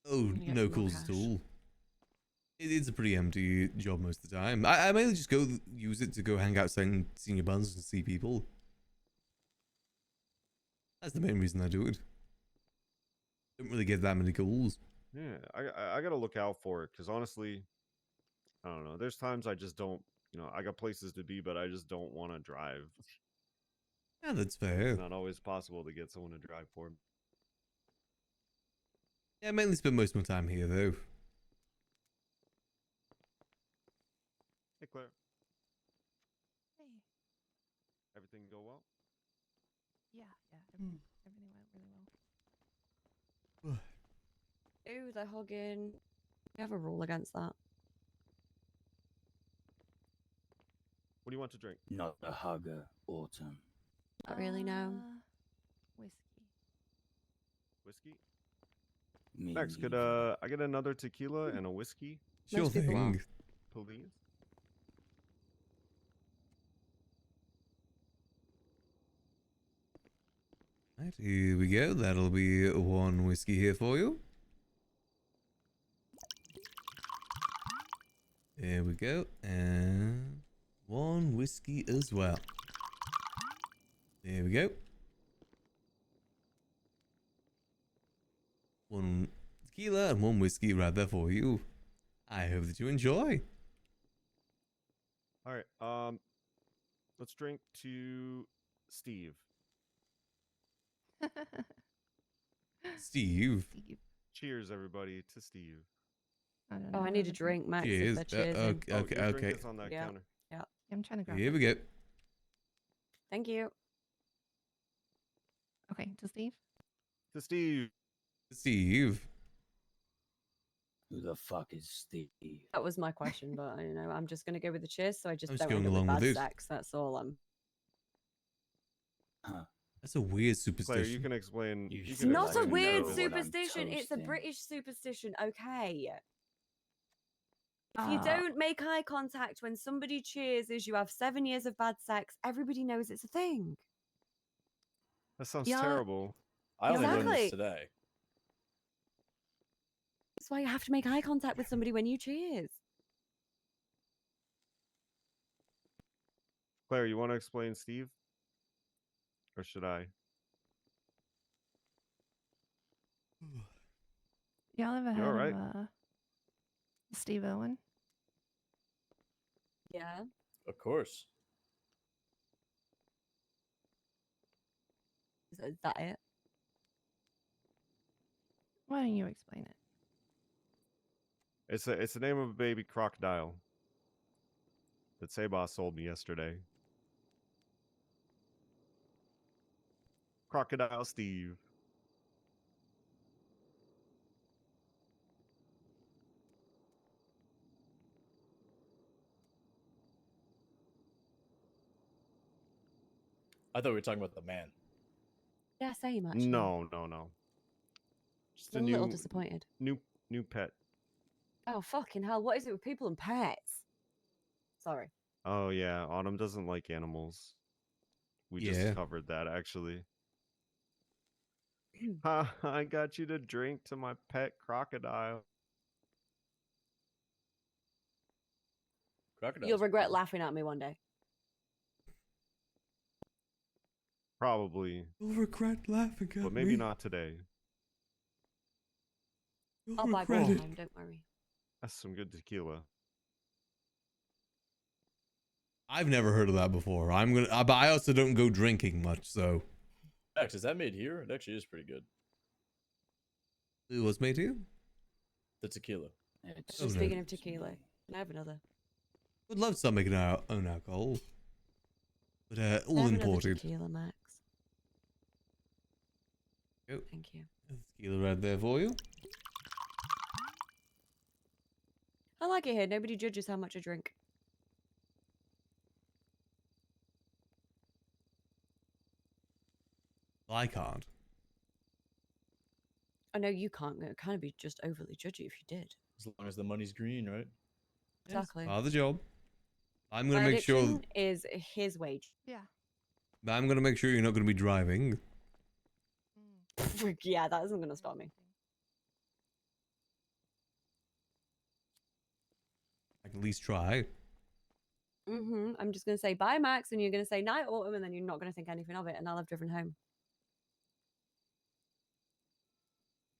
Oh, You get no some more calls at cash. all. It's a pretty empty job most of the time. I mainly just go use it to go hang outside and senior buns and see people. That's the main reason I do it. Don't really get that many calls. Yeah, I gotta look out for it because honestly, I don't know. There's times I just don't, I got places to be, but I just don't want to drive. Yeah, that's fair. It's not always possible to get someone to drive for me. Yeah, I mainly spend most of my time here though. Hey, Claire. Hey. Everything go well? Yeah. Everything went really well. Ooh, they're hugging. We have a rule against that. What do you want to drink? Not a hugger, Autumn. Not really, no. Whiskey. Whiskey? Me Max, could neither. I get another tequila and a whiskey, Sure Most people are. thing. please? Right, here we go. That'll be one whiskey here for you. There we go. And one whiskey as well. There we go. One tequila and one whiskey right there for you. I hope that you enjoy. All right. Let's drink to Steve. Steve. Steve. Cheers, everybody, to Steve. I don't Oh, know I how need a to drink, Max. if Cheers. they're cheersing. Oh, Okay, your okay. drink is on that Yeah. counter. I'm trying to grab Here it. we go. Thank you. Okay, to Steve. To Steve. Steve. Who the fuck is Steve? That was my question, but I don't know. I'm just going to go with the cheers, so I just I'm just don't end going up with along bad with it. sex. That's all I'm. Huh. That's a weird Claire, superstition. you can explain. You You It's can should not a explain know weird what I'm superstition. It's a toasting. British superstition, okay? If you Ah. don't make eye contact when somebody cheerses, you have 7 years of bad sex. Everybody knows it's a thing. That sounds Yeah. terrible. I only learned Exactly. this today. That's why you have to make eye contact with somebody when you cheers. Claire, you want to explain Steve? Or should I? Y'all ever You heard alright? of Steve Owen? Yeah. Of course. Is that it? Why don't you explain it? It's the name of a baby crocodile that Sabah sold me yesterday. Crocodile Steve. I thought we were talking about the man. Yeah, same actually. No. Just I'm a little disappointed. new pet. Oh, fucking hell. What is it with people and pets? Sorry. Oh yeah, Autumn doesn't like animals. We Yeah. just covered that actually. Ha! I got you to drink to my pet crocodile. Crocodiles. You'll are regret cool. laughing at me one day. Probably, You'll regret laughing at but maybe not today. You'll I'll buy regret more it. time, don't worry. That's some good tequila. I've never heard of that before. But I also don't go drinking much, so. Max, is that made here? It actually is pretty good. It was made here? The tequila. Oh, no. Speaking of tequila, can I have another? Would love to start making our own alcohol. But Can I all have another imported. tequila, Max. Go. Thank you. Tequila right there for you. I like it here. Nobody judges how much I drink. I can't. I know you can't. It would kind of be just overly judgy if you did. As long as the money's green, right? Exactly. Part of the job. I'm gonna My make sure. addiction is his wage. Yeah. I'm gonna make sure you're not gonna be driving. Yeah, that isn't gonna stop me. I can at least try. I'm just gonna say bye, Max, and you're gonna say night, autumn, and then you're not gonna think anything of it, and I'll have driven home.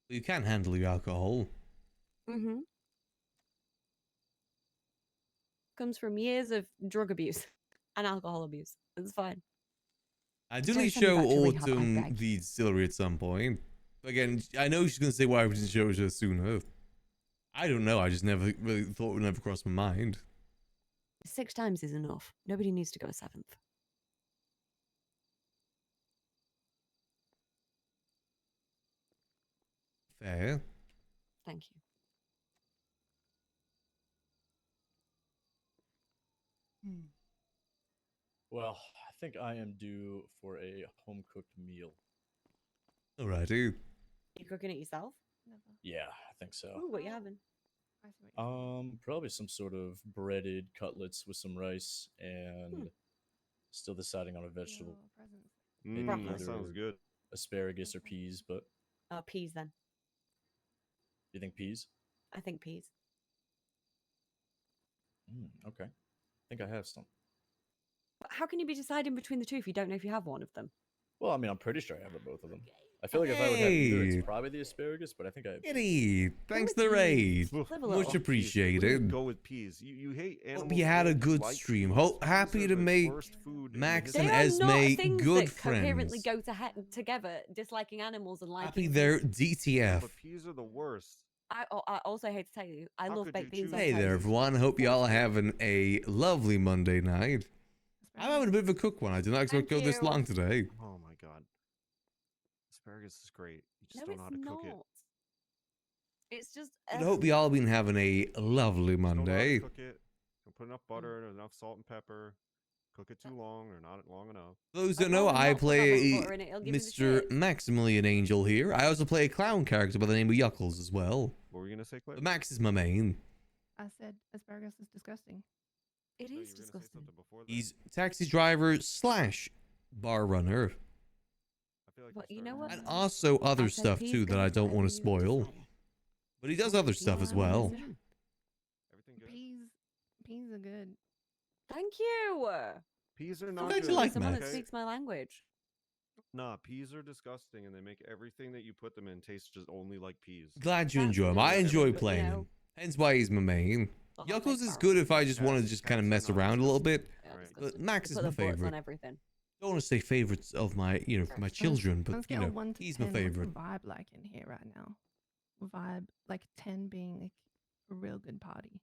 But you can handle your alcohol. Comes from years of drug abuse and alcohol abuse. It's fine. I do Don't need to send me show back to rehab, I Autumn beg. the distillery at some point. Again, I know she's gonna say why we didn't show it to her sooner. I don't know. I just never really thought it would never cross my mind. 6 times is enough. Nobody needs to go a 7th. Fair. Thank you. Well, I think I am due for a home cooked meal. Alrighty. You cooking it yourself? Yeah, I think so. Ooh, what you having? Probably some sort of breaded cutlets with some rice and still deciding on a vegetable. Maybe That either sounds good. asparagus or peas, but Peas then. you think peas? I think peas. Okay. I think I have some. But how can you be deciding between the two if you don't know if you have one of them? Well, I mean, I'm pretty sure I have both of them. I feel like if I would have either, Hey. it's probably the asparagus, but I think I have. Kitty, thanks for the with raid. peas. Live a Much little. appreciated. Go with peas. You hate animals. Hope you had a and good like stream. peas. Peas Happy are to the make worst food in the Max history and They are not Esme things good that coherently friends. go together, disliking animals and liking Happy peas. there, Yeah, DTF. but peas are the worst. I also hate to tell you, I How love could baked you beans choose on Hey there, toast. everyone. Hope y'all are having a lovely Monday night. I'm having a bit of a cook one. I did not expect to go Thank this you. long today. Oh my god. Asparagus is great. You just No, don't know how it's to cook it. not. It's just. I hope y'all been having a lovely Just don't know how to Monday. cook it. Don't put enough butter and enough salt and pepper. Cook it too long or not long enough. Those I'd who know, rather I not put that much play butter in it, it'll give me the Mr. shits. Maximillian Angel here. I also play a clown character by the name of Yuckles as well. What were you gonna say, Claire? But Max is my main. I said asparagus is disgusting. It I thought you is were gonna say disgusting. something before that. He's taxi driver / bar runner. I feel like But you're you know starting And to- also other I said stuff peas too that I goes don't want whatever to you spoil. desire. But he does other stuff as well. Everything good? Peas are good. Thank you. Peas are I'm not glad you good. like someone Max. that speaks my language. Nah, peas are disgusting, and they make everything that you put them in taste just only like peas. Glad you That's enjoy him. good, I enjoy but, playing you him. know, Hence why he's my main. the hot Yuckles take is barrel. good if I just want to Cats- just kind of cats mess are not around a little bit. Yeah, Right. disgusting. But Max They is put my the butts favorite. on everything. Don't want to say favorites of my, for my children, On a but you scale of know, 1 to he's my 10, what's favorite. the vibe like in here right now? Vibe like 10 being like a real good party.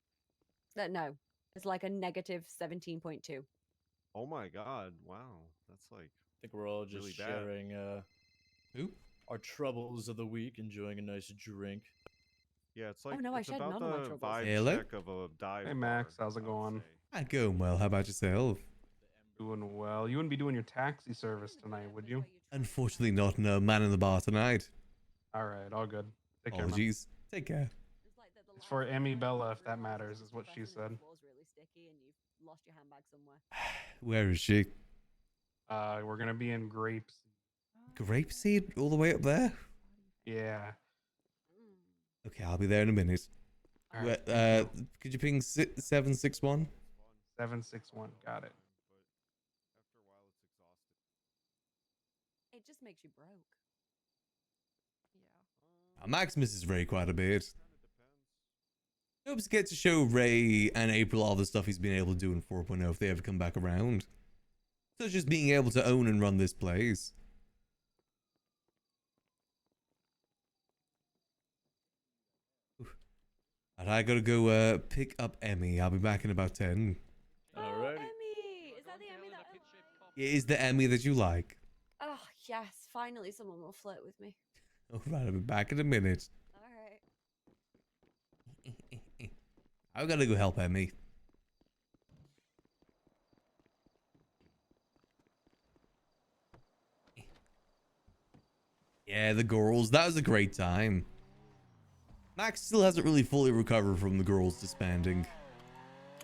No, it's like a negative 17.2. Oh my god! Wow, that's like I think we're all just Really bad. sharing Who? our troubles of the week, enjoying a nice drink. yeah, it's like no, I it's shared about none of my the troubles. vibe Hello? check of a dive. Hey, Max, bar, how's it I would going? say. I'm going well. How about yourself? Doing well. You wouldn't be doing your taxi service tonight, would you? Unfortunately, not no man in the bar tonight. All right, all good. Take care, man. Apologies. Take care. It's for Emmy Bella, if that matters, is what she said. Really sticky and you've lost your handbag somewhere. Where is she? We're gonna be in Grapes. Grapeseed all the way up there? Yeah. Okay, I'll be there in a minute. All right. Could you ping 761? 761. Got it. After a while, it's exhausted. It just makes you broke. Maximus is Ray quite a bit. Hopes to get to show Ray and April all the stuff he's been able to do in 4.0 if they ever come back around. Such as being able to own and run this place. Oof. And I gotta go pick up Emmy. I'll be back in about 10. Alrighty. Emmy! Is that the Emmy that It is the Emmy that you like. Oh, yes. Finally, someone will flirt with me. Alright, I'll be back in a minute. Alright. I gotta go help Emmy. Yeah, the girls. That was a great time. Max still hasn't really fully recovered from the girls disbanding.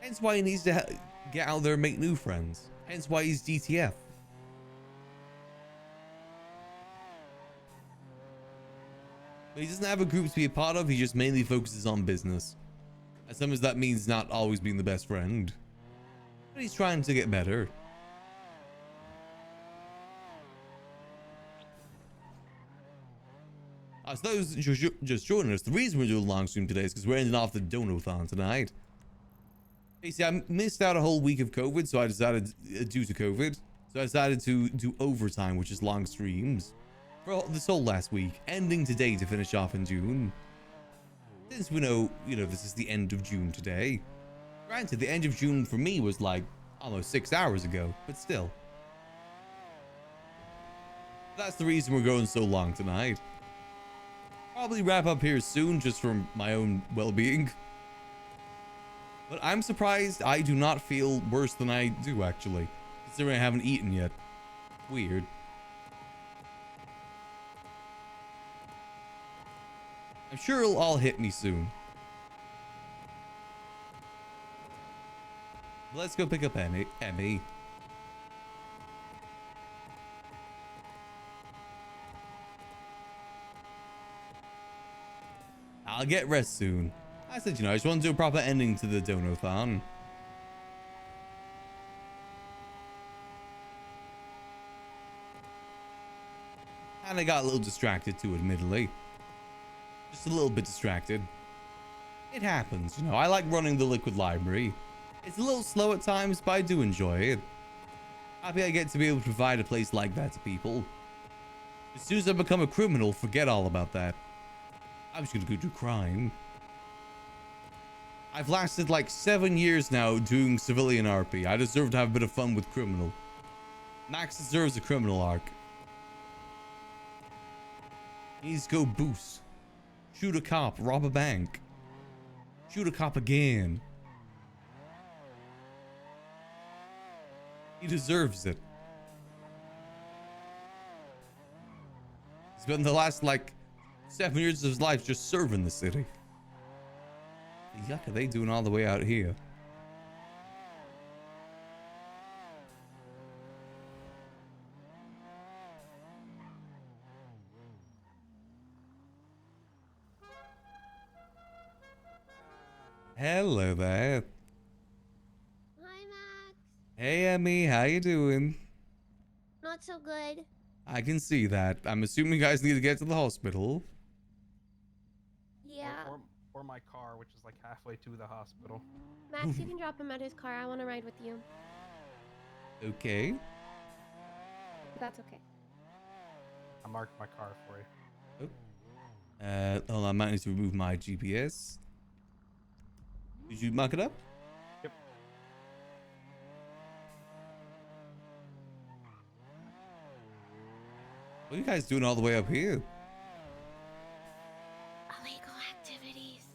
Hence why he needs to get out there and make new friends. Hence why he's DTF. But he doesn't have a group to be a part of, he just mainly focuses on business. And sometimes that means not always being the best friend. But he's trying to get better. So those just joining us, the reason we're doing a long stream today is because we're ending off the Dono-thon tonight. You see, I missed out a whole week of COVID, so I decided, due to COVID, so I decided to do overtime, which is long streams, for this whole last week, ending today to finish off in June. Since we know, this is the end of June today. Granted, the end of June for me was like almost 6 hours ago, but still. That's the reason we're going so long tonight. Probably wrap up here soon, just for my own well-being. But I'm surprised I do not feel worse than I do, actually. Considering I haven't eaten yet. Weird. I'm sure it'll all hit me soon. Let's go pick up Emmy. I'll get rest soon. I said, I just want to do a proper ending to the Dono-thon. And I got a little distracted too, admittedly. Just a little bit distracted. It happens, I like running the Liquid Library. It's a little slow at times, but I do enjoy it. Happy I get to be able to provide a place like that to people. As soon as I become a criminal, forget all about that. I'm just gonna go do crime. I've lasted like 7 years now doing civilian RP. I deserve to have a bit of fun with criminal. Max deserves a criminal arc. He needs to go boost. Shoot a cop, rob a bank. Shoot a cop again. He deserves it. He's been the last 7 years of his life just serving the city. The yuck are they doing all the way out here? Hello there. Hi, Max. Hey, Emmy, how you doing? Not so good. I can see that. I'm assuming you guys need to get to the hospital. Yeah. Or my car, which is like halfway to the hospital. Max, you can drop him at his car. I want to ride with you. Okay. That's okay. I marked my car for you. Hold on, I might need to remove my GPS. Did you mark it up? Yep. What are you guys doing all the way up here? Illegal activities.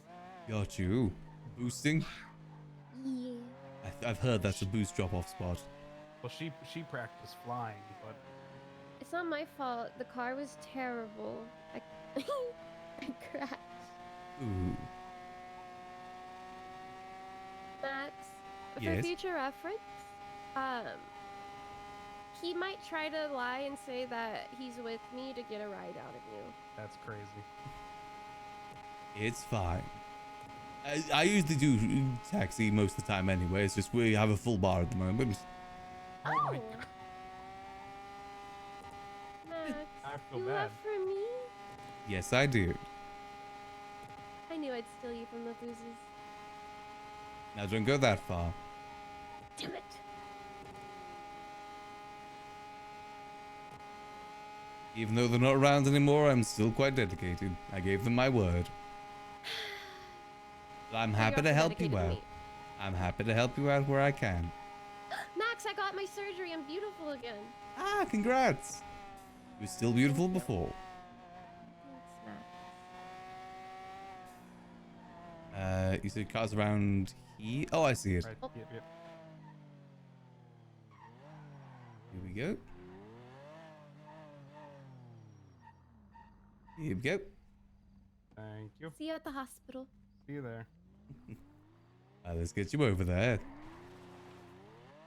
Got you. Boosting? Yeah. I've heard that's a boost drop-off spot. Well, she practiced flying, but It's not my fault. The car was terrible. I crashed. Ooh. Max, for Yes? future reference, he might try to lie and say that he's with me to get a ride out of you. that's crazy. It's fine. I usually do taxi most of the time anyway. It's just we have a full bar at the moment. Oh. Max, I feel you bad. left for me? Yes, I do. I knew I'd steal you from the boozes. Now don't go that far. Damn it. Even though they're not around anymore, I'm still quite dedicated. I gave them my word. But I'm So happy you're to also help you dedicated to out. me. I'm happy to help you out where I can. Max, I got my surgery. I'm beautiful again. Ah, congrats. You were still beautiful Thank you. before. Thanks, Max. You said cars around here? Oh, I see it. Right. Oh. Yep. Here we go. Here we go. Thank you. See you at the hospital. See you there. Let's get you over there.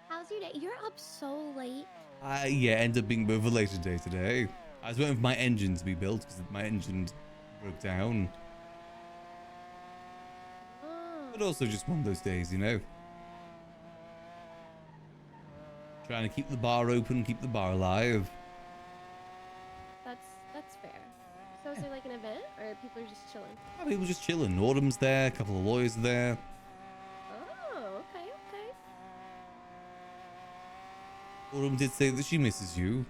How's your day? You're up so late. Yeah, ended up being a bit of a later day today. I was waiting for my engine to be built because my engine broke down. Oh. But also just one of those days, you know. Trying to keep the bar open, keep the bar alive. That's fair. So is there like an event, or people are just chilling? People just chilling. Autumn's there, a couple of lawyers are there. Oh, okay. Autumn did say that she misses you.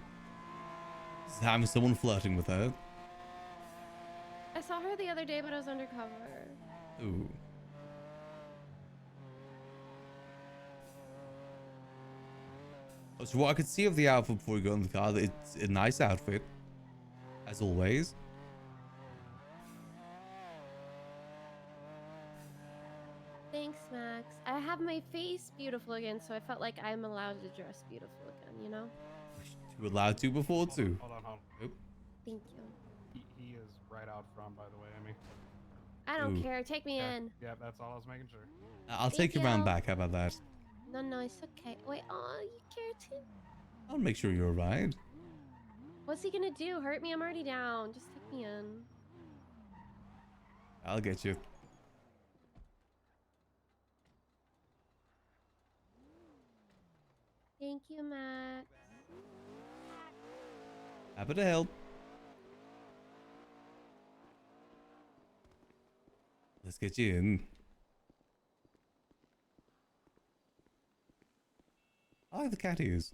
Having someone flirting with her. I saw her the other day, but I was undercover. Ooh. So what I could see of the outfit before we got in the car, that it's a nice outfit. As always. Thanks, Max. I have my face beautiful again, so I felt like I'm allowed to dress beautiful again, you know? You were allowed to before too. Hold on. Nope. Thank you. He is right out front, by the way. I mean. I don't Ooh. care. Take me Okay. in. Yeah, that's all I was making sure. I'll Thank take you around you. back. How about that? No, it's okay. Wait, oh, you care too? I'll make sure you're alright. What's he gonna do? Hurt me? I'm already down. Just take me in. I'll get you. Thank you, Max. Happy to help. Let's get you in. I like the cat ears.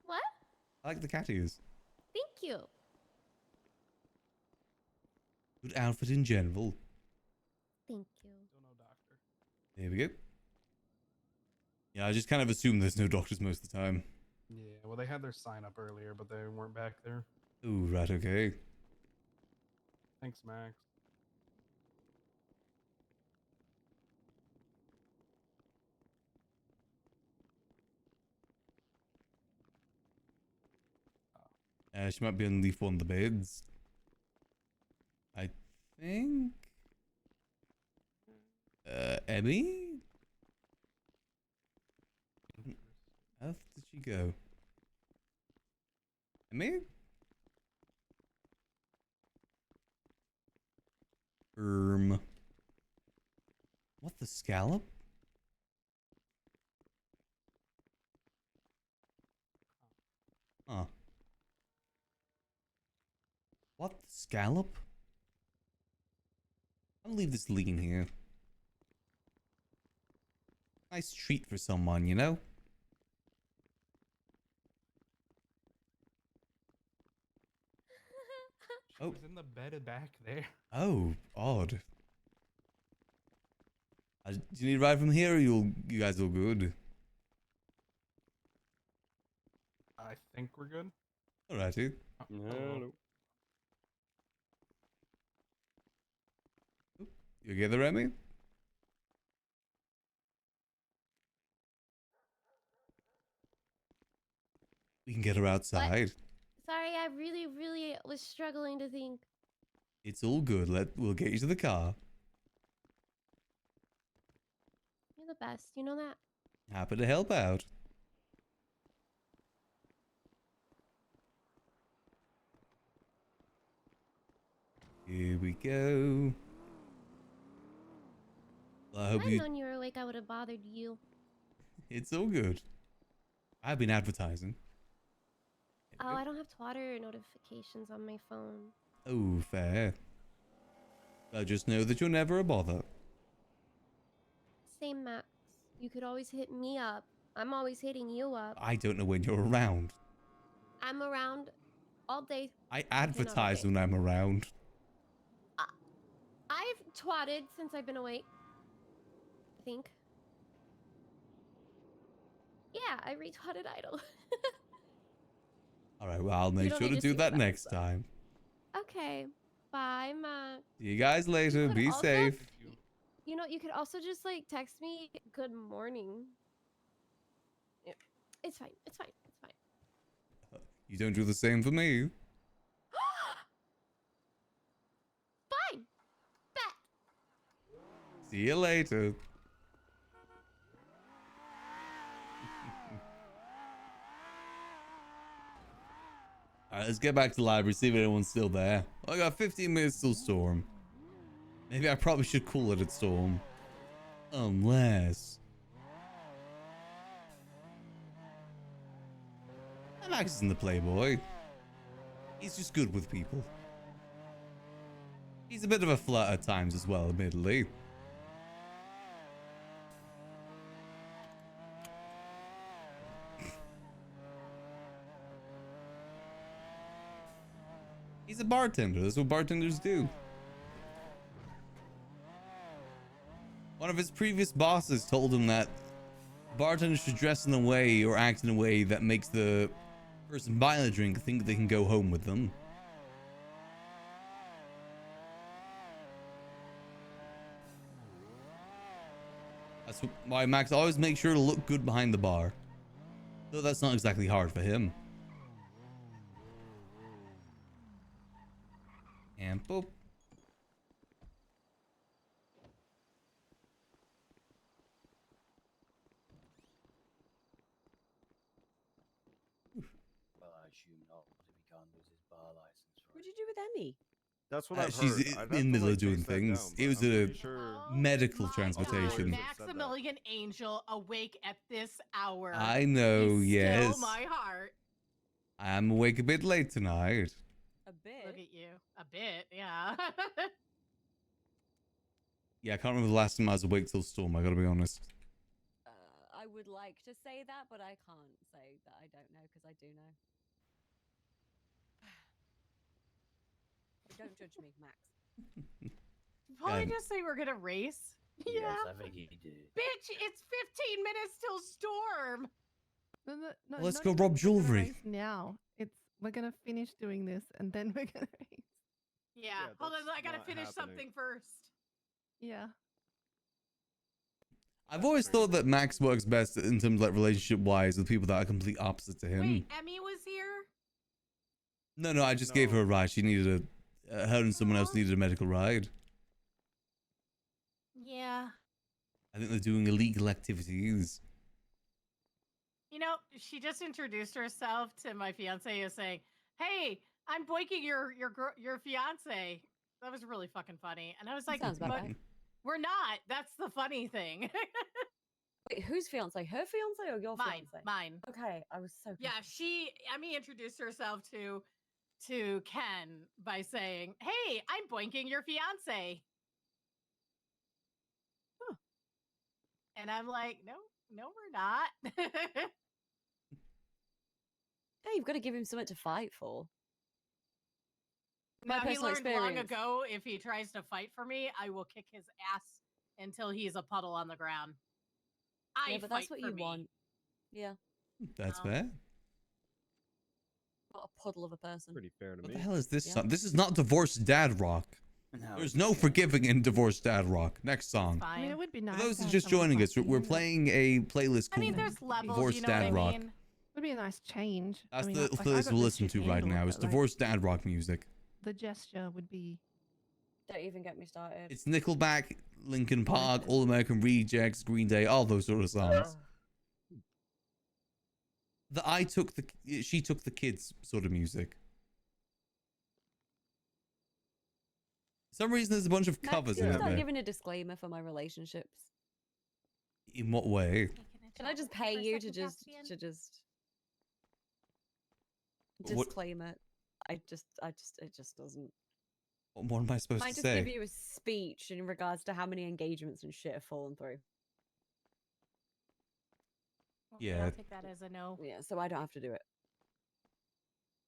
What? I like the cat ears. Thank you. Good outfit in general. Thank you. Still no doctor. There we go. Yeah, I just kind of assume there's no doctors most of the time. Yeah, well, they had their sign up earlier, but they weren't back there. Ooh, right, okay. Thanks, Max. She might be underneath one of the beds. I think. Emmy? How did she go? Emmy? What, the scallop? Huh. What, the scallop? I'll leave this lean here. Nice treat for someone, you know? She was in the bed back there. Oh, odd. Do you need a ride from here, or you guys all good? I think we're good. Alrighty. Hello. You get the Remy? We can get her outside. Sorry, I really was struggling to think. It's all good. We'll get you to the car. You're the best. You know that? Happy to help out. Here we go. Well, I hope If I'd you... known you were awake, I would have bothered you. It's all good. I've been advertising. Oh, I don't have Twitter notifications on my phone. Oh, fair. I just know that you're never a bother. Same, Max. You could always hit me up. I'm always hitting you up. I don't know when you're around. I'm around all day. I advertise when I'm around. I I've twatted since I've been awake. I think. Yeah, I retweeted Idol. All right, well, I'll You make don't sure need to to do see that what I next said. time. Okay. Bye, Max. See you guys later. could Be also- safe. You know, you could also just like text me good morning. Yeah. It's fine. It's fine. It's fine. You don't do the same for me. Fine. Bet. See you later. Alright, let's get back to the library, see if anyone's still there. I got 15 minutes till storm. Maybe I probably should call it at storm. Unless... Max isn't the playboy. He's just good with people. He's a bit of a flirt at times as well, admittedly. He's a bartender. That's what bartenders do. One of his previous bosses told him that bartenders should dress in a way or act in a way that makes the person buying the drink think they can go home with them. That's why Max always makes sure to look good behind the bar. Though that's not exactly hard for him. And boop. Well, I assume not, if he can't lose his bar license. What'd you do with Emmy? That's what I've She's heard. in I'd the have to, middle of like, doing chase that things. down, It but was I'm a pretty sure medical my transportation. God, said that. Maximillian Angel awake at this hour. I know, is yes. Still my heart. I'm awake a bit late tonight. A bit. Look at you. A bit, yeah. Yeah, I can't remember the last time I was awake till storm, I gotta be honest. I would like to say that, but I can't say that I don't know because I do know. Don't judge me, Max. Probably God. just say we're gonna race. Yes, I think he did. Bitch, it's 15 minutes till storm. No, Well, let's not go even rob we're gonna jewelry. race Now it's we're gonna finish doing this and then we're gonna race. Yeah, Yeah, hold on, that's I gotta not finish happening. something first. Yeah. I've always thought that Max works best in terms of like relationship wise with people that are complete opposite to him. Wait, Emmy was here? No, I just gave her a ride. She needed her and someone else needed a medical ride. Yeah. I think they're doing illegal activities. You know, she just introduced herself to my fiance as saying, "Hey, I'm boiking your fiance." That was really fucking funny. And I was like, Sounds about "But right. we're not. That's the funny thing." Wait, whose fiance? Her fiance or your Mine, fiance? mine. Okay, I was so Yeah, Emmy introduced herself to Ken by saying, "Hey, I'm boinking your fiance." Huh. And I'm like, "No, we're not." Yeah, you've got to give him something to fight for. My Now, he personal learned long experience. ago, if he tries to fight for me, I will kick his ass until he's a puddle on the ground. Yeah, I but fight that's what for you me. want. Yeah, That's Well, fair. not a puddle of a person. Pretty fair to What me. the hell is this Yeah. song? This is not divorced dad rock. No, There's no forgiving in divorced dad rock. Next song. I mean, it would be nice. For those to who have just someone joining us, fighting, we're but playing a playlist I called mean, there's levels, Divorced you know Dad what I Rock. mean? It would be a nice change. That's I mean, the like, I playlist got we'll this listen shit to right handled, now. It's but, like, divorced dad rock music. the gesture would be. Don't even get me started. It's Nickelback, Linkin Park, All American Rejects, Green Day, all those sort of songs. She took the kids sort of music. For some reason, there's a bunch of Max, covers can in you it. start there. giving a disclaimer for my relationships? In what way? Can I just pay you to just What- disclaim it? It just doesn't. What am I supposed Might to just say? give you a speech in regards to how many engagements and shit have fallen through. Okay, Yeah. I'll take that as a no. Yeah, so I don't have to do it.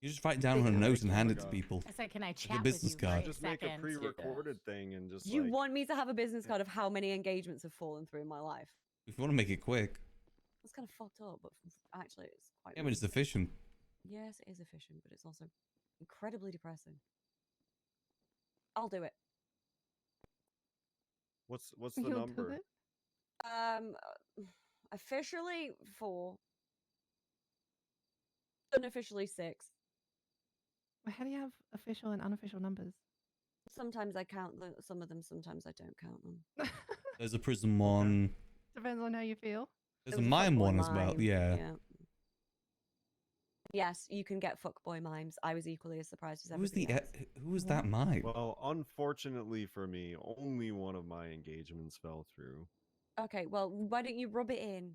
You just write down on a note and hand it to people. I said, can I Like chat a business with you card. for Just make a second? pre-recorded thing and just You like want me to have a business card of how many engagements have fallen through in my life? If you want to make it quick. That's kind of fucked up, but actually, it's quite. Yeah, but it's efficient. Yes, it is efficient, but it's also incredibly depressing. I'll do it. what's You'll the do number? it? Officially 4. Unofficially 6. How do you have official and unofficial numbers? Sometimes I count some of them, sometimes I don't count them. There's a prism one. Depends on how you feel. There's a mime one as well. Yeah. Yes, you can get fuckboy mimes. I was equally as surprised as Who was everybody else. who was that mime? Well, unfortunately for me, only one of my engagements fell through. Okay, well, why don't you rub it in?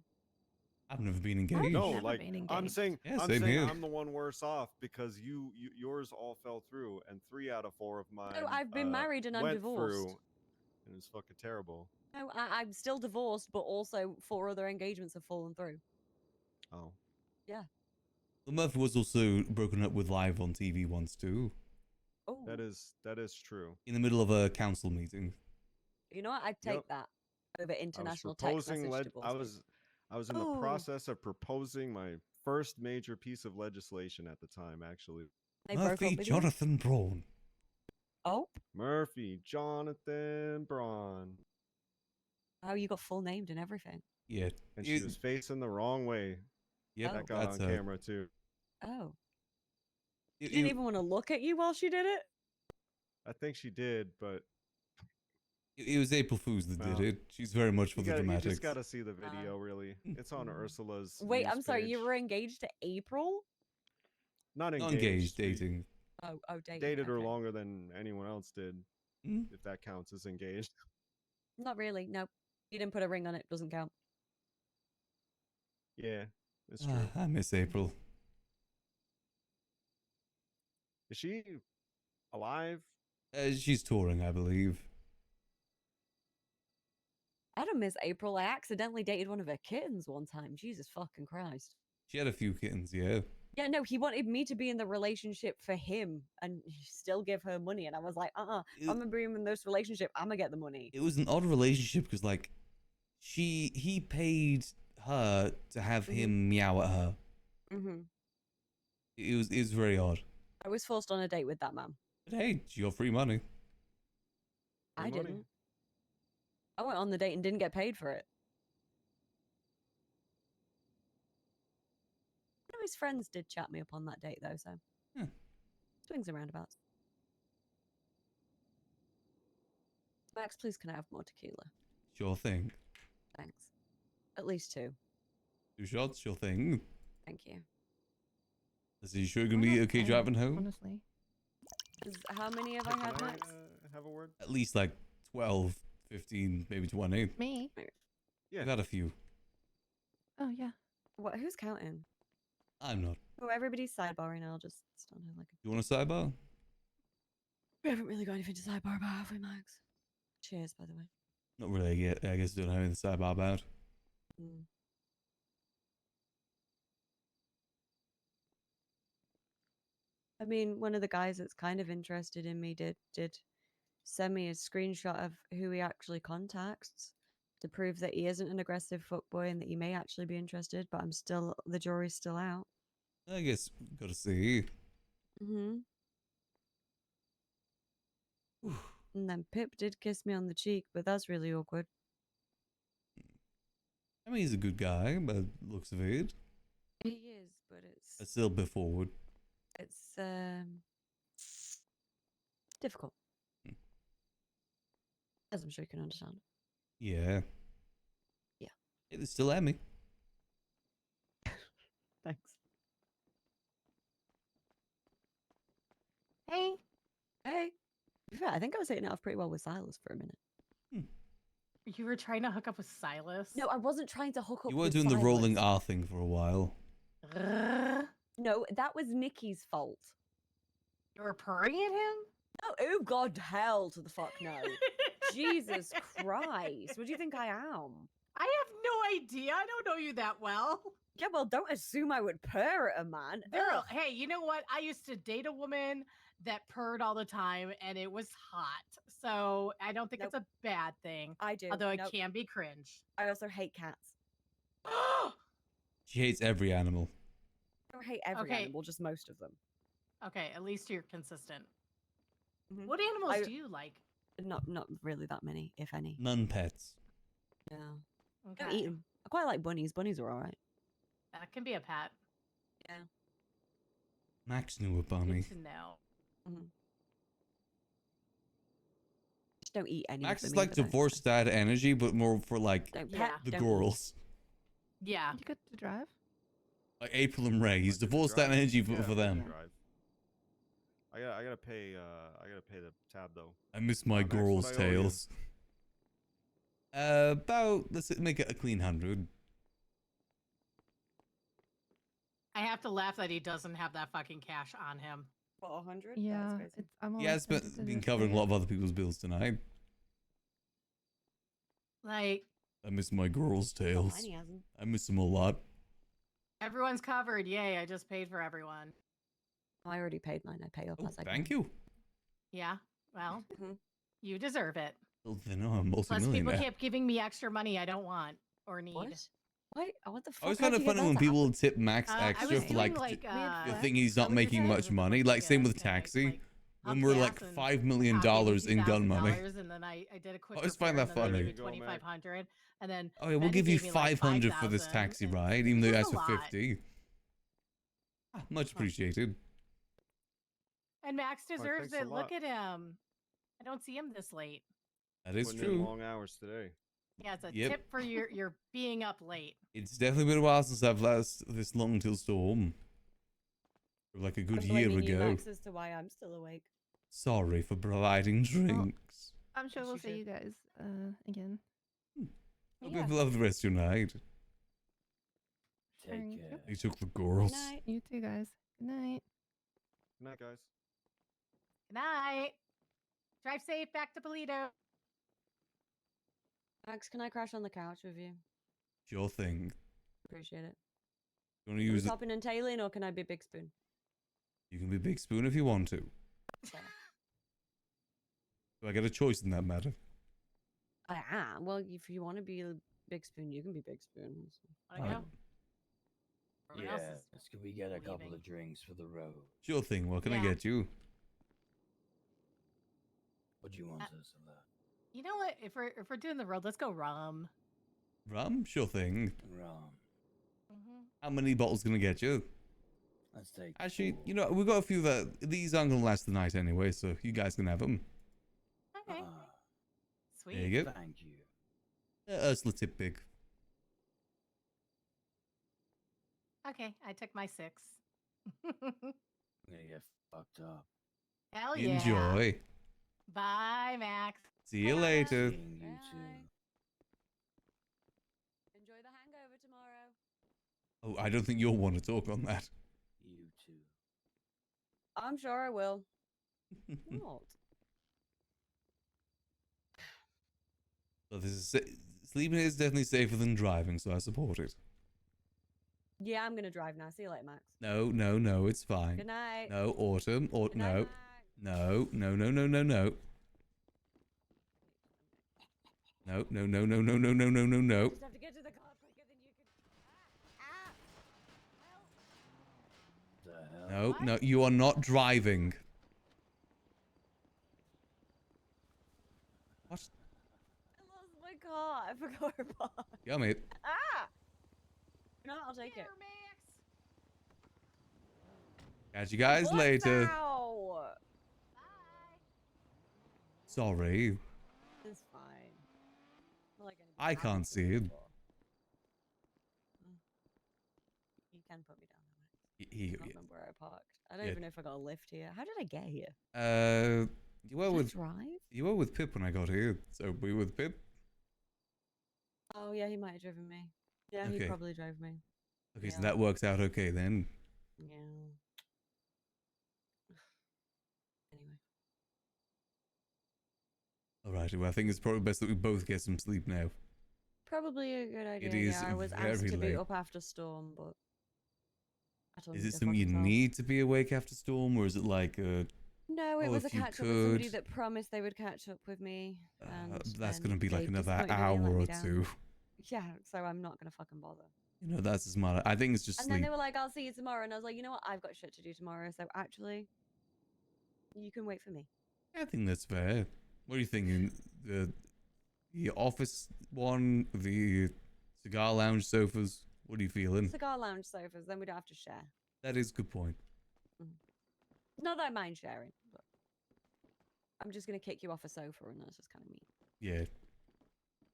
I've never been engaged. No, never like been I'm engaged. saying, Yeah, I'm same saying here. I'm the one worse off because yours all fell through, and 3 out of 4 of mine. No, I've been married and I'm went divorced. through, and it was fucking terrible. No, I'm still divorced, but also 4 other engagements have fallen through. Oh. Yeah. The Murphy was also broken up with live on TV once too. Oh. That is true. In the middle of a council meeting. You know what? I'd take Yep. that over international I was text proposing message divorce. I was in the Oh. process of proposing my first major piece of legislation at the time, actually. They broke up Murphy with you? Jonathan Braun. Oh. Murphy Jonathan Braun. Oh, you got full named and everything. Yeah. And she was facing the wrong way. Yep, That got that's on her. camera too. Oh. You- She didn't you- even want to look at you while she did it? I think she did, but It was April Fools that Well, did it. She's very much for the you dramatics. just gotta see the video, really. It's on Ursula's. Wait, news I'm sorry, page. you were engaged to April? Not Not engaged. engaged, We dating. Oh, dating. dated her okay. longer than anyone else did, Hmm? if that counts as engaged. Not really, no. You didn't put a ring on it, doesn't count. Yeah, it's true. I miss April. Is she alive? She's touring, I believe. I don't miss April. I accidentally dated one of her kittens one time. Jesus fucking Christ. She had a few kittens, yeah. Yeah, no, he wanted me to be in the relationship for him and still give her money. And I was like, I'm going to be in this relationship. I'm going to get the money. It was an odd relationship because, like, he paid her to have him meow at her. Mm-hmm. It was very odd. I was forced on a date with that man. But hey, she got free money. I didn't. I went on the date and didn't get paid for it. One of his friends did chat me up on that date, though, so. Yeah. Swings and roundabouts. Max, please can I have more tequila? Sure thing. Thanks. At least 2. 2 shots, sure thing. Thank you. Is you sure you're gonna be okay driving home? Honestly. How many have I had, Can I Max? have a word? At least like 12, 15, maybe 20. Me? Yeah. I've had a few. Oh, yeah. What? Who's counting? I'm not. Oh, everybody's sidebarring. I'll just stand here like. You want a sidebar? We haven't really got anything to sidebar about, have we, Max? Cheers, by the way. Not really yet. I guess don't have anything to sidebar about. Mm. I mean, one of the guys that's kind of interested in me did send me a screenshot of who he actually contacts to prove that he isn't an aggressive fuckboy and that he may actually be interested, but the jury's still out. I guess gotta see. Mm-hmm. And then Pip did kiss me on the cheek, but that's really awkward. I mean, he's a good guy, but looks of it. He is, but It's still a bit forward. it's difficult. As I'm sure you can understand. Yeah. Yeah. It's still Emmy. Thanks. Hey. Hey. To be fair, I think I was hitting it off pretty well with Silas for a minute. You were trying to hook up with Silas? No, I wasn't trying to hook up You were with doing the rolling Silas. R thing for a while. No, that was Nikki's fault. You were purring at him? Oh God, hell to the fuck no. Jesus Christ. What do you think I am? I have no idea. I don't know you that well. Yeah, well, don't assume I would purr at a man. Girl, Ugh. hey, you know what? I used to date a woman that purred all the time, and it was hot. So I don't think it's a bad thing. I do. Although it Nope. can be cringe. I also hate cats. She hates every animal. I don't hate every Okay. animal, just most of them. Okay, at least you're consistent. Mhm. What animals I- do you like? Not really that many, if any. None pets. Yeah. Okay. Don't eat them. I quite like bunnies. Bunnies are alright. That can be a pet. Yeah. Max knew a bunny. Good to know. Just don't eat any Max of is them. like either, don't- divorced dad energy, but more for like Don't Yeah. pet, the don't eat. girls. Yeah. You get to drive? Like April and Ray. He's divorced dad energy for them. Drive. I gotta pay the tab though. I miss my Max, what girls' I owe you? tales. About, let's make it a clean 100. I have to laugh that he doesn't have that fucking cash on him. What, 100? Yeah, I'm He has been covering a lot of other people's bills tonight. Like, I miss my girls' tales. mine he hasn't. I miss them a lot. everyone's covered. Yay, I just paid for everyone. I already paid mine. I pay up Oh, as I go. thank you. Yeah, well, you deserve it. Well, then I'm Plus, people multi-millionaire. keep giving me extra money I don't want or need. What? What the fuck? I always find it funny when people tip Max I extra was for doing, like, like, the uh, thing he's not making much money. Like same with Taxi. When we're like $5 million in gun money. $2,000, and then I did a quick. I always find repair, that and then they funny. gave me 2,500, and then Oh yeah, we'll Benny give you gave me, like, 500 for this 5,000, taxi and ride, even though you it asked was for a lot. 50. Much appreciated. And Max deserves thanks a it. Look lot. at him. I don't see him this late. That is Putting in true. long hours today. Yeah, it's a Yep. tip for your being up late. It's definitely been a while since I've last this long till storm. Like a good I'm year blaming you, ago. Max, as to why I'm still awake. Sorry for providing drinks. I'm sure we'll see you guys again. Hope you have the rest of your night. Take care. They took the girls. You too, guys. Good night. Good night, guys. Good night. Drive safe back to Polito. Max, can I crash on the couch with you? Sure thing. Appreciate it. You want to Are we use it? topping and tailing, or can I be Big Spoon? You can be Big Spoon if you want to. Do I get a choice in that matter? Well, if you want to be a Big Spoon, you can be Big Spoon. Wanna go? Everyone else is Yes, can we get a couple leaving. of drinks for the road? Sure thing. What can I Yeah. get you? What do you want, Ursula? You know what? If we're doing the road, let's go rum. Rum? Sure thing. Rum. How many bottles can I get you? Let's take. Actually, you know, we've got a few that these aren't gonna last the night anyway, so you guys can have them. Okay. Sweet. There you go. Thank you. Ursula tip big. Okay, I took my 6. I'm gonna get fucked up. Hell yeah. Enjoy. Bye, Max. See you later. Seeing you too. Enjoy the hangover tomorrow. Oh, I don't think you'll want to talk on that. You too. I'm sure I will. Not. So this is sleeping is definitely safer than driving, so I support it. Yeah, I'm gonna drive now. See you later, Max. No, no, no, it's fine. Good night. No, Autumn, or Good night, no, no, no, no, no, no, no. No, no, no, no, no, no, no, no, no, no. Just have to get to the car quicker than you can. The hell? No, no, you are not driving. What? I lost my car. I forgot where it parked. Yeah, mate. Ah! No, I'll take it. Catch you guys What later. now? Sorry, It's fine. Not like anybody I else can't is see it. before. You can put me down. I can't remember where I parked. I don't Yeah. even know if I got a lift here. How did I get here? You were Did I with drive? you were with Pip when I got here. So were you with Pip? Oh yeah, he might have driven me. Yeah, he Okay. probably drove me. Okay, so Yeah. that works out okay then. Yeah. Anyway. Alright, well I think it's probably best that we both get some sleep now. Probably a good idea. is Yeah, I was asked very to be late. up after storm, but I told Is him it to something fuck you himself. need to be awake after storm, or is it like No, it oh, was a if you catch up with somebody could, that promised they would catch up with me, and that's then gonna be like they another disappointed me hour and let me or down. two. Yeah, so I'm not gonna fucking bother. You know, that's smart. I think it's just And then sleep. they were like, "I'll see you tomorrow," and I was like, "You know what? I've got shit to do tomorrow, so actually, you can wait for me." I think that's fair. What are you thinking? The office one, the cigar lounge sofas. What are you feeling? Cigar lounge sofas, then we don't have to share. That is a good point. Not that I mind sharing, but I'm just gonna kick you off a sofa, and that's just kind of mean. Yeah. Would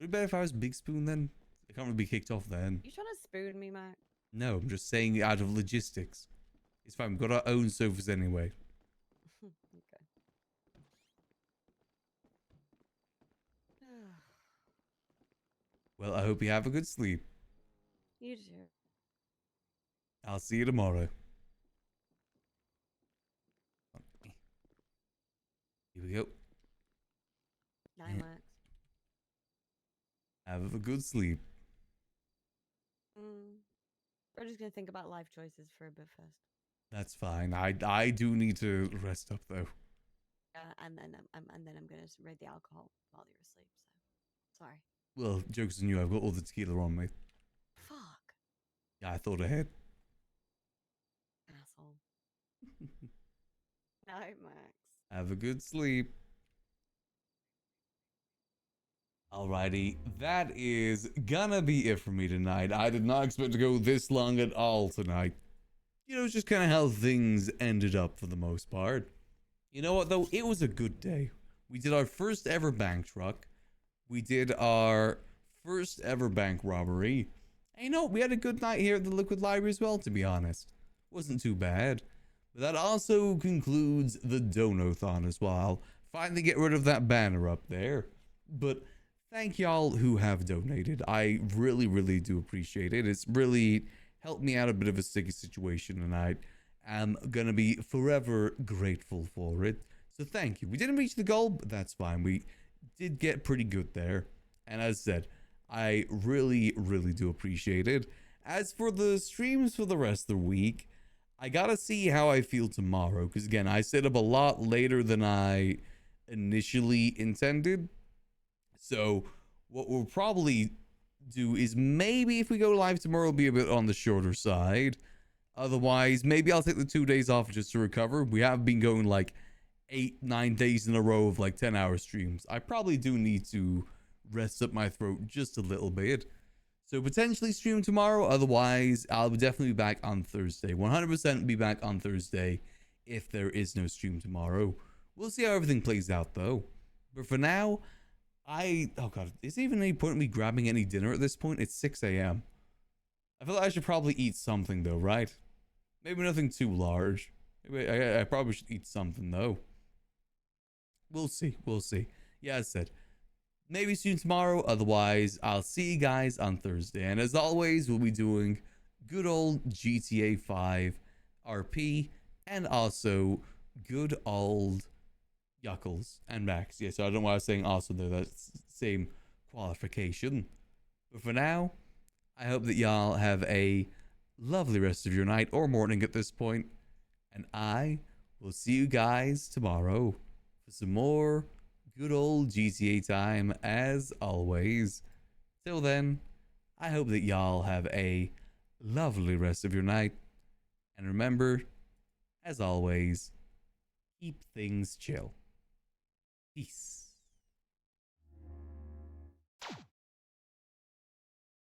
it be better if I was Big Spoon then? I can't really be kicked off then. You trying to spoon me, Mac? No, I'm just saying out of logistics. It's fine. We've got our own sofas anyway. Okay. Well, I hope you have a good sleep. You too. I'll see you tomorrow. Here we go. Night, Max. Have a good sleep. We're just gonna think about life choices for a bit first. That's fine. I do need to rest up though. And then I'm gonna raid the alcohol while you're asleep. So sorry. Well, joke's on you. I've got all the tequila on me. Fuck. Yeah, I thought ahead. Asshole. Night, Max. Have a good sleep. Alrighty, that is gonna be it for me tonight. I did not expect to go this long at all tonight. You know, it's just kind of how things ended up for the most part. You know what, though? It was a good day. We did our first ever bank truck. We did our first ever bank robbery. And you know, we had a good night here at the Liquid Library as well, to be honest. Wasn't too bad. But that also concludes the Donathon as well. Finally get rid of that banner up there. But thank y'all who have donated. I really, really do appreciate it. It's really helped me out a bit of a sticky situation, and I am going to be forever grateful for it. So thank you. We didn't reach the goal, but that's fine. We did get pretty good there. And as said, I really, really do appreciate it. As for the streams for the rest of the week, I gotta see how I feel tomorrow. Because again, I set up a lot later than I initially intended. So what we'll probably do is maybe if we go live tomorrow, it'll be a bit on the shorter side. Otherwise, maybe I'll take the 2 days off just to recover. We have been going like 8-9 days in a row of like 10-hour streams. I probably do need to rest up my throat just a little bit. So potentially stream tomorrow. Otherwise, I'll definitely be back on Thursday. 100% be back on Thursday if there is no stream tomorrow. We'll see how everything plays out though. But for now, oh god, is there even any point in me grabbing any dinner at this point? It's 6 a.m. I feel like I should probably eat something though, right? Maybe nothing too large. Maybe I probably should eat something though. We'll see. We'll see. Yeah, as I said, maybe soon tomorrow. Otherwise, I'll see you guys on Thursday. And as always, we'll be doing good old GTA 5 RP and also good old Yuckles and Max. Yeah, so I don't know why I was saying also though. That's the same qualification. But for now, I hope that y'all have a lovely rest of your night or morning at this point. And I will see you guys tomorrow for some more good old GTA time as always. Till then, I hope that y'all have a lovely rest of your night. And remember, as always, keep things chill. Peace.